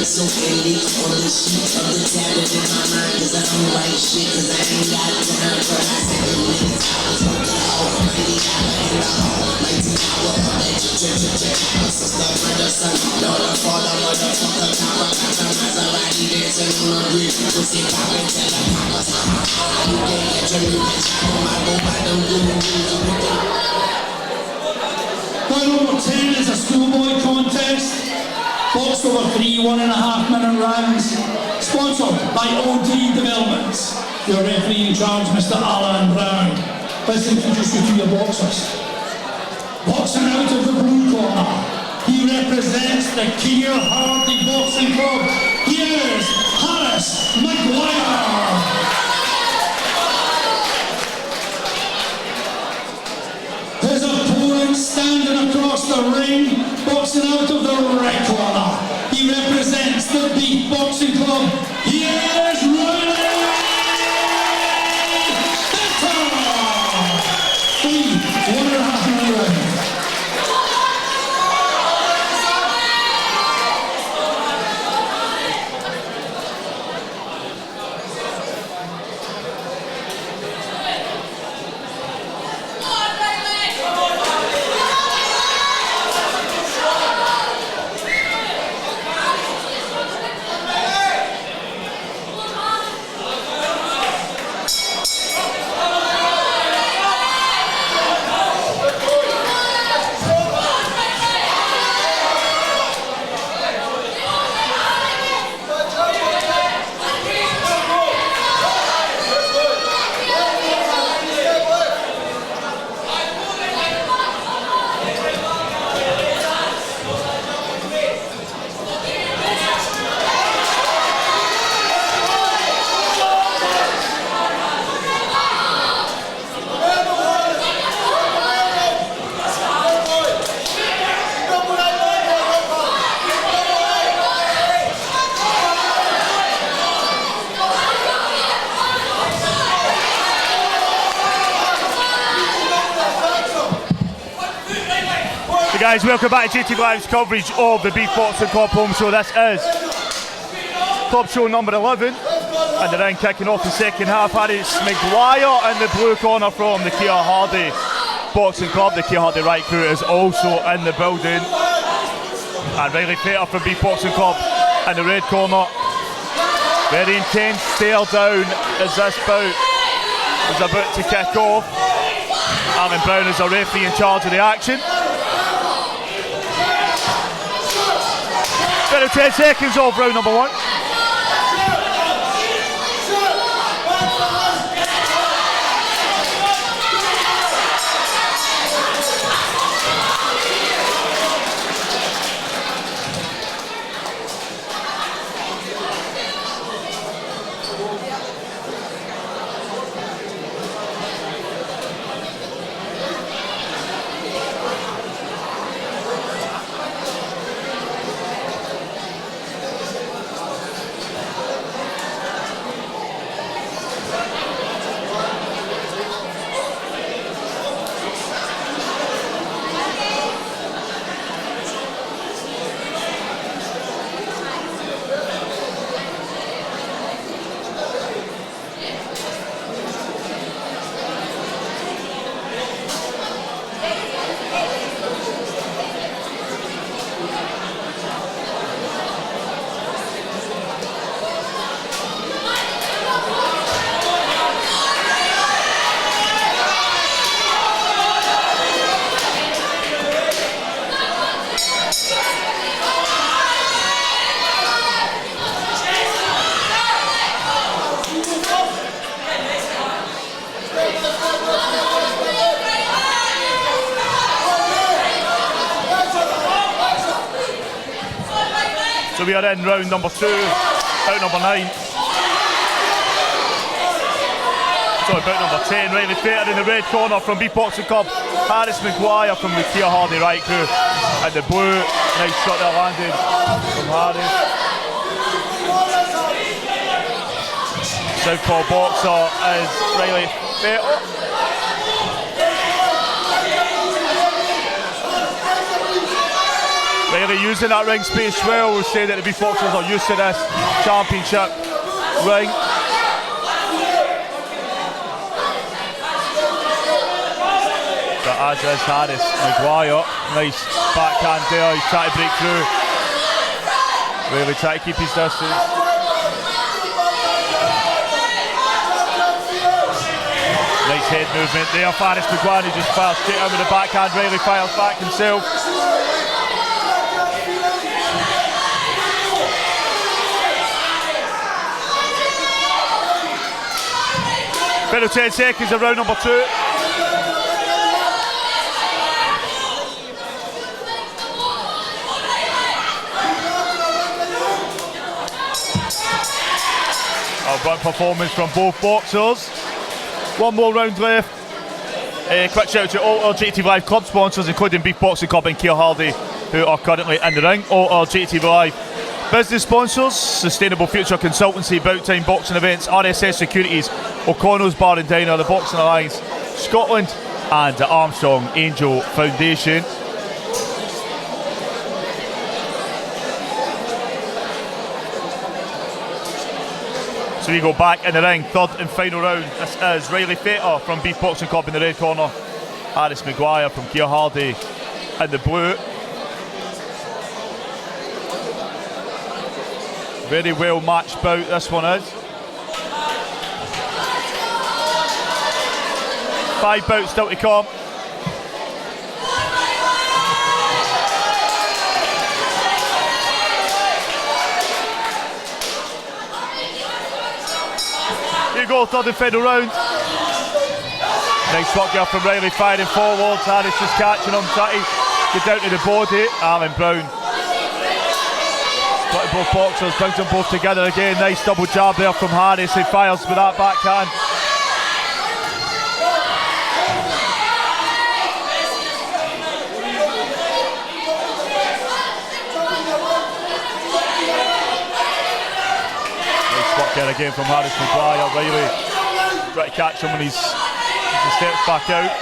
So elite on the sheet of the tablet in my mind, cause I don't write shit, cause I ain't got time for I said the minutes I was on the almighty hour in the almighty hour of that my sister, brother, son, daughter, father, motherfucker, papa, got the Maserati dancing on the bridge, pussy poppin', tell her papa, you can't get your new bitch, I go by them Bout number 10 is a schoolboy contest, boxed over 3 1.5 minute rounds, sponsored by OD Developments. Your referee in charge, Mr. Alan Brown. Let's introduce you to your boxers. Boxing out of the blue corner, he represents the Keir Hardy Boxing Club. Here's Harris McGuire. His opponent standing across the ring, boxing out of the red corner. He represents the Beath Boxing Club. Here's Riley Better. 3 1.5 minute round. Guys, welcome back to JATV Live's coverage of the Beath Boxing Club home show. This is club show number 11, and the ring kicking off the second half. Harris Maguire in the blue corner from the Keir Hardy Boxing Club. The Keir Hardy right crew is also in the building, and Riley Fater from Beath Boxing Club in the red corner. Very intense stare down as this bout is about to kick off. Alan Brown is a referee in charge of the action. Final 10 seconds of round number 1. So we are in round number 2, bout number 9. Sorry, bout number 10. Riley Fater in the red corner from Beath Boxing Club. Harris Maguire from the Keir Hardy right crew. And the blue, nice shot there landed from Harris. Southpaw boxer is Riley Fater. Riley using that ring space well. We'll say that the Beath Boxers are used to this championship ring. But as is Harris Maguire. Nice backhand there. He's trying to break through. Riley trying to keep his distance. Nice head movement there. Harris Maguire just fires straight out with the backhand. Riley fires back himself. Final 10 seconds of round number 2. A good performance from both boxers. One more round left. Quick shout out to all our JATV Live club sponsors, including Beath Boxing Club and Keir Hardy, who are currently in the ring. All our JATV Live business sponsors: Sustainable Future Consultancy, Bout Time Boxing Events, RSS Securities, O'Connell's Bar and Diner, the Boxing Alliance Scotland, and the Armstrong Angel Foundation. So we go back in the ring, third and final round. This is Riley Fater from Beath Boxing Club in the red corner, Harris Maguire from Keir Hardy in the blue. Very well matched bout this one is. 5 bouts still to come. Here you go, third and final round. Nice work here from Riley, firing forwards. Harris just catching him, trying to get down to the body. Alan Brown. But both boxers, brings them both together again. Nice double jab there from Harris. He fires with that backhand. Nice work there again from Harris Maguire. Riley trying to catch him when he steps back out.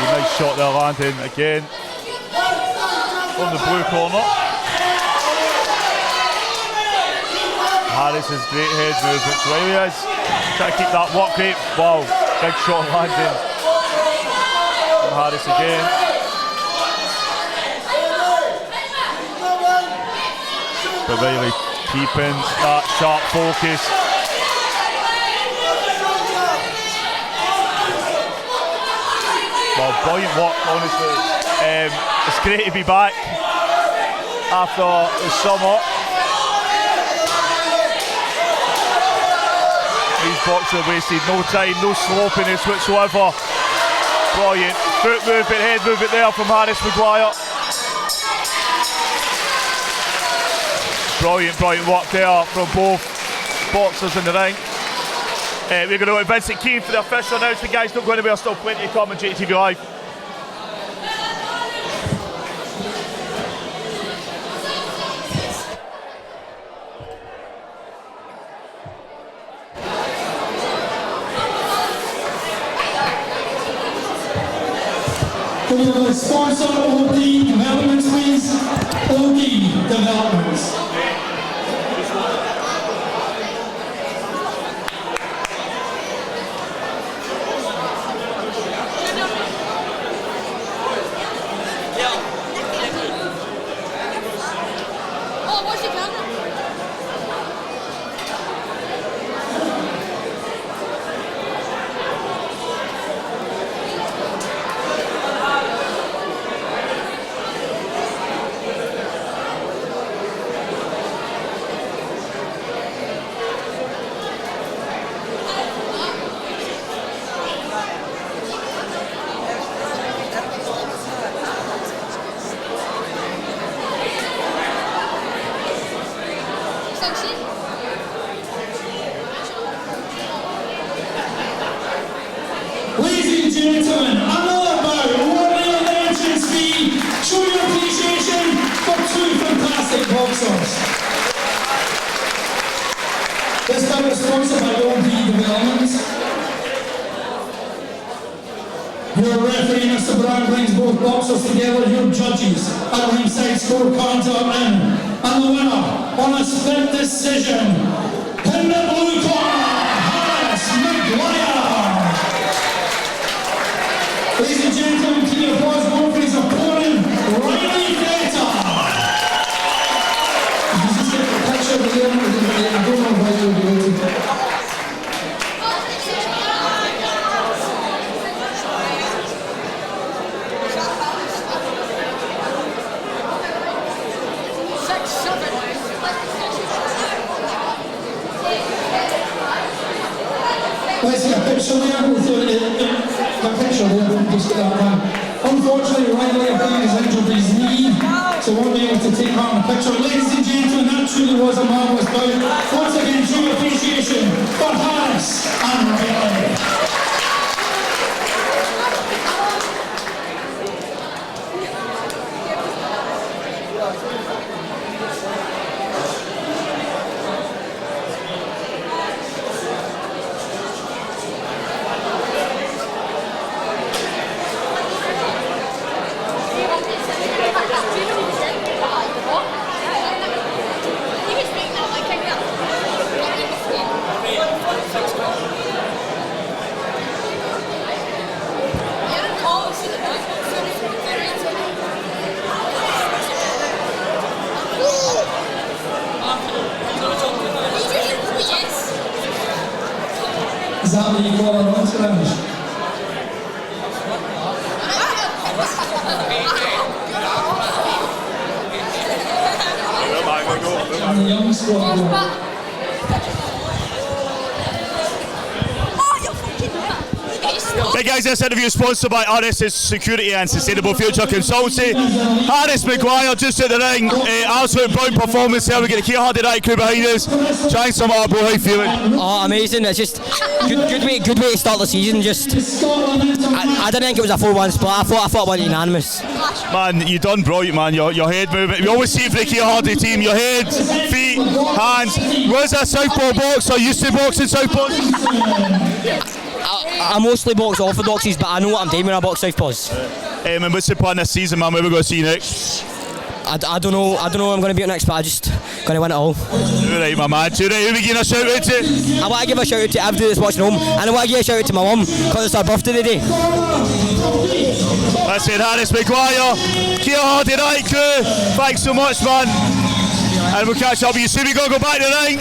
nice shot there landing again from the blue corner. Harris is great head movement, so he is trying to keep that work rate. Wow, big shot landing from Harris again. But Riley keeping that sharp focus. Well, brilliant work, honestly. It's great to be back after the summer. These boxers wasted no time, no sloppiness whatsoever. Brilliant. Foot movement, head movement there from Harris Maguire. Brilliant, brilliant work there from both boxers in the ring. We're going to go to Vincent Keane for the official announcement, guys. Don't go anywhere, still plenty to come on JATV Live. Can we have a sponsor OD Developments, please? OD Developments. Oh, what's your camera? Ladies and gentlemen, another bout, awarding the entrance fee. Show your appreciation for two fantastic boxers. This bout is sponsored by OD Developments. Your referee, Mr. Brown, brings both boxers together. Your judges at ringside scorecards are in. And the winner on a split decision, in the blue corner, Harris Maguire. Ladies and gentlemen, can you applause one for his opponent, Riley Greta? You can just get the picture of the game. I don't know why you'll be able to. Let's get a picture there. A picture there. Just get that one. Unfortunately, Riley again has injured his knee, so won't be able to take part in the picture. Ladies and gentlemen, that truly was a marvellous bout. Once again, show your appreciation for Harris and Riley. Is that what you call a run scrimmage? And the young squad go. Hey guys, this interview is sponsored by RS's Security and Sustainable Future Consultancy. Harris Maguire just at the ring. Absolute brilliant performance there. We get a key hardy right crew behind us. Trying some up, bro. How you feeling? Oh, amazing. It's just good way to start the season. I didn't think it was a 4-1 split. I thought it went unanimous. Man, you done brilliant, man. Your head movement. We always see it for the key hardy team. Your head, feet, hands. Was a southpaw boxer? Used to boxing southpaw? I mostly box orthodoxies, but I know what I'm doing when I box southpaws. And what's the plan this season, man? Where are we going to see you next? I don't know who I'm going to be at next, but I just going to win it all. Alright, my man. Who are we giving a shout out to? I want to give a shout out to everybody that's watching home, and I want to give a shout out to my mum because it's her birthday today. That's it, Harris McGuire. Kia Hardy night, crew. Thanks so much, man. And we'll catch up with you soon. We've got to go back to the ring.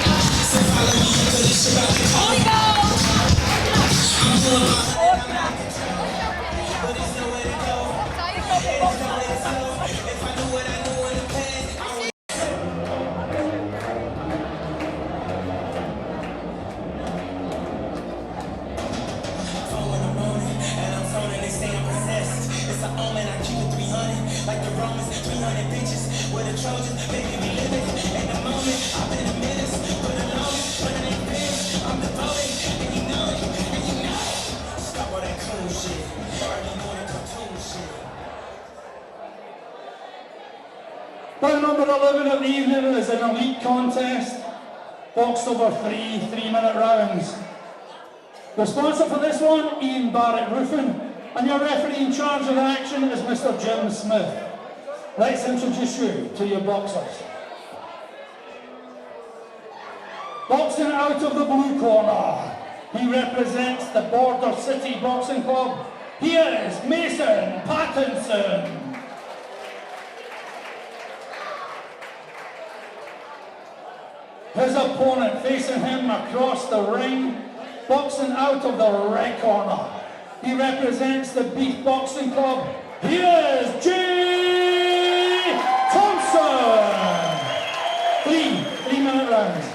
Bout number 11 of the evening is an elite contest, boxed over 3 3-minute rounds. The sponsor for this one, Ian Barrett Roofing, and your referee in charge of the action is Mr. Jim Smith. Let's introduce you to your boxers. Boxing out of the blue corner, he represents the Border City Boxing Club. He is Mason Pattinson. His opponent facing him across the ring, boxing out of the red corner, he represents the Beath Boxing Club. He is J. Thompson. 3-minute rounds.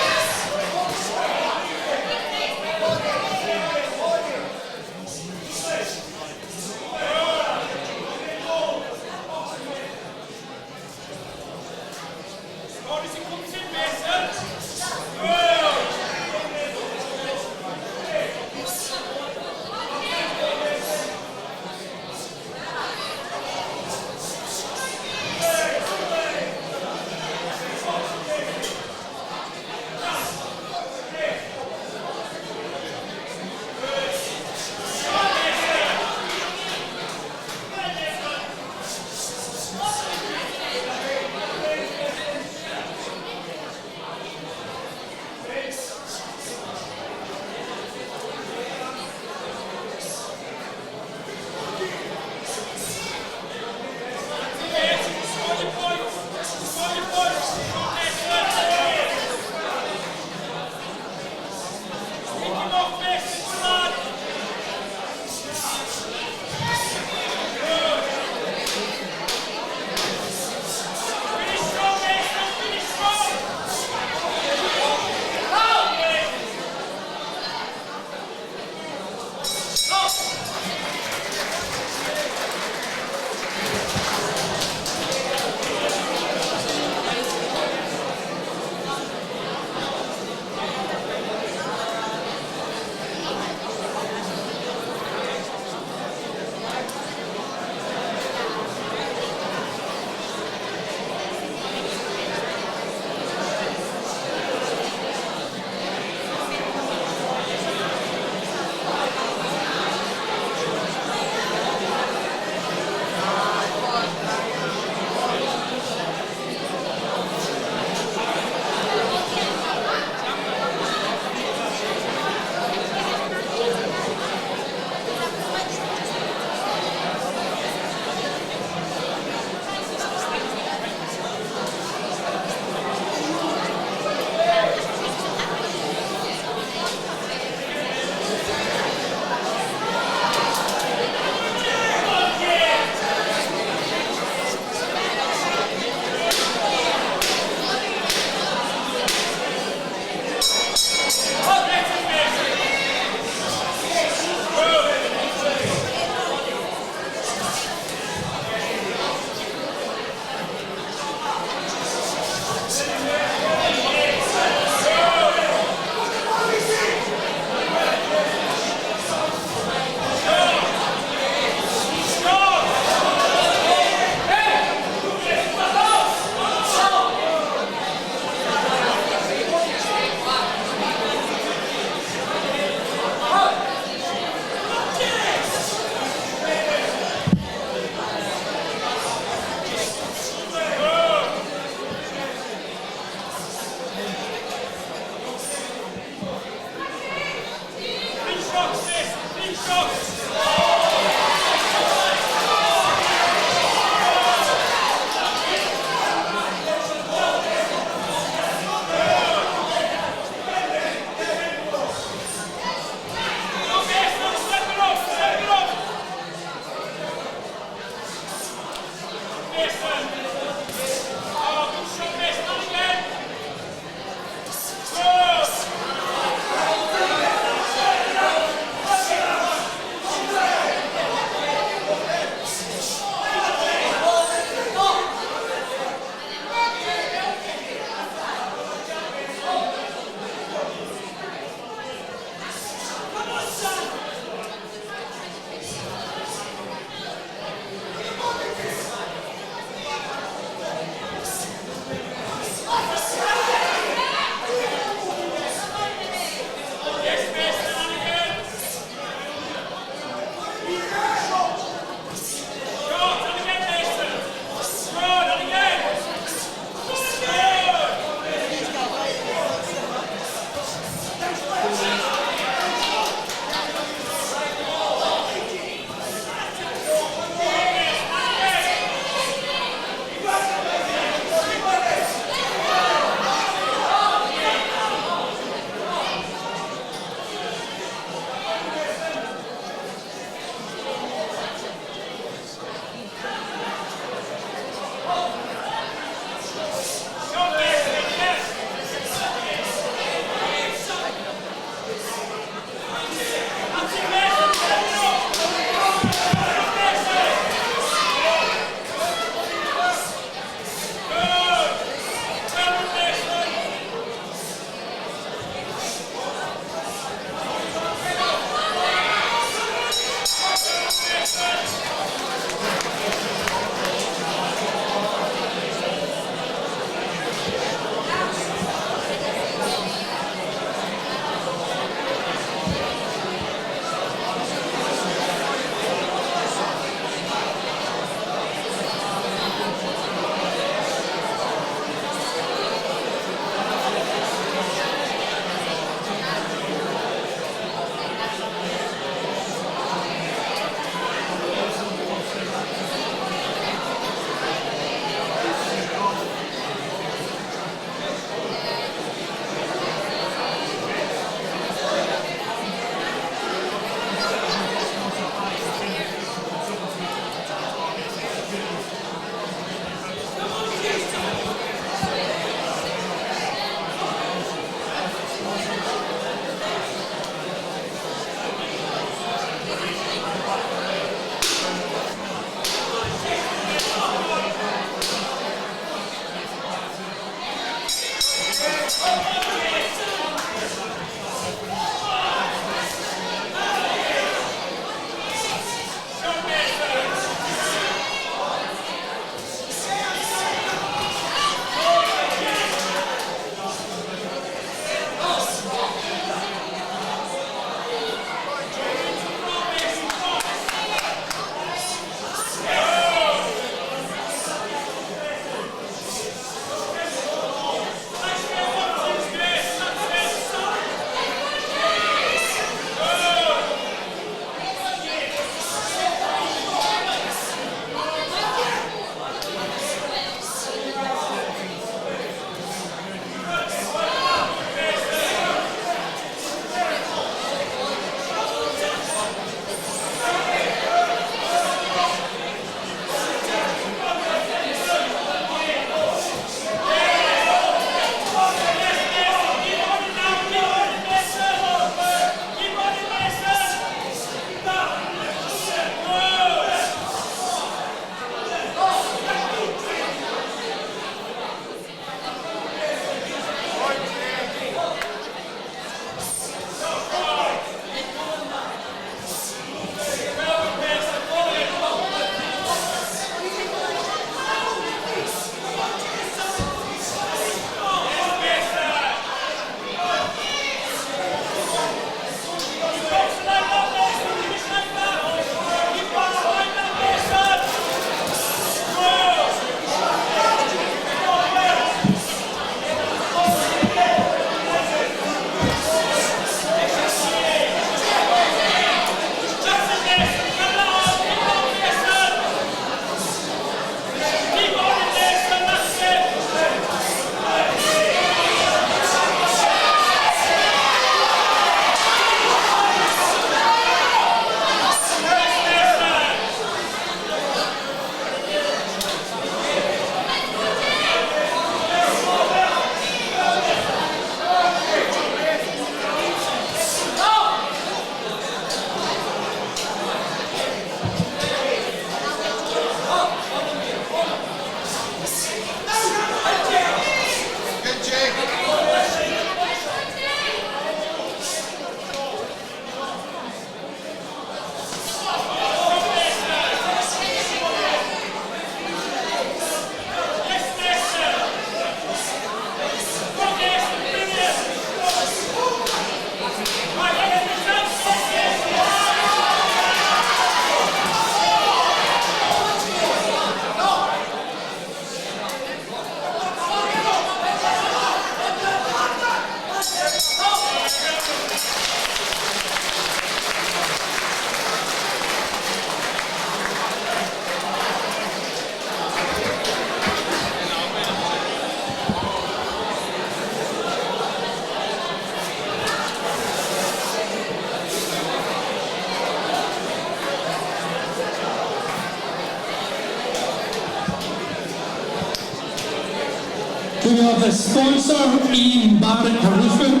We have the sponsor, Ian Barrett Roofing.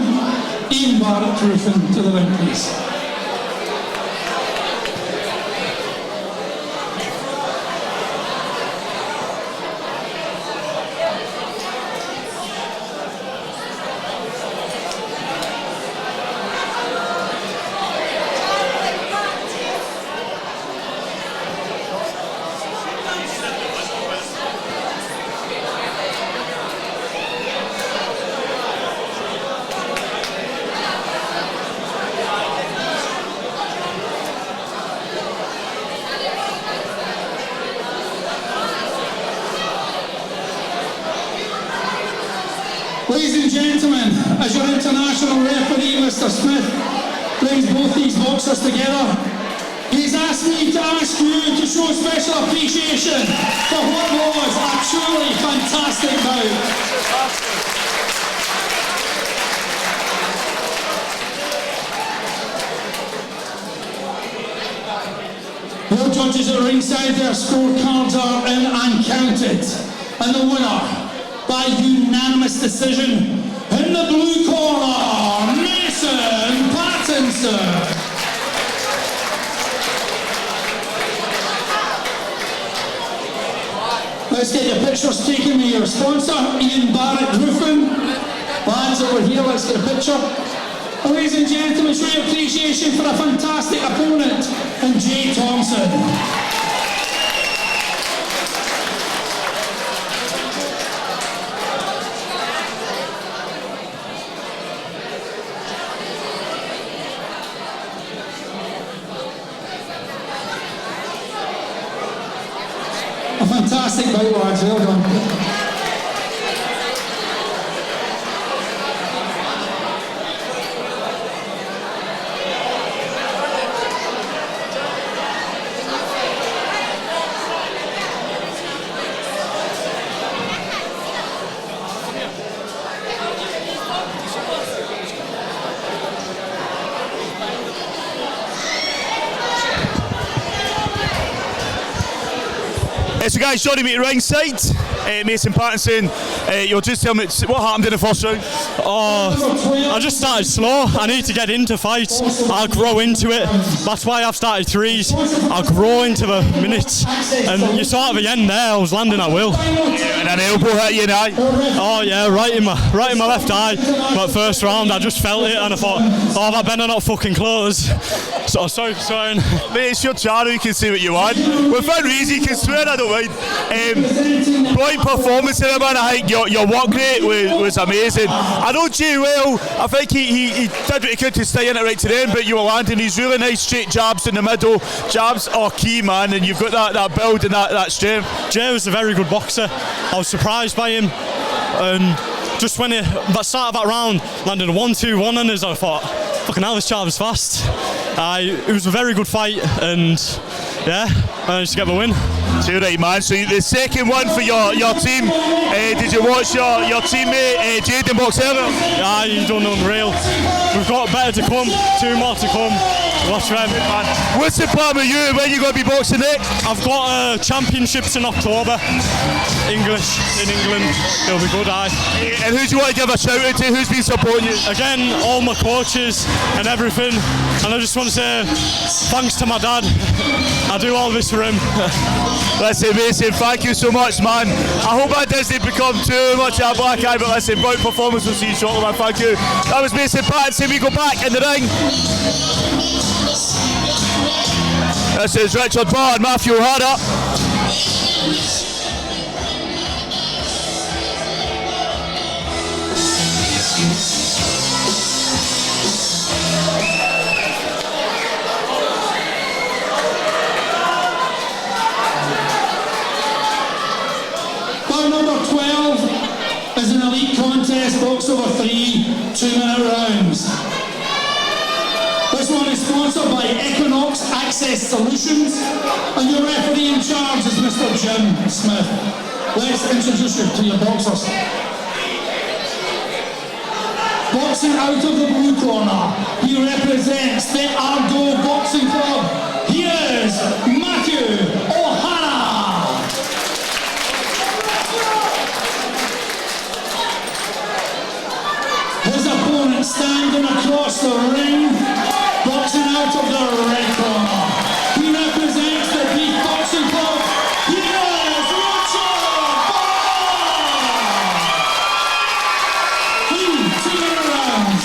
Ian Barrett Roofing to the ring, please. Ladies and gentlemen, as your international referee, Mr. Smith, brings both these boxers together, he's asked me to ask you to show special appreciation for what was a truly fantastic bout. Your judges at ringside, their scorecards are in and counted, and the winner by unanimous decision in the blue corner, Mason Pattinson. Let's get your pictures taken with your sponsor, Ian Barrett Roofing. Lads over here, let's get a picture. Ladies and gentlemen, show your appreciation for a fantastic opponent in Jay Thompson. A fantastic bout, lads, well done. So guys, joining me at ringside, Mason Pattinson, you'll just tell me what happened in the first round. Oh, I just started slow. I need to get into fights. I'll grow into it. That's why I've started threes. I'll grow into the minutes. And you saw at the end there, I was landing at will. And an elbow hit you in the eye. Oh yeah, right in my left eye. But first round, I just felt it and I thought, oh, that better not fucking close. So sorry for swearing. Mate, it's your channel, you can say what you want. Within reason, you can swear, I don't mind. Brilliant performance in it, man. I think your work rate was amazing. I know Jay well. I think he did what he could to stay in it right to the end, but you were landing these really nice straight jabs in the middle. Jabs are key, man, and you've got that build and that strength. Jay was a very good boxer. I was surprised by him. And just when he started that round, landed a 1-2 one-handers, I thought, fucking hell, this jab is fast. It was a very good fight, and yeah, I managed to get the win. Too right, man. So the second one for your team. Did you watch your teammate Jaden box earlier? Yeah, you don't know the real. We've got better to come, 2 more to come. Watch them. What's the plan with you? When you going to be boxing next? I've got championships in October. English in England. It'll be good, aye. And who do you want to give a shout out to? Who's been supporting you? Again, all my coaches and everything. And I just want to say thanks to my dad. I do all this for him. Listen, Mason, thank you so much, man. I hope that doesn't become too much of a black eye, but listen, brilliant performance. We'll see you shortly, man. Thank you. That was Mason Pattinson. We go back in the ring. This is Richard Barr and Matthew O'Hara. Number 12 is an elite contest, box over 3 2-minute rounds. This one is sponsored by Equinox Access Solutions, and your referee in charge is Mr. Jim Smith. Let's introduce you to your boxers. Boxing out of the blue corner, he represents the Beath Boxing Club. He is Matthew O'Hara. His opponent standing across the ring, boxing out of the red corner. He represents the Beath Boxing Club. He is Richard Barr! 2 rounds.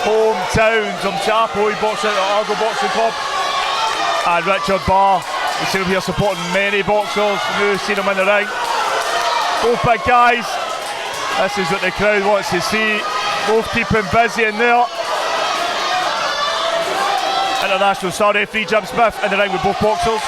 Hometowns of Chapo, he boxed out at Beath Boxing Club. And Richard Barr, we've seen him here supporting many boxers, we've seen him in the ring. Both big guys, this is what the crowd wants to see, both keeping busy in there. International star referee Jim Smith in the ring with both boxers.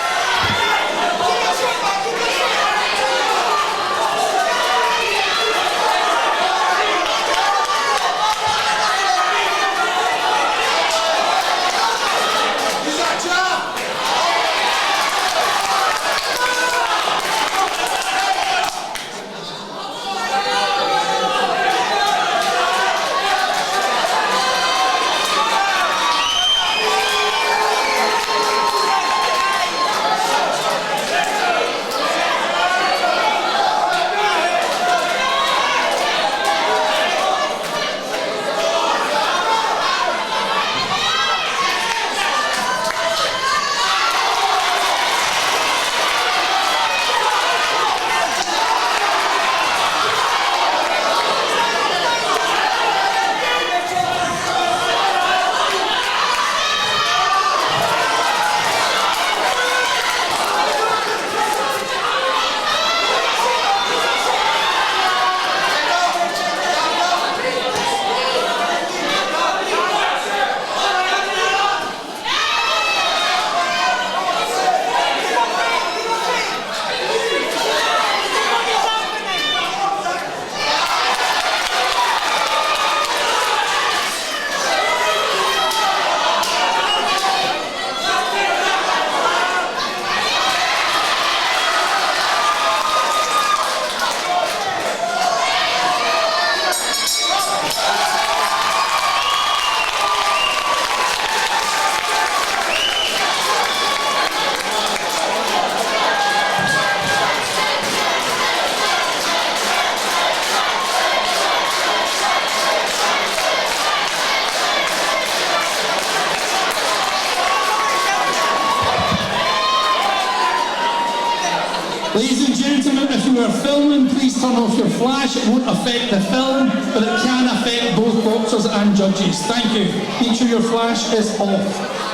Ladies and gentlemen, if you are filming, please turn off your flash. It won't affect the film, but it can affect both boxers and judges. Thank you. Make sure your flash is off.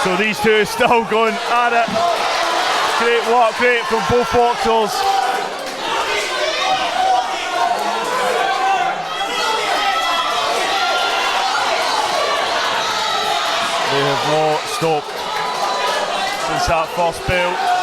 So these two are still going at it. Great work, great from both boxers. They have not stopped since that first bell.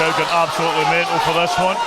Crowd gone absolutely mental for this one.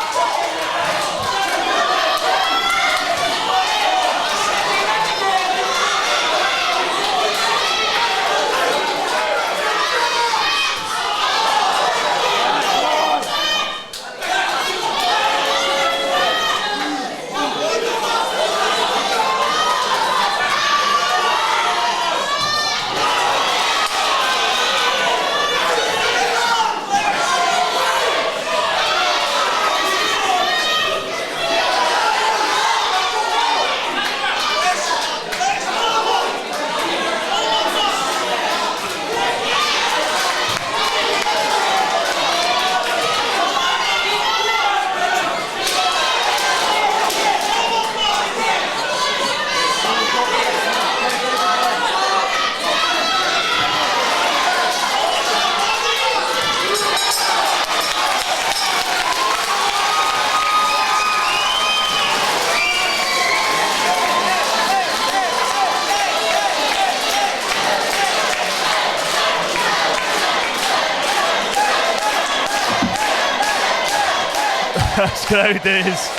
This crowd is.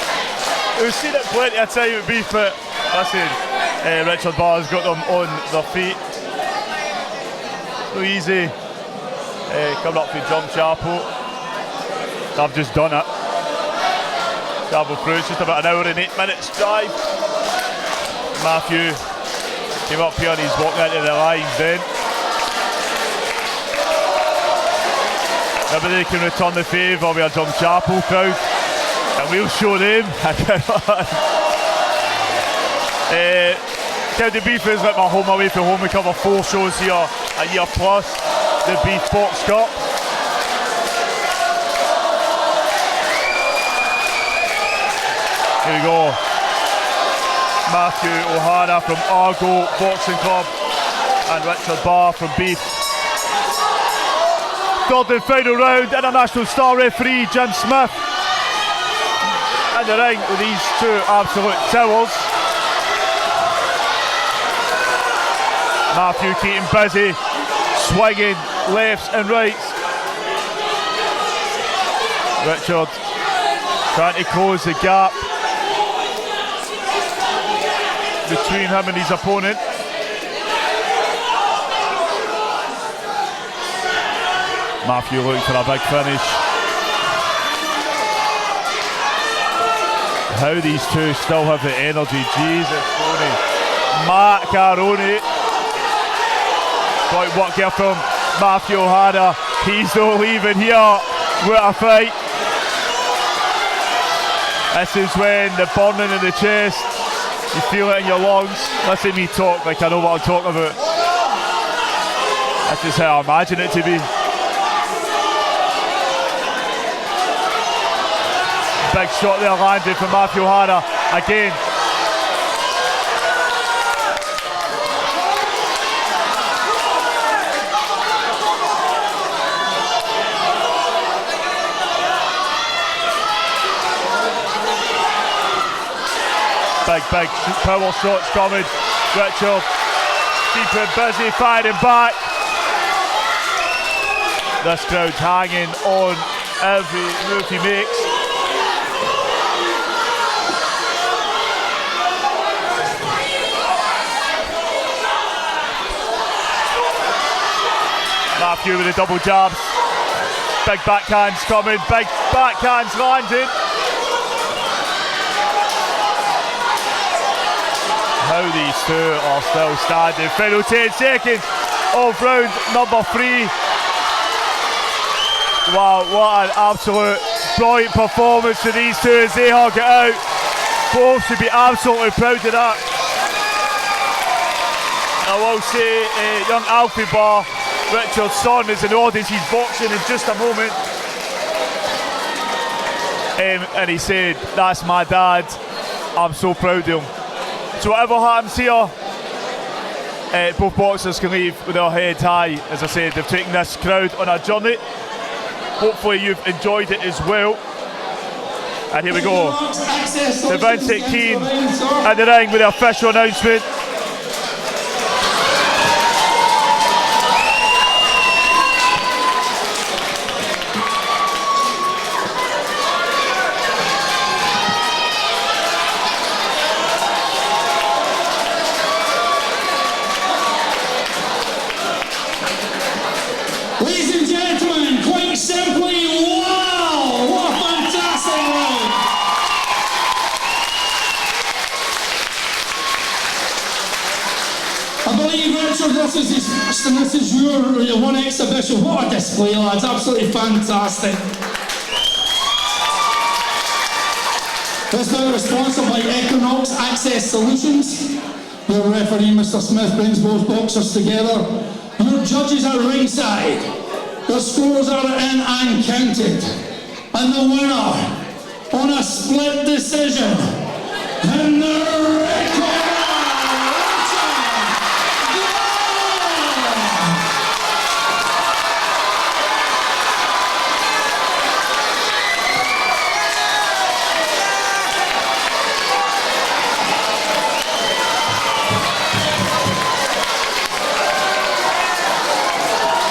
We've seen it plenty of time at Beath, but listen, Richard Barr's got them on their feet. So easy. Coming up to Jump Chapel. I've just done it. Travel through, it's just about an hour and 8 minutes drive. Matthew came up here and he's walking into the lines then. Maybe they can return the favour with a Jump Chapel crowd. And we'll show them. County Beath is like my home away from home. We cover 4 shows here a year plus. The Beath Boxing Club. Here we go. Matthew O'Hara from Argo Boxing Club and Richard Barr from Beath. Third and final round, international star referee Jim Smith in the ring with these 2 absolute towers. Matthew Keaton busy, swinging lefts and rights. Richard trying to close the gap between him and his opponent. Matthew looking for a big finish. How these 2 still have the energy, Jesus, Tony. Macaroni. Quite work here from Matthew O'Hara. He's not leaving here. What a fight. This is when the burning in the chest, you feel it in your lungs. Listen to me talk like I know what I'm talking about. This is how I imagine it to be. Big shot there landed from Matthew O'Hara again. Big power shots coming. Richard keeping busy, firing back. This crowd's hanging on every move he makes. Matthew with the double jabs. Big backhands coming, big backhands landing. How these 2 are still standing. Final 10 seconds of round number 3. Wow, what an absolute brilliant performance for these 2 as they hug it out. Both should be absolutely proud of that. I will say, young Alfie Barr, Richard's son, is in the audience. He's boxing in just a moment. And he said, "That's my dad. I'm so proud of him." So whatever happens here, both boxers can leave with their head high. As I said, they've taken this crowd on a journey. Hopefully you've enjoyed it as well. And here we go. The Vincent Keane at the ring with the official announcement. Ladies and gentlemen, quite simply, wow! What a fantastic round! I believe, Richard, this is his first and this is your one exhibition. What a display, lads. Absolutely fantastic. This bout is sponsored by Equinox Access Solutions. Your referee, Mr. Smith, brings both boxers together. Your judges are ringside. The scores are in and counted. And the winner, on a split decision, in the record.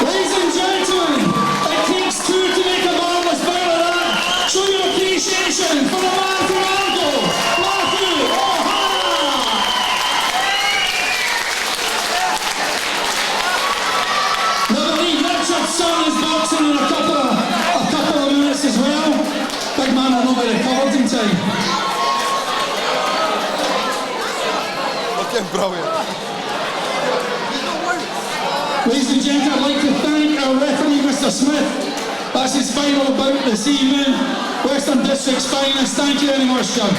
Ladies and gentlemen, it takes 2 to make a marvellous bout of that. Show your appreciation I've not been recovered in time. Fucking brilliant. Ladies and gentlemen, I'd like to thank our referee, Mr. Smith. That's his final bout this evening. Western District's finest. Thank you very much, John.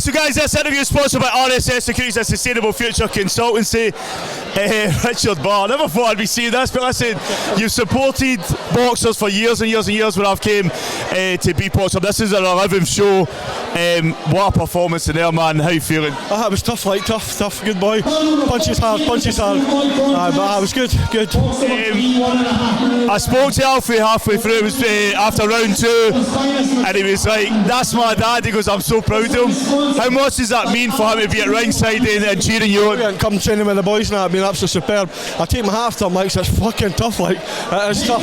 So guys, this interview is sponsored by RSS Securities and Sustainable Future Consultancy. Richard Barr, never thought I'd be saying this, but listen, you've supported boxers for years and years and years when I've came to Beath Boxing. This is our 11th show. What a performance in there, man. How you feeling? It was tough, tough, good boy. Punches hard. But it was good. I spoke to Alfie halfway through, it was after round 2, and he was like, that's my dad. He goes, I'm so proud of him. How much does that mean for him to be at ringside and cheering you on? Come training with the boys now, it's been absolutely superb. I take my hat off to him, like, so it's fucking tough, like, it's tough.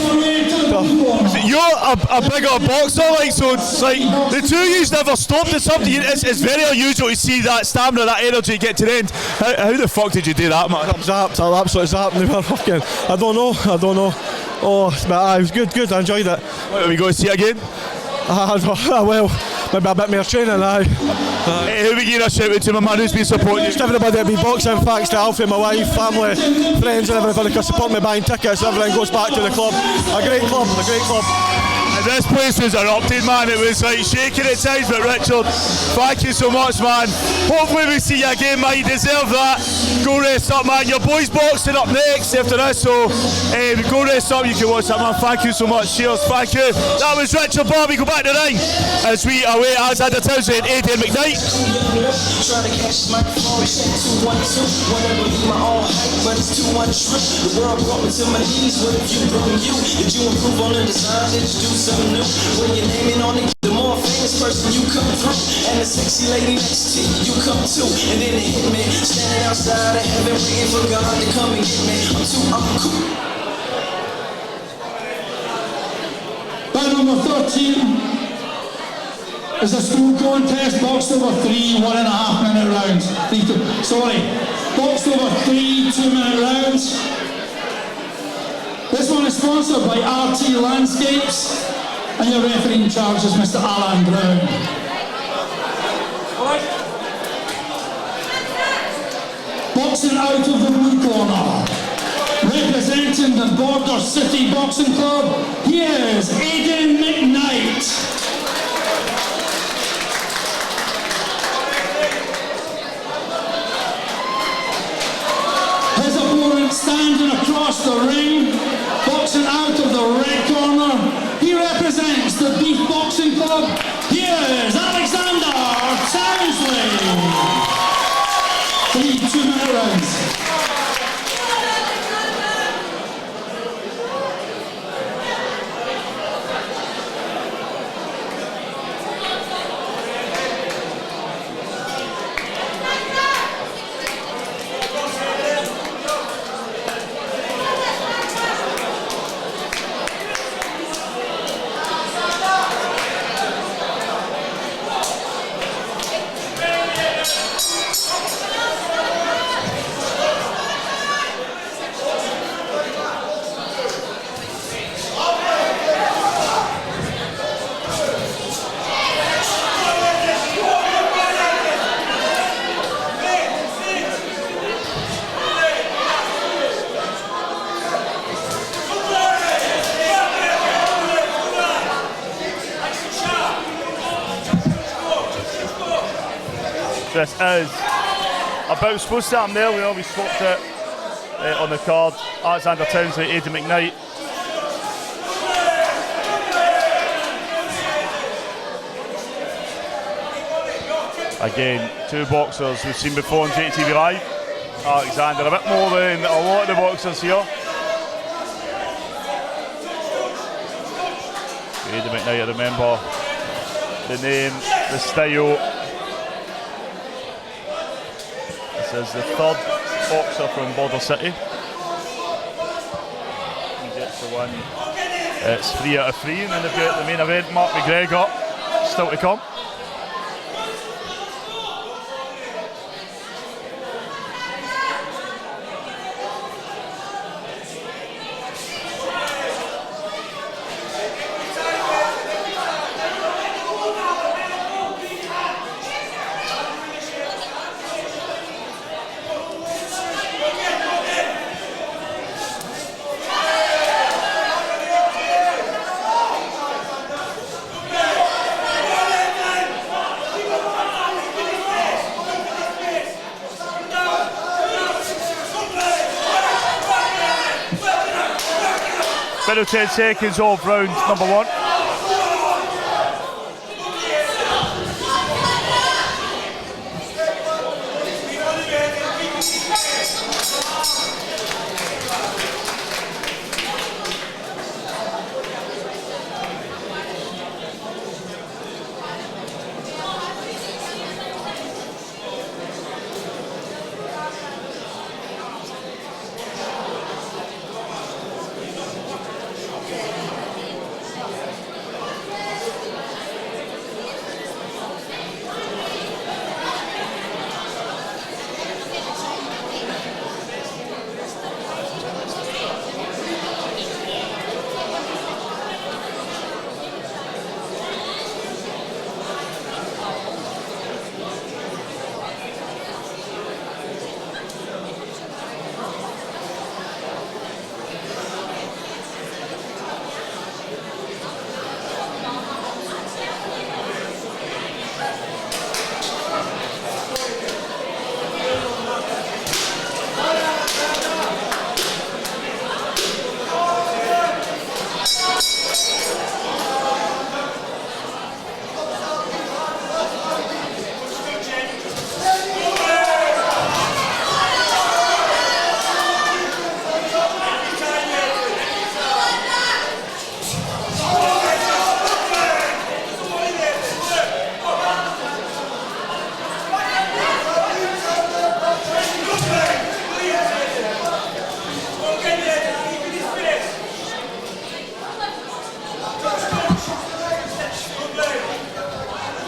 You're a bigger boxer, like, so it's like, the two of you never stopped at something. It's very unusual to see that stamina, that energy get to the end. How the fuck did you do that, man? I'm zapped, I'm absolutely zapped. They were fucking, I don't know. Oh, but it was good, I enjoyed it. Are we going to see it again? Well, maybe a bit more training, aye. Who we give a shout out to, my man, who's been supporting you? Just everybody at Beath Boxing, thanks to Alfie, my wife, family, friends and everybody who support me buying tickets. Everything goes back to the club. A great club. And this place was erupted, man. It was like shaking at times, but Richard, thank you so much, man. Hopefully we see you again, man. You deserve that. Go rest up, man. Your boys boxing up next after this, so go rest up. You can watch that, man. Thank you so much. Cheers. Thank you. That was Richard Bobby. Go back to the ring as we await Alexander Townsend, Adrian McKnight. Trying to catch my phone, check 212. Wanna believe my own hype, but it's too untrue. The world brought me to my knees. What if you broke you? Did you improve on the design? Did you do something new? When you're naming on the more famous person you come through, and the sexy lady next to you come too. And then it hit me, standing outside of heaven, waiting for God to come and get me. I'm cool. Bout number 13 is a school contest, boxed over 3 1.5 minute rounds. Boxed over 3 2-minute rounds. This one is sponsored by RT Landscapes, and your referee in charge is Mr. Alan Brown. Boxing out of the blue corner, representing the Border City Boxing Club, here's Aidan McKnight. His opponent standing across the ring, boxing out of the red corner, he represents the Beath Boxing Club. Here's Alexander Townsley. 3 2-minute rounds. This is about supposed to happen there. We always swapped it on the card. Alexander Townsley, Aidan McKnight. Again, two boxers we've seen before on JATV Live. Alexander, a bit more than a lot of the boxers here. Aidan McKnight, I remember the name, the style. This is the third boxer from Border City. He gets the win. It's 3 out of 3, and then they've got the main event, Mark McGregor, still to come. Final 10 seconds of round number 1.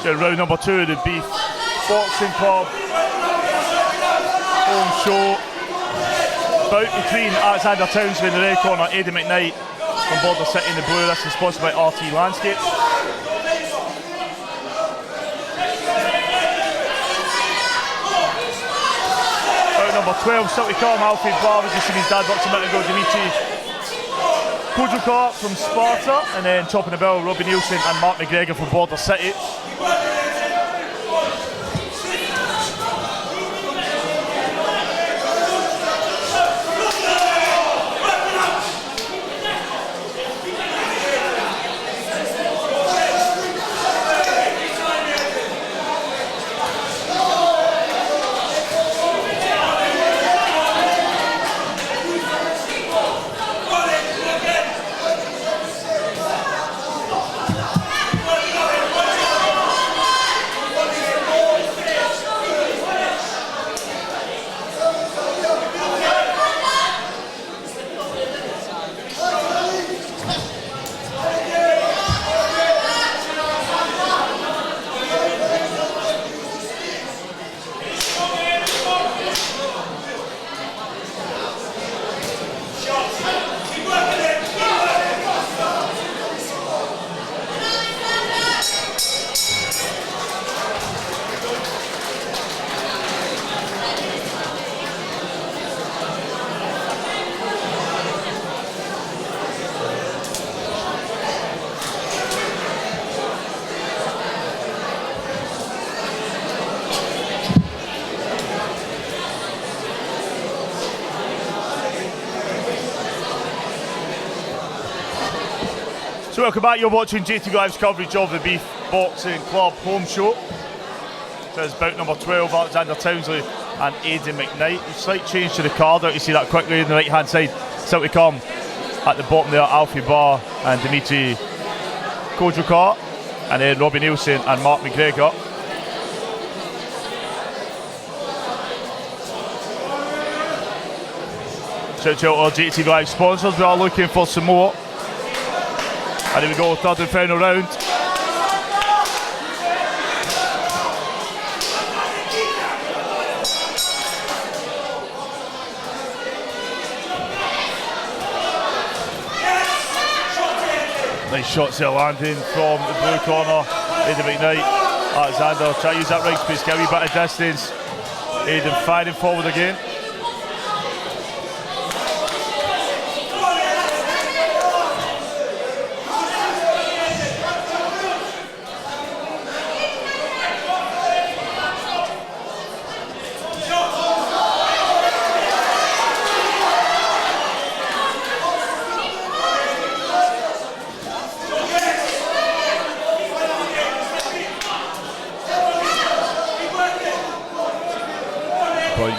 Round number 2 of the Beath Boxing Club home show. Bout between Alexander Townsley in the red corner, Aidan McKnight from Border City in the blue. This is sponsored by RT Landscape. Bout number 12, still to come, Alfie Bar, as you see his dad box a minute ago, Dimitri Kodrokar from Sparta, and then topping the bill, Robbie Nielsen and Mark McGregor from Border City. So welcome back, you're watching JATV Live's coverage of the Beath Boxing Club home show. This is bout number 12, Alexander Townsley and Aidan McKnight. A slight change to the card out, you see that quickly on the right hand side. Still to come at the bottom there, Alfie Bar and Dimitri Kojo Carr, and then Robbie Nielsen and Mark McGregor. Shout out our JATV Live sponsors, we are looking for some more. And here we go, third and final round. Nice shots there landing from the blue corner. Aidan McKnight, Alexander, try to use that right space, get a wee bit of distance. Aidan firing forward again.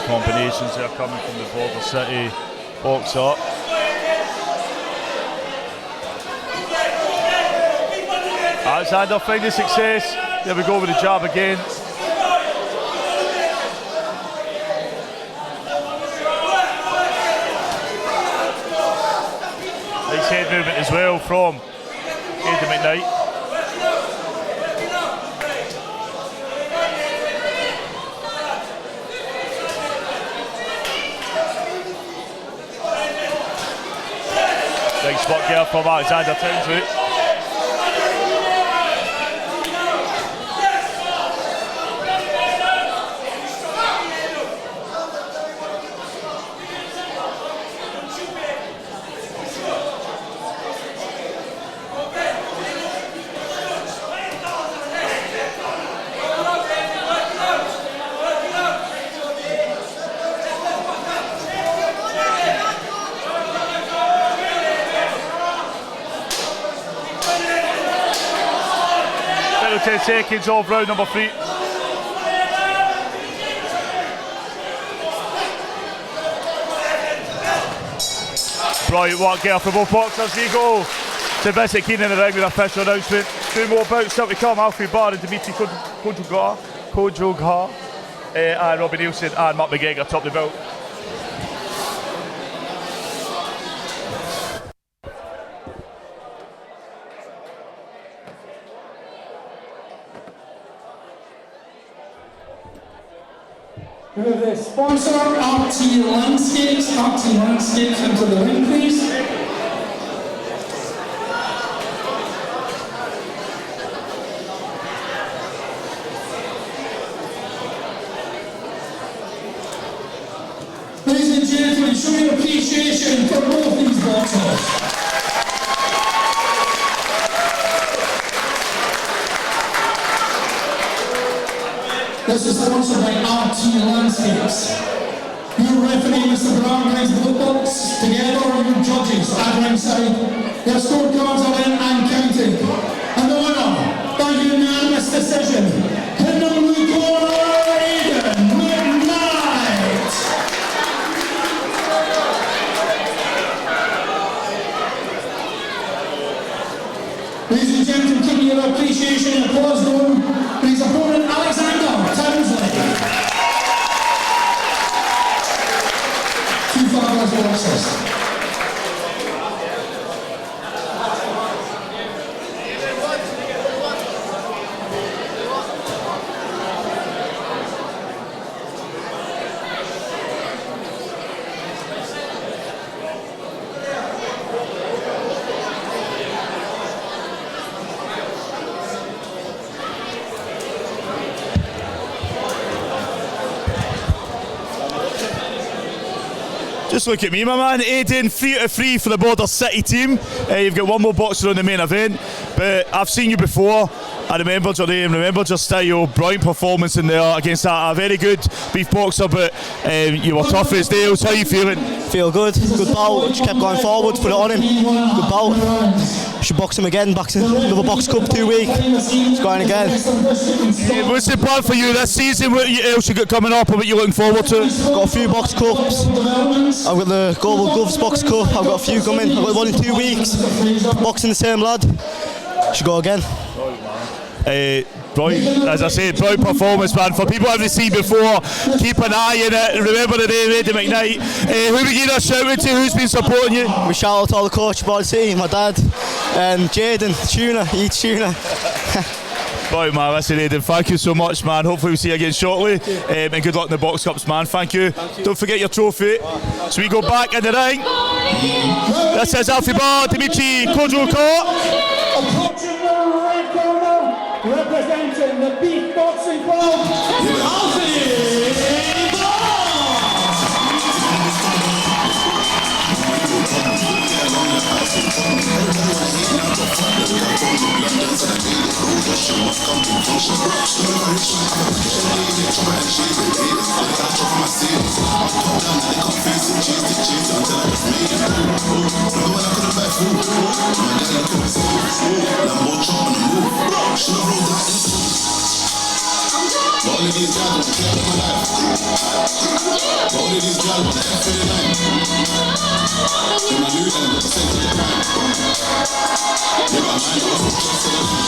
Combinations that are coming from the Border City boxer. Alexander finding success. There we go with the jab again. Nice head movement as well from Aidan McKnight. Big spot here from Alexander Townsley. Final 10 seconds of round number 3. Brilliant work here for both boxers. There you go to Vincent Keane in the ring with official announcement. 2 more bouts still to come. Alfie Barr and Dimitri Kojo Carr, and Robbie Nielsen and Mark McGregor top the belt. We have the sponsor, RT Landscapes. RT Landscapes into the ring, please. Ladies and gentlemen, show your appreciation for both these boxers. This is sponsored by RT Landscapes. Your referee, Mr. Brown, brings the box together, your judges at ringside. Their scorecards are in and counted. And the winner, by unanimous decision, in the blue corner, Aidan McKnight. Ladies and gentlemen, keep your appreciation and applause going for his opponent, Alexander Townsley. 2 fabulous boxers. Just look at me, my man. Aidan, 3 out of 3 for the Border City team. You've got one more boxer on the main event, but I've seen you before. I remembered your name, remembered your style, brilliant performance in there against a very good Beath boxer, but you were tough as nails. How are you feeling? Feel good bout, just kept going forward, put it on him, good bout. Should box him again, another box cup 2 weeks, it's going again. What's the plan for you this season? What else you got coming up and what you looking forward to? Got a few box cups, I've got the Global Gloves box cup, I've got a few coming, I've got one in 2 weeks, boxing the same lad. should go again. Brilliant, as I said, brilliant performance, man. For people I haven't seen before, keep an eye on it. Remember the day, Ready McKnight. Who we give a shout out to? Who's been supporting you? We shout out to all the coach, Board City, my dad, and Jaden, Tuna, eats Tuna. Right, man, listen, Aidan, thank you so much, man. Hopefully we'll see you again shortly. And good luck in the box cups, man. Thank you. Don't forget your trophy. So we go back in the ring. This is Alfie Bar, Dimitri Kodrokot. Approaching the red corner, representing the Beath Boxing Club, Alfie All of these guys want to play my life. All of these guys want to F for the line. When I lose them, I say to the line. Yeah, but man, I wasn't just to the line.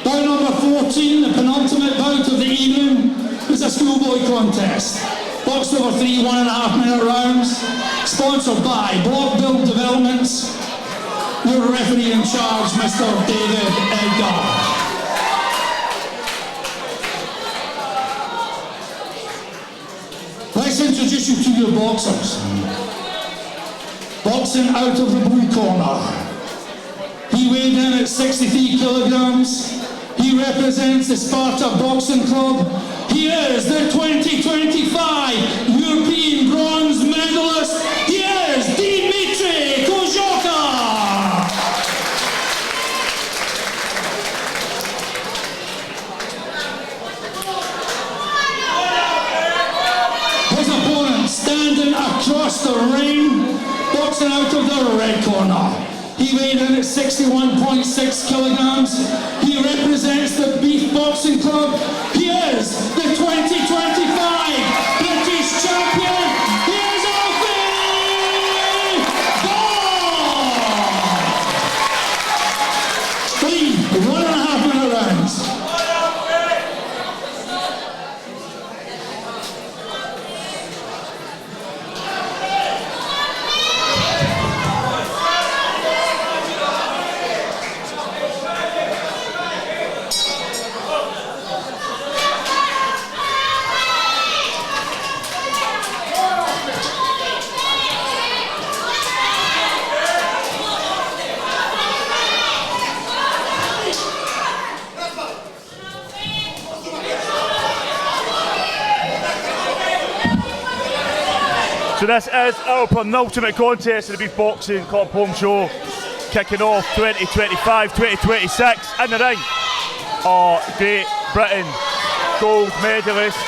Bout number 14, the penultimate bout of the evening, is a schoolboy contest. Boxed over 3 1.5 minute rounds, sponsored by Block Build Developments. Your referee in charge, Mr. David Edgar. Let's introduce you to your boxers. Boxing out of the blue corner. He weighed in at 63 kilograms. He represents the Sparta Boxing Club. He is the 2025 European bronze medalist. He is Dimitri Kodrokot. His opponent standing across the ring, boxing out of the red corner. He weighed in at 61.6 kilograms. He represents the Beath Boxing Club. He is the 2025 British champion. He is Alfie Ball! 3 1.5 minute rounds. So this is our penultimate contest of the Beath Boxing Club home show, kicking off 2025-2026 in the ring. Great Britain gold medalist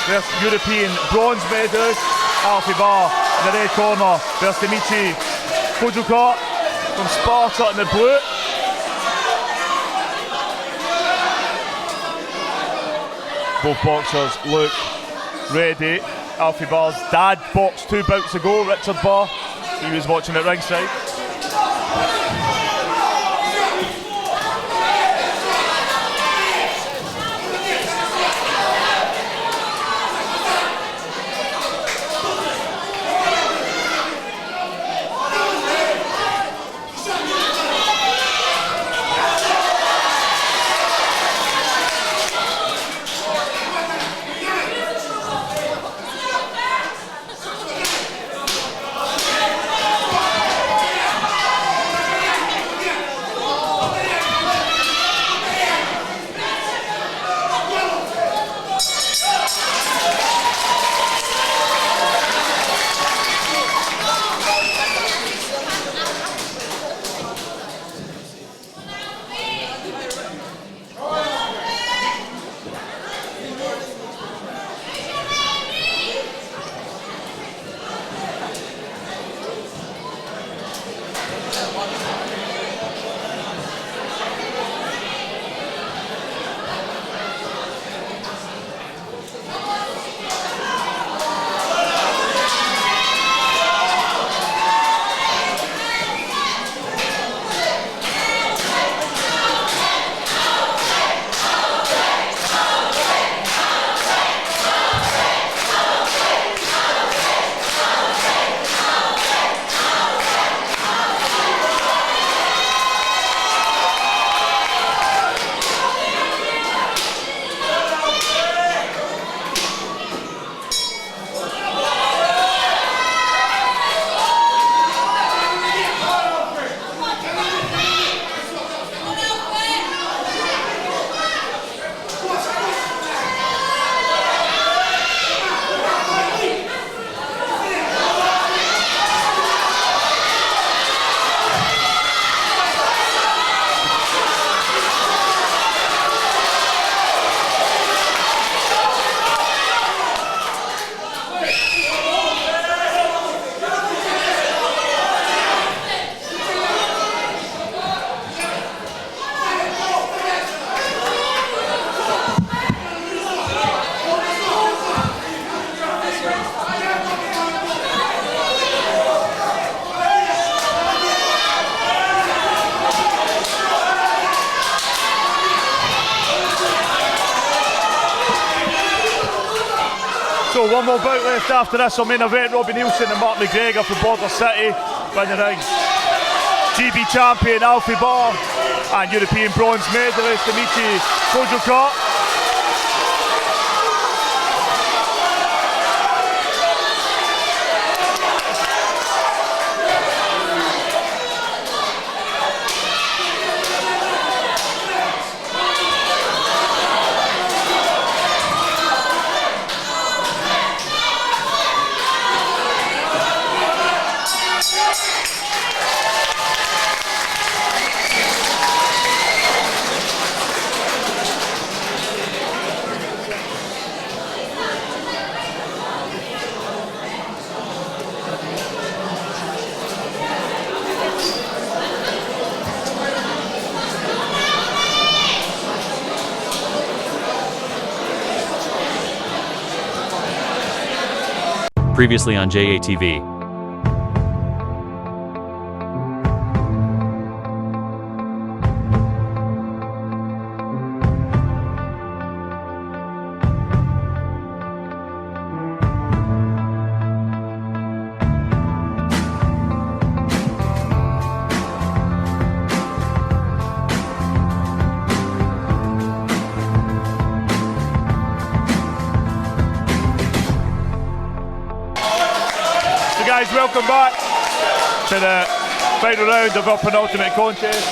versus European bronze medalist Alfie Bar in the red corner versus Dimitri Kodrokot from Sparta in the blue. Both boxers look ready. Alfie Bar's dad boxed 2 bouts ago, Richard Barr. He was watching at ringside. So one more bout left after this. Our main event, Robbie Nielsen and Mark McGregor from Border City win the ring. GB champion Alfie Barr and European bronze medalist Dimitri Kozhukov. Previously on JATV. Guys, welcome back to the final round of our penultimate contest.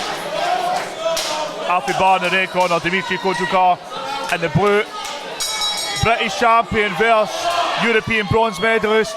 Alfie Barr in the red corner, Dimitri Kozhukov in the blue. British champion versus European bronze medalist.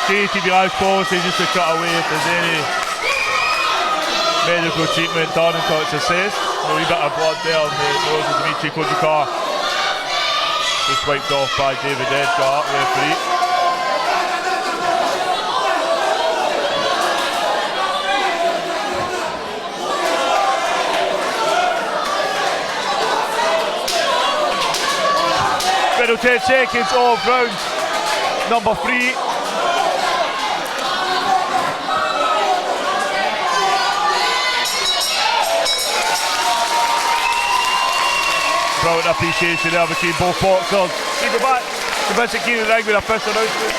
JATV Live policy just to cut away if there's any medical treatment done until it's assessed. A wee bit of blood there on the nose of Dimitri Kozhukov. Just wiped off by David Edgar, referee. Final 10 seconds of round number 3. Brilliant appreciation there between both boxers. We go back to Vincent Keane in the ring with a first announcement.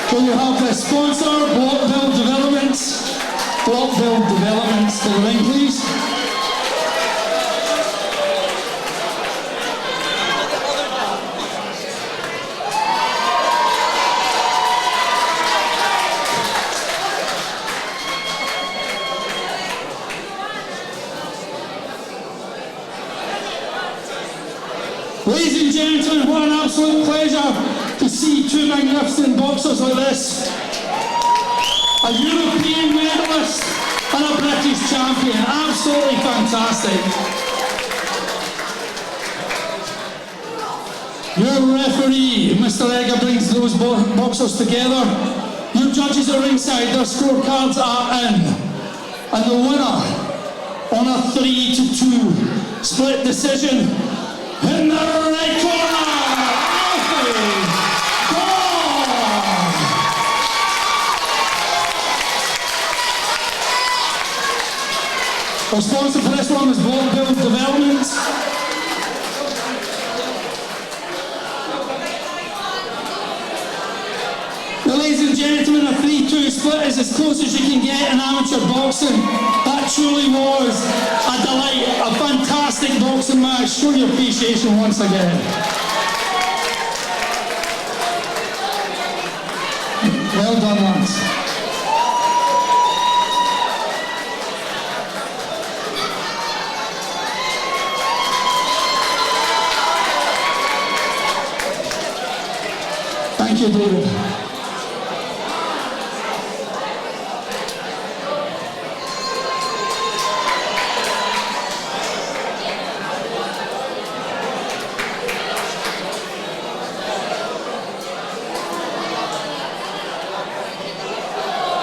So you have the sponsor, Blockville Developments. Blockville Developments to the ring, please. Ladies and gentlemen, what an absolute pleasure to see two magnificent boxers like this. A European medalist and a British champion. Absolutely fantastic. Your referee, Mr. Egger, brings those boxers together. Your judges at ringside, their scorecards are in. And the winner on a 3-2 split decision in the right corner, Alfie Gordon. Our sponsor for this one is Build Development. Ladies and gentlemen, a 3-2 split is as close as you can get in amateur boxing. That truly was a delight, a fantastic boxing match. Show your appreciation once again. Well done, lads. Thank you, David.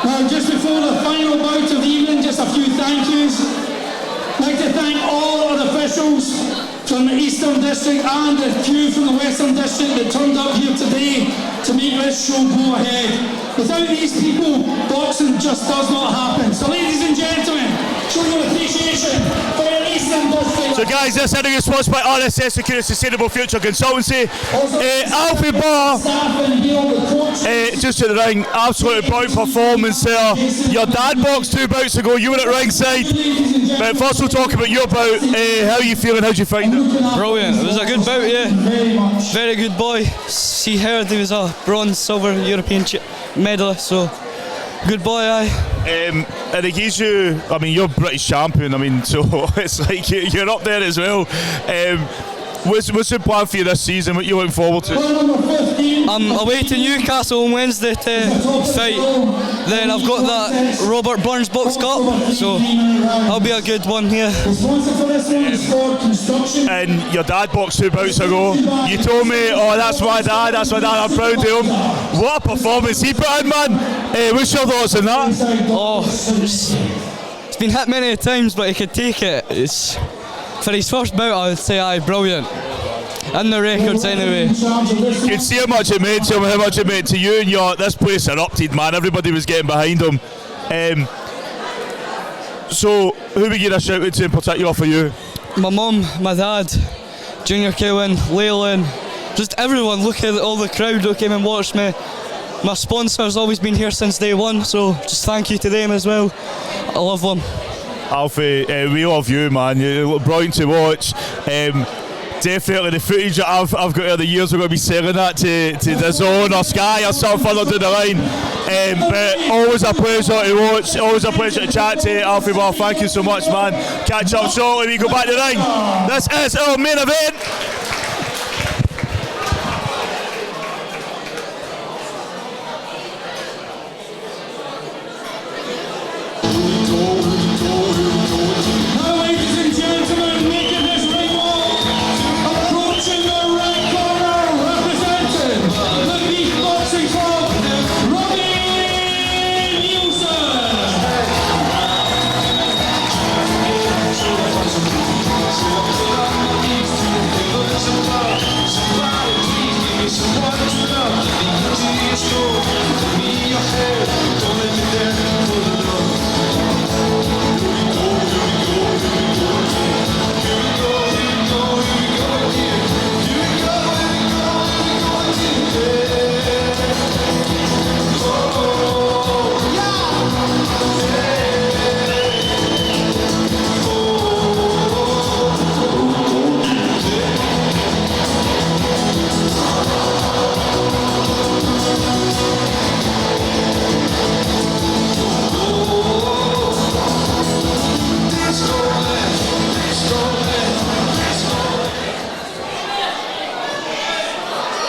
Now, just before the final bout of the evening, just a few thank yous. I'd like to thank all our officials from the Eastern District and the few from the Western District that turned up here today to make this show go ahead. Without these people, boxing just does not happen. So ladies and gentlemen, show your appreciation for the Eastern District. So guys, this interview is sponsored by RSS Secure Sustainable Future Consultancy. Alfie Barr, just to the ring, absolute bout performance there. Your dad boxed 2 bouts ago, you were at ringside. But first we'll talk about your bout. How are you feeling, how'd you find it? Brilliant, it was a good bout, yeah. Very good boy. He heard he was a bronze, silver European medalist, so good boy, aye. And it gives you, I mean, you're British champion, I mean, so it's like you're up there as well. What's the plan for you this season? What are you looking forward to? I'm away to Newcastle on Wednesday to fight. Then I've got that Robert Burns Box Cup, so that'll be a good one here. And your dad boxed 2 bouts ago. You told me, oh, that's my dad, I'm proud of him. What a performance he put in, man. What's your thoughts on that? Oh, it's been hit many times, but he could take it. For his first bout, I would say, aye, brilliant. And the records anyway. You can see how much it meant to him, how much it meant to you, and this place erupted, man. Everybody was getting behind him. So, who would you give a shout out to in particular for you? My mum, my dad, Junior Cowan, Leyland, just everyone. Look at all the crowd who came and watched me. My sponsor's always been here since day one, so just thank you to them as well. I love them. Alfie, we love you, man. You look brilliant to watch. Definitely the footage that I've got over the years, we're going to be selling that to DAZN or Sky or something further down the line. But always a pleasure to watch, always a pleasure to chat to you, Alfie Barr. Thank you so much, man. Catch up shortly, we go back to the ring. This is our main event. Approaching the right corner, representing the Beath Boxing Club,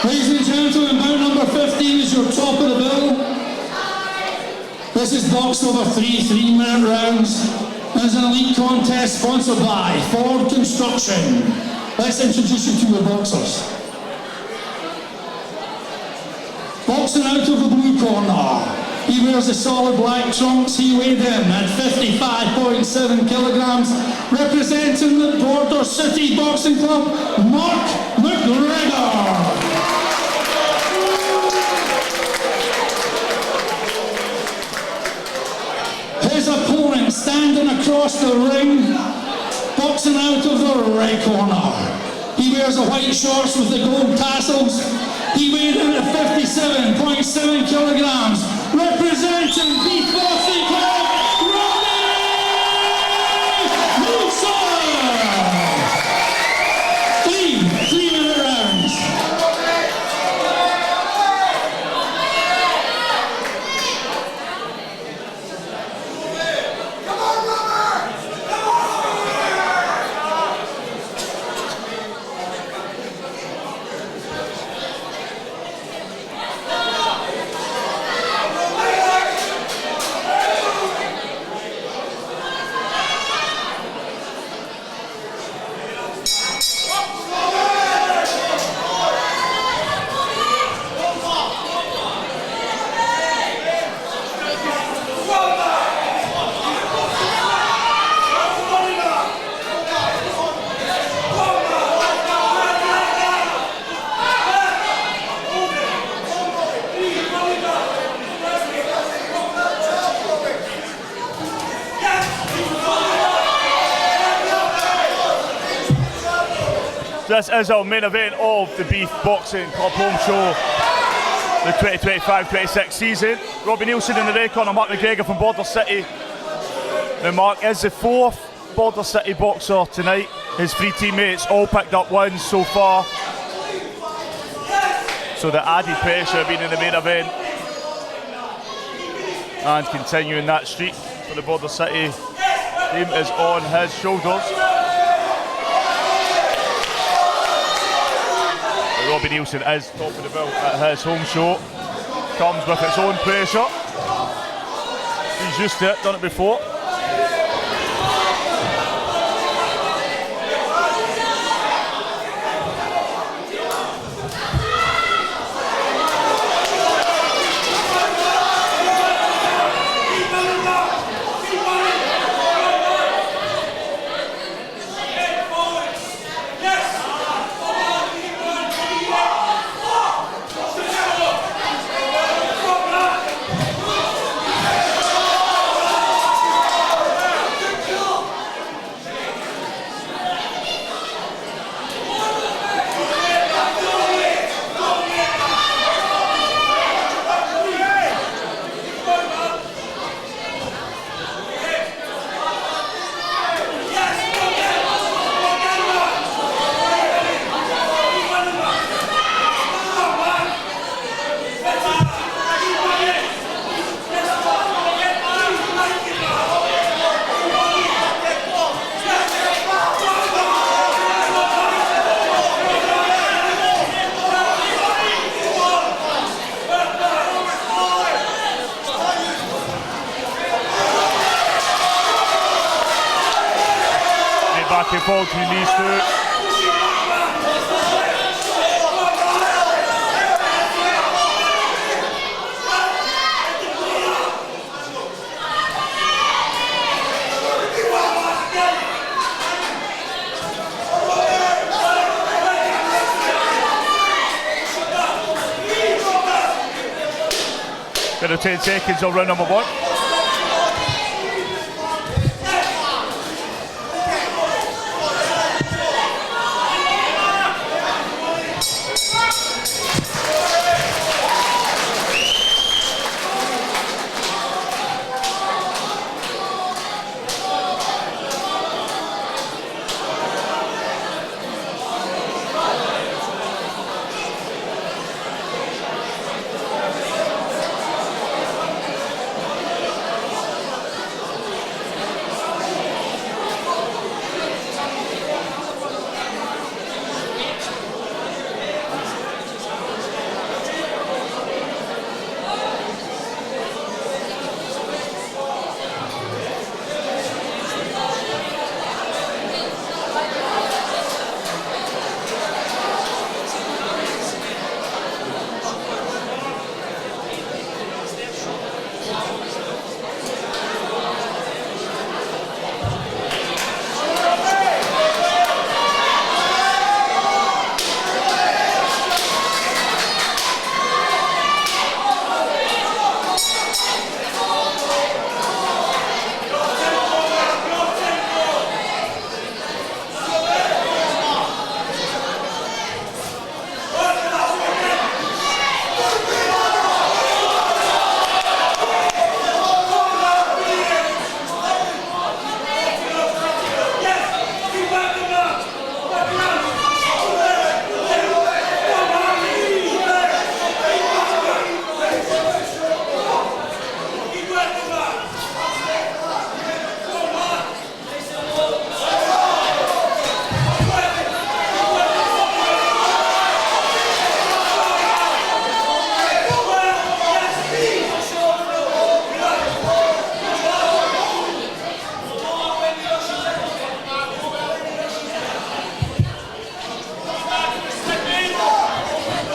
Ladies and gentlemen, bout number 15 is your top of the bill. This is boxed over 3 3-minute rounds. This is an elite contest sponsored by Ford Construction. Let's introduce you to your boxers. Boxing out of the blue corner, he He wears the solid black trunks. He weighed in at 55.7 kilograms. Representing the Border City Boxing Club, Mark McGregor. His opponent standing across the ring, boxing out of the right corner. He wears the white shorts with the gold tassels. He weighed in at 57.7 kilograms. Representing Beath Boxing Club, three-minute rounds. This is our main event of the Beath Boxing Club home show, the 2025-26 season. Robbie Nielsen in the red corner, Mark McGregor from Border City. Now Mark is the fourth Border City boxer tonight. His three teammates all picked up wins so far. So the added pressure being in the main event and continuing that streak for the Border City team is on his shoulders. Robbie Nielsen is top of the bill at his home show. Comes with its own pressure. He's used to it, done it before. Back and forth between these two. Got 10 seconds on round number one.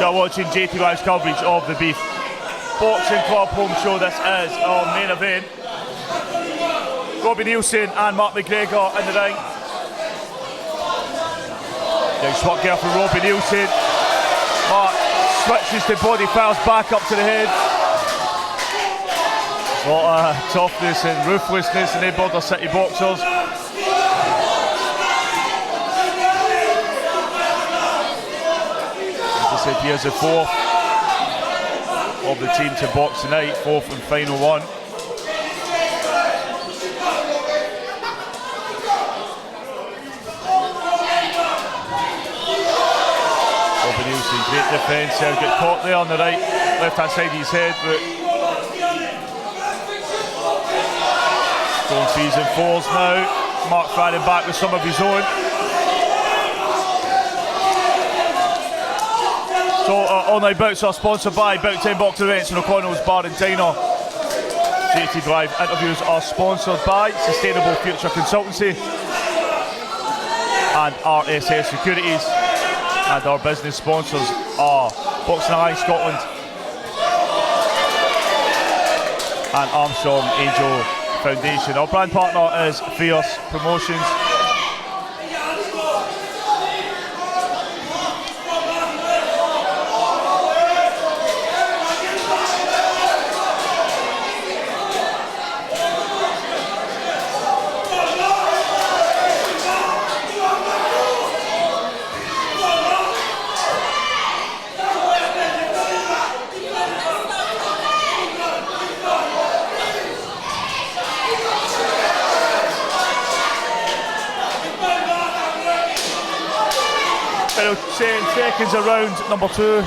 are watching JATV's coverage of the Beath Boxing Club home show. This is our main event. Robbie Nielsen and Mark McGregor in the ring. Nice work here from Robbie Nielsen. Mark switches the body, fires back up to the head. A lot of toughness and ruthlessness in the Border City boxers. As I said, here's the fourth of the team to box tonight, fourth and final one. Robbie Nielsen, great defence, he'll get caught there on the right, left-hand side of his head, but going threes and fours now. Mark firing back with some of his own. So all night bouts are sponsored by Bout 10 Boxing Events and O'Connell's Bar and Diner. JT Drive interviews are sponsored by Sustainable Future Consultancy and RSS Securities. And our business sponsors are Boxing Alliance Scotland and Armstrong Angel Foundation. Our brand partner is Fierce Promotions. Final 10 seconds around number 2.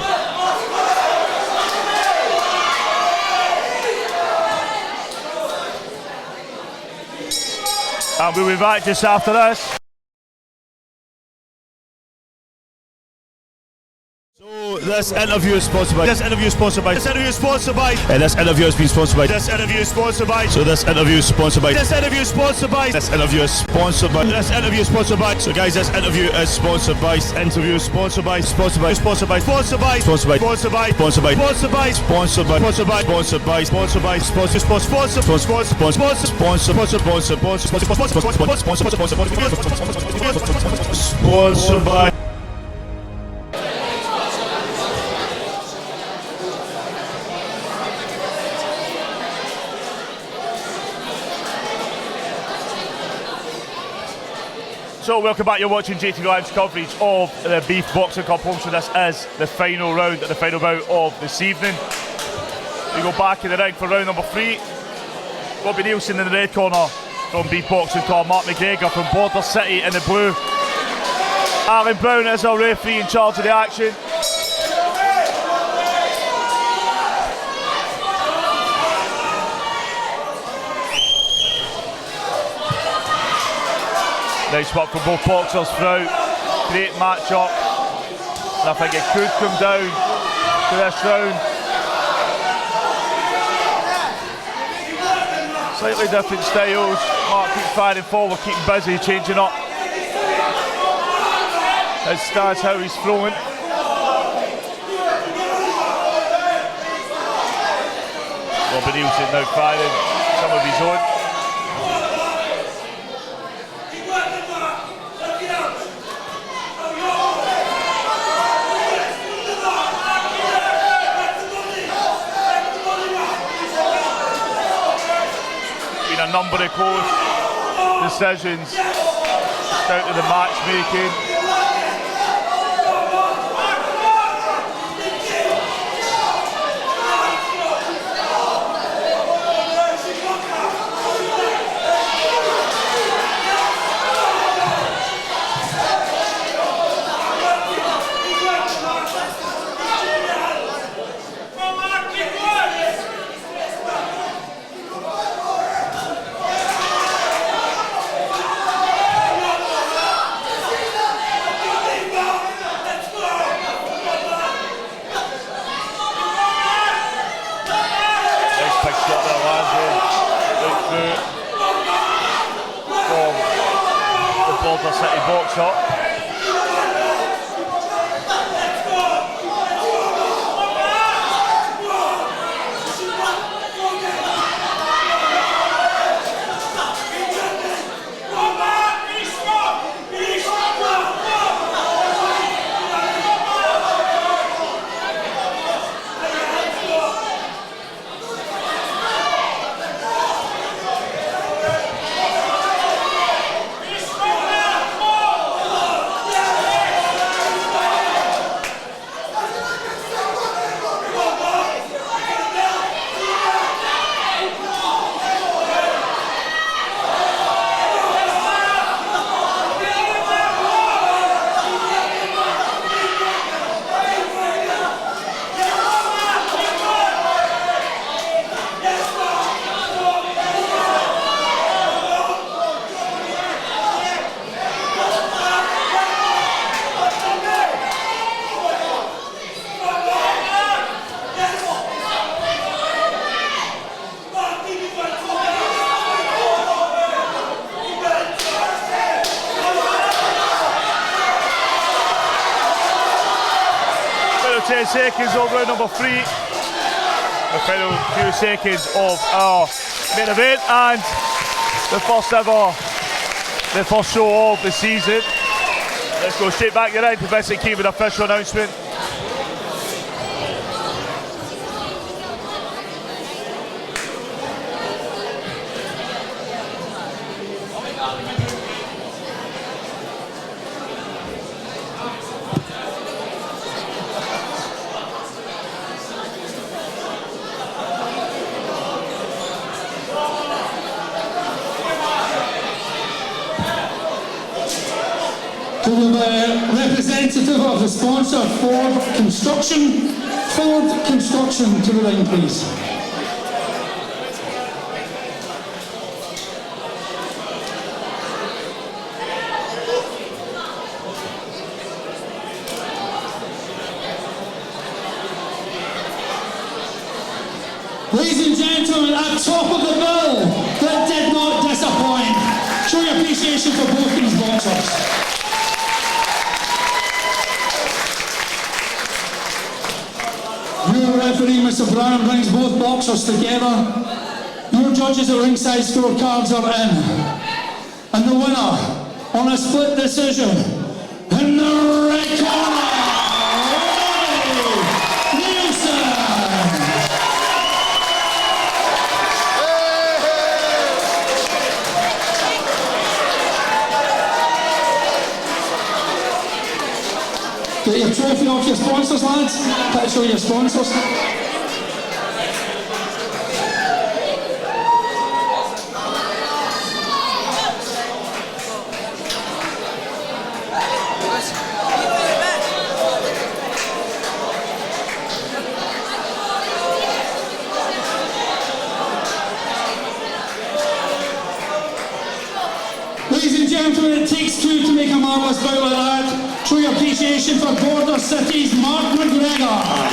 And we'll be back just after this. So this interview is sponsored by. This interview is sponsored by. This interview is sponsored by. And this interview has been sponsored by. This interview is sponsored by. So this interview is sponsored by. This interview is sponsored by. This interview is sponsored by. This interview is sponsored by. So guys, this interview is sponsored by. This interview is sponsored by. Sponsored by. Sponsored by. Sponsored by. Sponsored by. Sponsored by. Sponsored by. Sponsored by. Sponsored by. Sponsored by. Sponsored by. Sponsored by. Sponsor. Sponsor. Sponsor. Sponsor. Sponsor. Sponsor. Sponsor. Sponsor. Sponsored by. So welcome back, you're watching JATV Live's coverage of the Beath Boxing Club home show. This is the final round and the final bout of this evening. We go back in the ring for round number 3. Robbie Nielsen in the red corner from Beath Boxing Club, Mark McGregor from Border City in the blue. Aaron Brown is our referee in charge of the action. Nice work from both boxers throughout. Great match up. And I think it could come down to this round. Slightly different styles. Mark keeps firing forward, keeping busy, changing up his stance, how he's throwing. Robbie Nielsen now firing some of his own. A number of close decisions down to the matchmaking. Border City box up. 10 seconds of round number 3. The final few seconds of our main event and the first show of the season. Let's go straight back around to Vincent Keane with the official announcement. To the representative of the sponsor, Ford Construction to the ring, please. Ladies and gentlemen, at top of the bill, that did not disappoint. Show your appreciation for both these boxers. Your referee, Mr. Brown, brings both boxers together. Your judges at ringside scorecards are in. And the winner, on a split decision, in the red corner, get your trophy off your sponsors, lads. Show your sponsors. Ladies and gentlemen, it takes two to make a marvellous bout like that. Show your appreciation for Border City's Mark McGregor.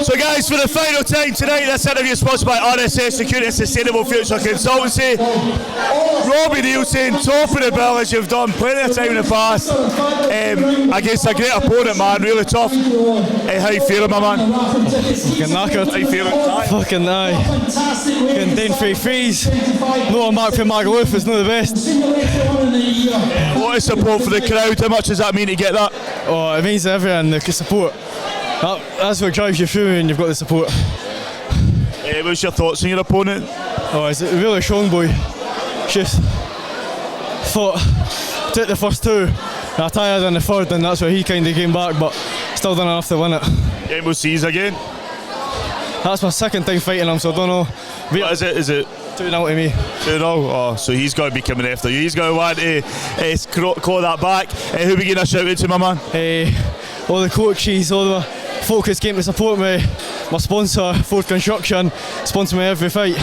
So guys, for the final time tonight, this interview is sponsored by RSS Security and Sustainable Future Consultancy. Robbie Nielsen, top of the bill as you've done plenty of time in the past. Against a great opponent, man, really tough. How you feeling, my man? Fucking knackered. How you feeling? Fucking aye. Fucking down 3 threes. No mark for Magaluf, it's not the best. What is support for the crowd? How much does that mean to get that? Oh, it means everything, the support. That's what drives you through when you've got the support. What's your thoughts on your opponent? Oh, he's a really strong boy. Just took the first two. I tired in the third, and that's where he kind of came back, but still done enough to win it. Yeah, we'll see you again. That's my second time fighting him, so I don't know. What is it? Is it 2-0 to me? 2-0? Oh, so he's got to be coming after you. He's going to want to claw that back. Who are we going to shout out to, my man? All the coaches, all the folk who came to support me. My sponsor, Ford Construction, sponsor me every fight.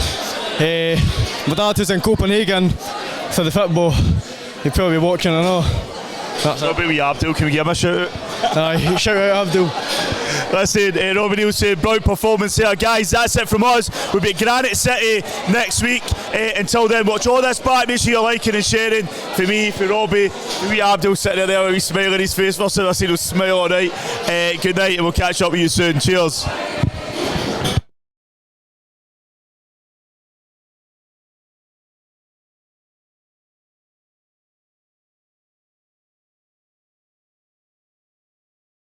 My dad was in Copenhagen for the football. He'll probably be watching, I know. That's what about Abdul? Can we give him a shout out? Aye, shout out Abdul. Listen, Robbie Nielsen, brilliant performance there. Guys, that's it from us. We'll be at Granite City next week. Until then, watch all this back. Make sure you're liking and sharing. For me, for Robbie, for me, Abdul sitting there with a smile on his face. First time I've seen him smile all night. Good night, and we'll catch up with you soon. Cheers.